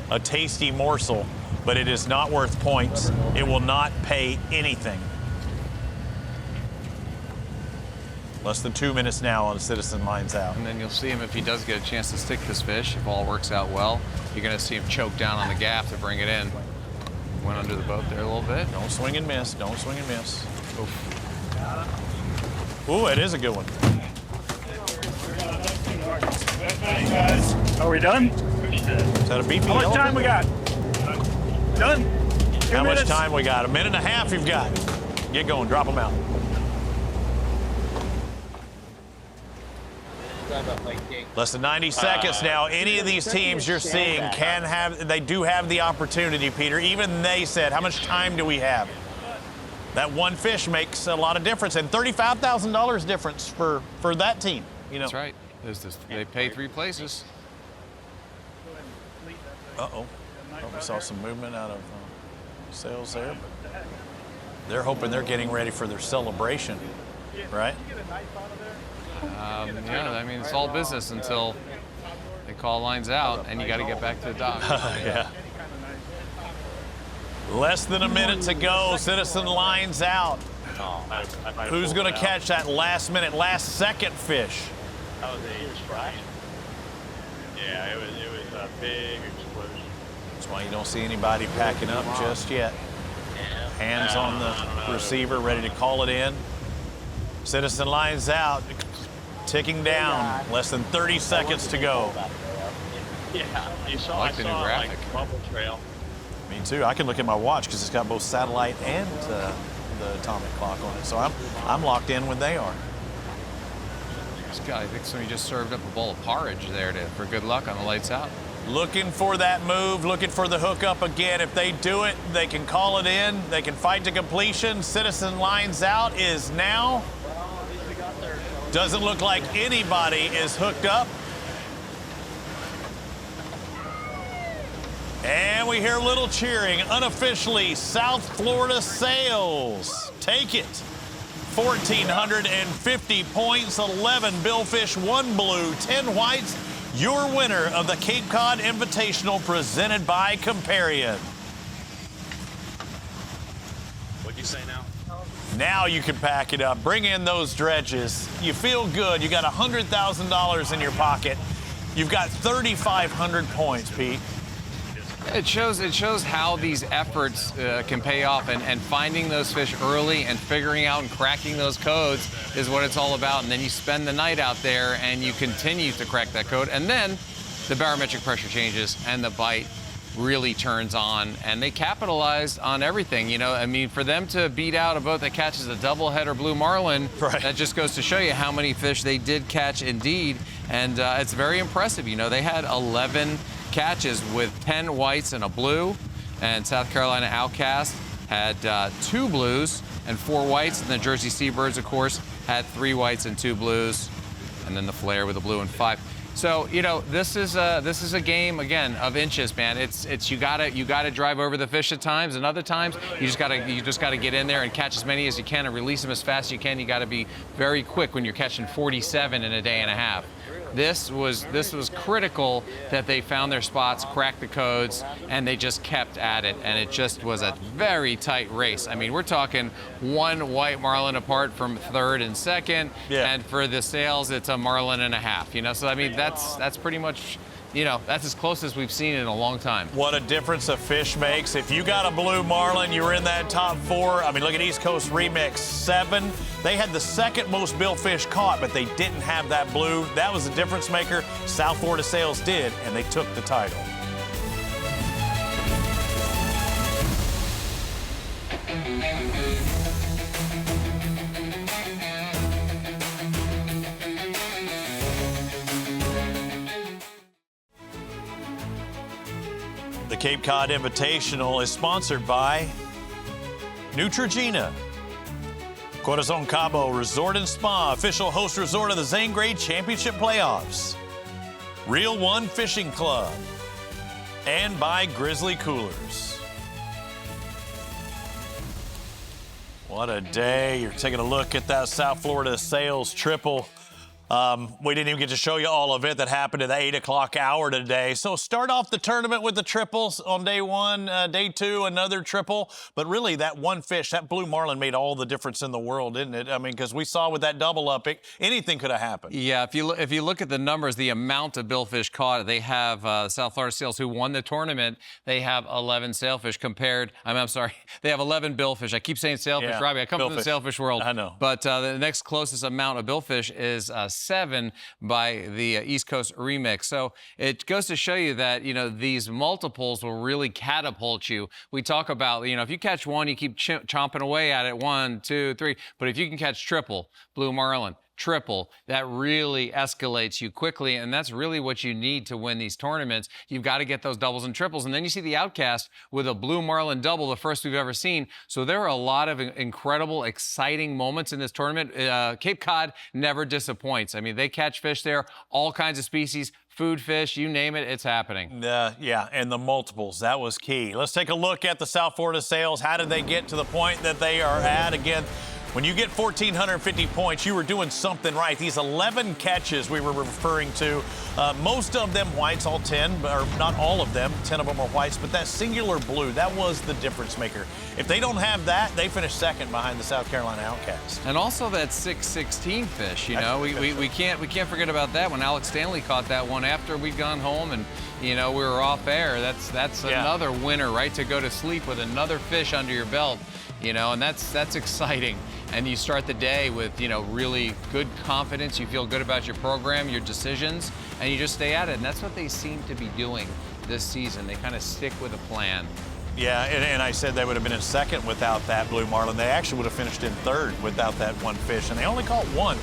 S2: A tasty morsel, but it is not worth points. It will not pay anything. Less than 2 minutes now on Citizen lines out.
S3: And then you'll see him if he does get a chance to stick this fish. If all works out well, you're going to see him choke down on the gaff to bring it in. Went under the boat there a little bit.
S2: Don't swing and miss. Don't swing and miss. Oof. Ooh, it is a good one.
S16: Are we done?
S2: Is that a beefy
S16: How much time we got? Done.
S2: How much time we got? 1.5 minutes you've got. Get going. Drop them out. Less than 90 seconds now. Any of these teams you're seeing they do have the opportunity, Peter. Even they said, how much time do we have? That one fish makes a lot of difference, and $35,000 difference for that team.
S3: That's right. They pay 3 places.
S2: Uh-oh. We saw some movement out of sales there. But they're hoping they're getting ready for their celebration, right?
S3: Yeah, I mean, it's all business until they call lines out, and you got to get back to the dock.
S2: Yeah. Less than a minute to go. Citizen lines out. Who's going to catch that last second fish?
S6: That was a huge fry. Yeah, it was a big explosion.
S2: That's why you don't see anybody packing up just yet. Hands on the receiver, ready to call it in. Citizen lines out. Ticking down, less than 30 seconds to go.
S6: Yeah, you saw,
S3: I like the new graphic.
S6: Like, bubble trail.
S2: Me too. I can look at my watch because it's got both satellite and the atomic clock on it. So I'm locked in when they are.
S3: I think somebody just served up a bowl of porridge there for good luck on the lights out.
S2: Looking for that move, looking for the hookup again. If they do it, they can call it in. They can fight to completion. Citizen lines out is now. Doesn't look like anybody is hooked up. And we hear a little cheering. Unofficially, South Florida Sails take it. 1,450 points, 11 billfish, 1 blue, 10 whites. Your winner of the Cape Cod Invitational presented by Comparion.
S6: What'd you say now?
S2: Now you can pack it up. Bring in those dredges. You feel good. You got $100,000 in your pocket. You've got 3,500 points, Pete.
S3: It shows how these efforts can pay off, and finding those fish early and figuring out and cracking those codes is what it's all about. And then you spend the night out there and you continue to crack that code, and then the barometric pressure changes and the bite really turns on, and they capitalized on everything. I mean, for them to beat out a boat that catches a double-header blue marlin,
S2: right,
S3: that just goes to show you how many fish they did catch indeed, and it's very impressive. They had 11 catches with 10 whites and a blue, and South Carolina Outcast had 2 blues and 4 whites, and the Jersey Seabirds, of course, had 3 whites and 2 blues, and then the Flare with a blue and 5. So this is a game again of inches, man. It's you gotta drive over the fish at times, and other times you just gotta get in there and catch as many as you can and release them as fast as you can. You gotta be very quick when you're catching 47 in a day and a half. This was critical that they found their spots, cracked the codes, and they just kept at it. And it just was a very tight race. I mean, we're talking 1 white marlin apart from third and second, and for the Sails, it's a marlin and a half. So I mean, that's pretty much that's as close as we've seen in a long time.
S2: What a difference a fish makes. If you got a blue marlin, you were in that top 4. I mean, look at East Coast Remix, 7. They had the second most billfish caught, but they didn't have that blue. That was a difference maker. South Florida Sales did, and they took the title. The Cape Cod Invitational is sponsored by Neutrogena, Corazon Cabo Resort and Spa, official host resort of the Zane Grade Championship Playoffs, Real One Fishing Club, and by Grizzly Coolers. What a day. You're taking a look at that South Florida Sales triple. We didn't even get to show you all of it that happened at the 8 o'clock hour today. So start off the tournament with the triples on day 1, day 2, another triple. But really, that one fish, that blue marlin, made all the difference in the world, didn't it? I mean, because we saw with that double up, anything could have happened.
S3: Yeah, if you look at the numbers, the amount of billfish caught, they have South Florida Sales, who won the tournament, they have 11 sailfish compared. I'm sorry, they have 11 billfish. I keep saying sailfish,
S2: yeah,
S3: Robbie. I come from the sailfish world.
S2: I know.
S3: But the next closest amount of billfish is 7 by the East Coast Remix. So it goes to show you that, these multiples will really catapult you. We talk about, if you catch one, you keep chomping away at it, 1, 2, 3. But if you can catch triple, blue marlin, triple, that really escalates you quickly, and that's really what you need to win these tournaments. You've got to get those doubles and triples, and then you see the Outcast with a blue marlin double, the first we've ever seen. So there are a lot of incredible, exciting moments in this tournament. Cape Cod never disappoints. I mean, they catch fish there, all kinds of species, food fish, you name it, it's happening.
S2: Yeah, and the multiples, that was key. Let's take a look at the South Florida Sales. How did they get to the point that they are at? Again, when you get 1,450 points, you were doing something right. These 11 catches we were referring to, most of them whites, all 10, or not all of them, 10 of them are whites, but that singular blue, that was the difference maker. If they don't have that, they finish second behind the South Carolina Outcast.
S3: And also that 616 fish, we can't forget about that. When Alex Stanley caught that one after we'd gone home and we were off air, that's another winner, right? To go to sleep with another fish under your belt, and that's exciting. And you start the day with, really good confidence. You feel good about your program, your decisions, and you just stay at it. And that's what they seem to be doing this season. They kind of stick with a plan.
S2: Yeah, and I said they would have been in second without that blue marlin. They actually would have finished in third without that one fish, and they only caught one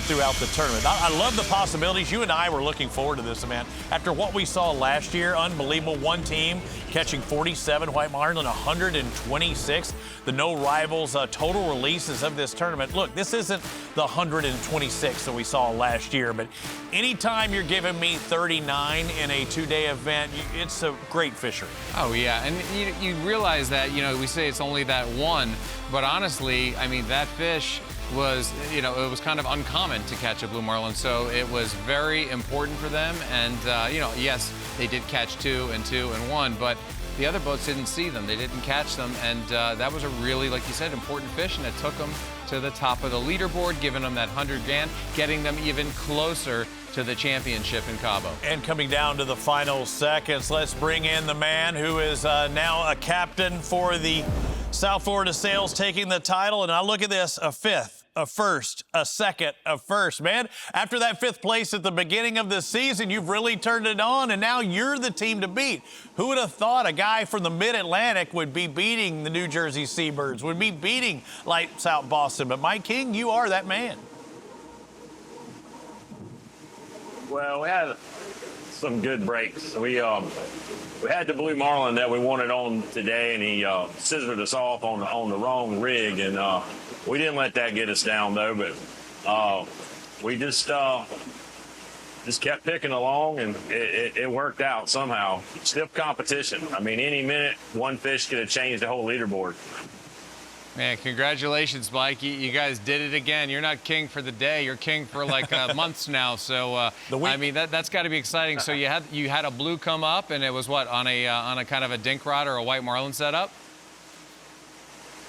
S2: throughout the tournament. I love the possibilities. You and I were looking forward to this, man. After what we saw last year, unbelievable. One team catching 47 white marlin, 126. The no rivals total releases of this tournament. Look, this isn't the 126 that we saw last year, but anytime you're giving me 39 in a 2-day event, it's a great fishery.
S3: Oh, yeah, and you realize that, we say it's only that one, but honestly, I mean, that fish was, it was kind of uncommon to catch a blue marlin, so it was very important for them. And, yes, they did catch 2 and 2 and 1, but the other boats didn't see them. They didn't catch them, and that was a really, like you said, important fish, and it took them to the top of the leaderboard, giving them that 100 grand, getting them even closer to the championship in Cabo.
S2: And coming down to the final seconds, let's bring in the man who is now a captain for the South Florida Sales, taking the title. And now look at this, a 5th, a 1st, a 2nd, a 1st. Man, after that 5th place at the beginning of the season, you've really turned it on, and now you're the team to beat. Who would have thought a guy from the Mid-Atlantic would be beating the New Jersey Seabirds, would be beating Lights Out Boston? But Mike King, you are that man.
S6: Well, we had some good breaks. We had the blue marlin that we wanted on today, and he scissored us off on the wrong rig, and we didn't let that get us down though. But we just kept picking along, and it worked out somehow. Stiff competition. I mean, any minute one fish could have changed the whole leaderboard.
S3: Man, congratulations, Mike. You guys did it again. You're not king for the day. You're king for like months now. So, I mean, that's got to be exciting. So you had a blue come up, and it was what, on a kind of a dink rod or a white marlin setup?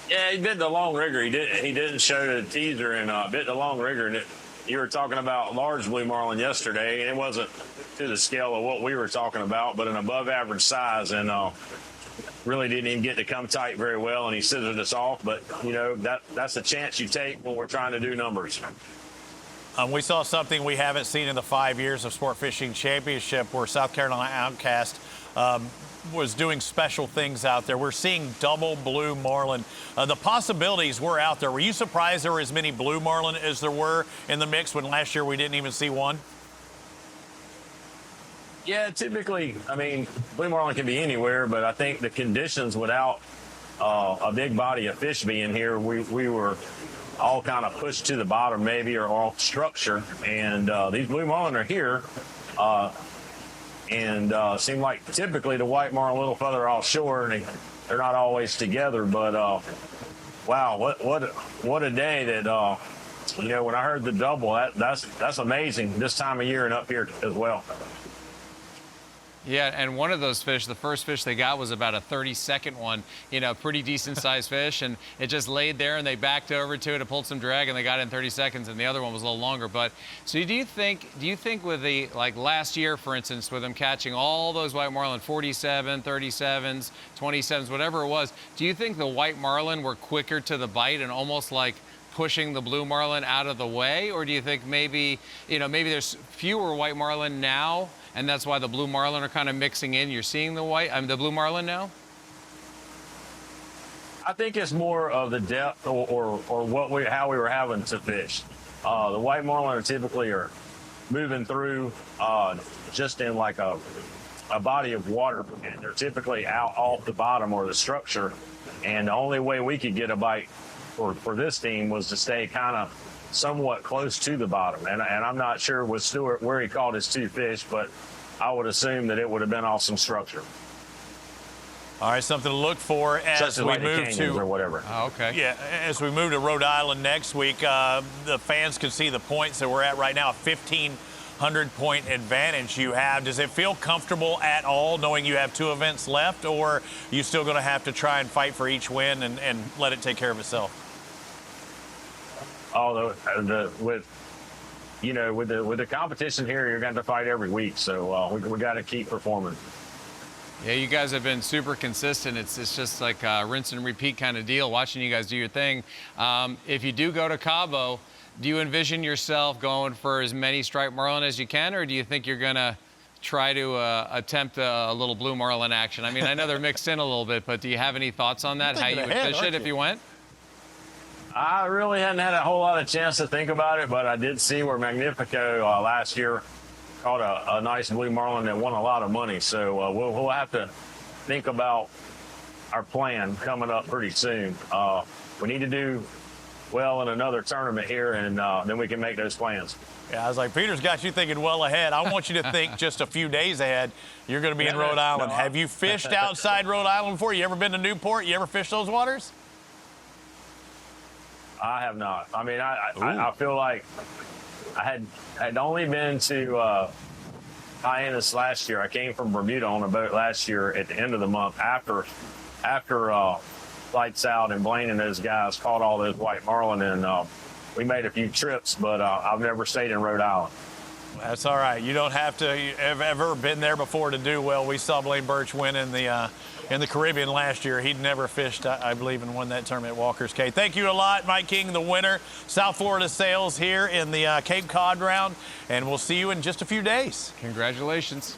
S6: Yeah, he bit the long rigger. He didn't show the teaser, and bit the long rigger, and you were talking about large blue marlin yesterday, and it wasn't to the scale of what we were talking about, but an above average size, and really didn't even get to come tight very well, and he scissored us off. But, you know, that's a chance you take when we're trying to do numbers.
S2: We saw something we haven't seen in the 5 years of Sport Fishing Championship, where South Carolina Outcast was doing special things out there. We're seeing double blue marlin. The possibilities were out there. Were you surprised there were as many blue marlin as there were in the mix when last year we didn't even see one?
S6: Yeah, typically, I mean, blue marlin can be anywhere, but I think the conditions without a big body of fish being here, we were all kind of pushed to the bottom maybe, or off structure. And these blue marlin are here. Seem like typically the white marlin a little further offshore, and they're not always together. But wow, what a day that you know, when I heard the double, that's amazing this time of year and up here as well.
S3: Yeah, and one of those fish, the first fish they got was about a 30-second one, you know, pretty decent sized fish, and it just laid there and they backed over to it, it pulled some drag, and they got it in 30 seconds, and the other one was a little longer. But so do you think with the, like last year, for instance, with them catching all those white marlin, 47, 37s, 27s, whatever it was, do you think the white marlin were quicker to the bite and almost like pushing the blue marlin out of the way? Or do you think maybe, you know, maybe there's fewer white marlin now, and that's why the blue marlin are kind of mixing in? You're seeing the blue marlin now?
S6: I think it's more of the depth or how we were having to fish. The white marlin typically are moving through just in like a body of water, and they're typically out off the bottom or the structure. And the only way we could get a bite for this team was to stay kind of somewhat close to the bottom. And I'm not sure with Stewart where he caught his two fish, but I would assume that it would have been off some structure.
S2: All right, something to look for as we move to
S6: or whatever.
S3: Oh, okay.
S2: Yeah, as we move to Rhode Island next week, the fans can see the points that we're at right now. A 1,500-point advantage you have. Does it feel comfortable at all knowing you have two events left, or are you still going to have to try and fight for each win and let it take care of itself? With the competition here, you're going to fight every week, so we got to keep performing.
S3: Yeah, you guys have been super consistent. It's just like a rinse and repeat kind of deal, watching you guys do your thing. If you do go to Cabo, do you envision yourself going for as many striped marlin as you can, or do you think you're going to try to attempt a little blue marlin action? I mean, I know they're mixed in a little bit, but do you have any thoughts on that, how you would fish it if you went?
S6: I really hadn't had a whole lot of chance to think about it, but I did see where Magnifico last year caught a nice blue marlin that won a lot of money. So we'll have to think about our plan coming up pretty soon. We need to do well in another tournament here, and then we can make those plans.
S2: Yeah, I was like, Peter's got you thinking well ahead. I want you to think just a few days ahead. You're going to be in Rhode Island. Have you fished outside Rhode Island before? You ever been to Newport? You ever fished those waters?
S6: I have not. I mean, I feel like I had only been to Hyannis last year. I came from Bermuda on a boat last year at the end of the month after Lights Out, and Blaine and those guys caught all those white marlin, and we made a few trips, but I've never stayed in Rhode Island.
S2: That's all right. You don't have to have ever been there before to do well. We saw Blaine Birch win in the Caribbean last year. He'd never fished, I believe, and won that tournament at Walker's Cay. Thank you a lot, Mike King, the winner. South Florida Sales here in the Cape Cod round, and we'll see you in just a few days.
S3: Congratulations.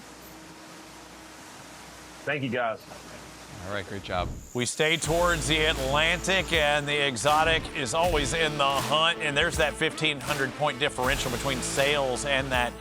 S6: Thank you, guys.
S3: All right, great job.
S2: We stay towards the Atlantic, and the exotic is always in the hunt, and there's that 1,500-point differential between Sales and that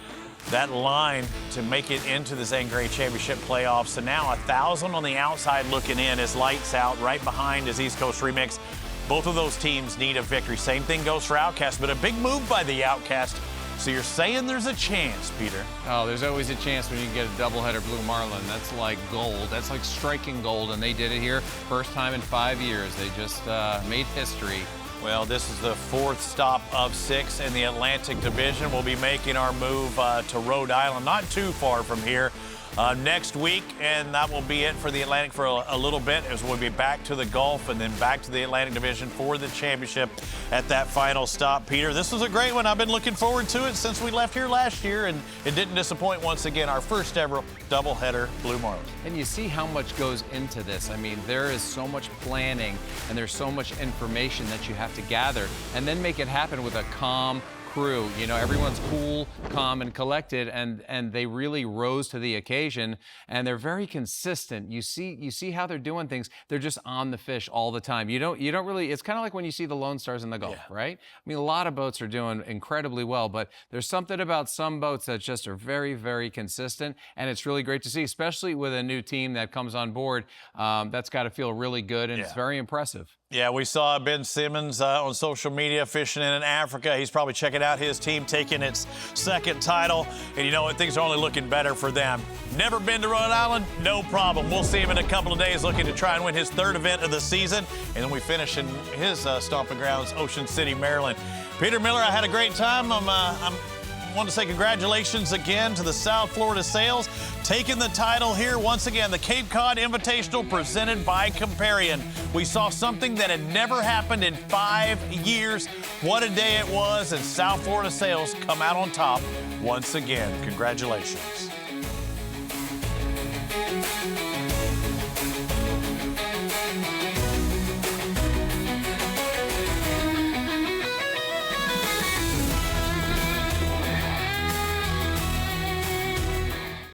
S2: line to make it into the Zangray Championship playoffs. So now 1,000 on the outside looking in as Lights Out. Right behind is East Coast Remix. Both of those teams need a victory. Same thing goes for Outcast, but a big move by the Outcast. So you're saying there's a chance, Peter?
S3: Oh, there's always a chance when you get a doubleheader blue marlin. That's like gold. That's like striking gold, and they did it here. First time in 5 years. They just made history.
S2: Well, this is the fourth stop of 6 in the Atlantic Division. We'll be making our move to Rhode Island, not too far from here. next week, and that will be it for the Atlantic for a little bit, as we'll be back to the Gulf and then back to the Atlantic Division for the championship at that final stop. Peter, this was a great one. I've been looking forward to it since we left here last year, and it didn't disappoint once again. Our first ever doubleheader Blue Marlin.
S3: And you see how much goes into this. I mean, there is so much planning and there's so much information that you have to gather and then make it happen with a calm crew. You know, everyone's cool, calm, and collected, and they really rose to the occasion, and they're very consistent. You see how they're doing things. They're just on the fish all the time. You don't really, it's kind of like when you see the Lone Stars in the Gulf, right? I mean, a lot of boats are doing incredibly well, but there's something about some boats that just are very, very consistent, and it's really great to see, especially with a new team that comes on board. That's got to feel really good, and it's very impressive.
S2: Yeah, we saw Ben Simmons on social media fishing in Africa. He's probably checking out his team taking its second title. And you know what? Things are only looking better for them. Never been to Rhode Island? No problem. We'll see him in a couple of days looking to try and win his third event of the season. And then we finish in his stomping grounds, Ocean City, Maryland. Peter Miller, I had a great time. I want to say congratulations again to the South Florida Sails, taking the title here once again, the Cape Cod Invitational presented by Comparion. We saw something that had never happened in 5 years. What a day it was, and South Florida Sails come out on top once again. Congratulations.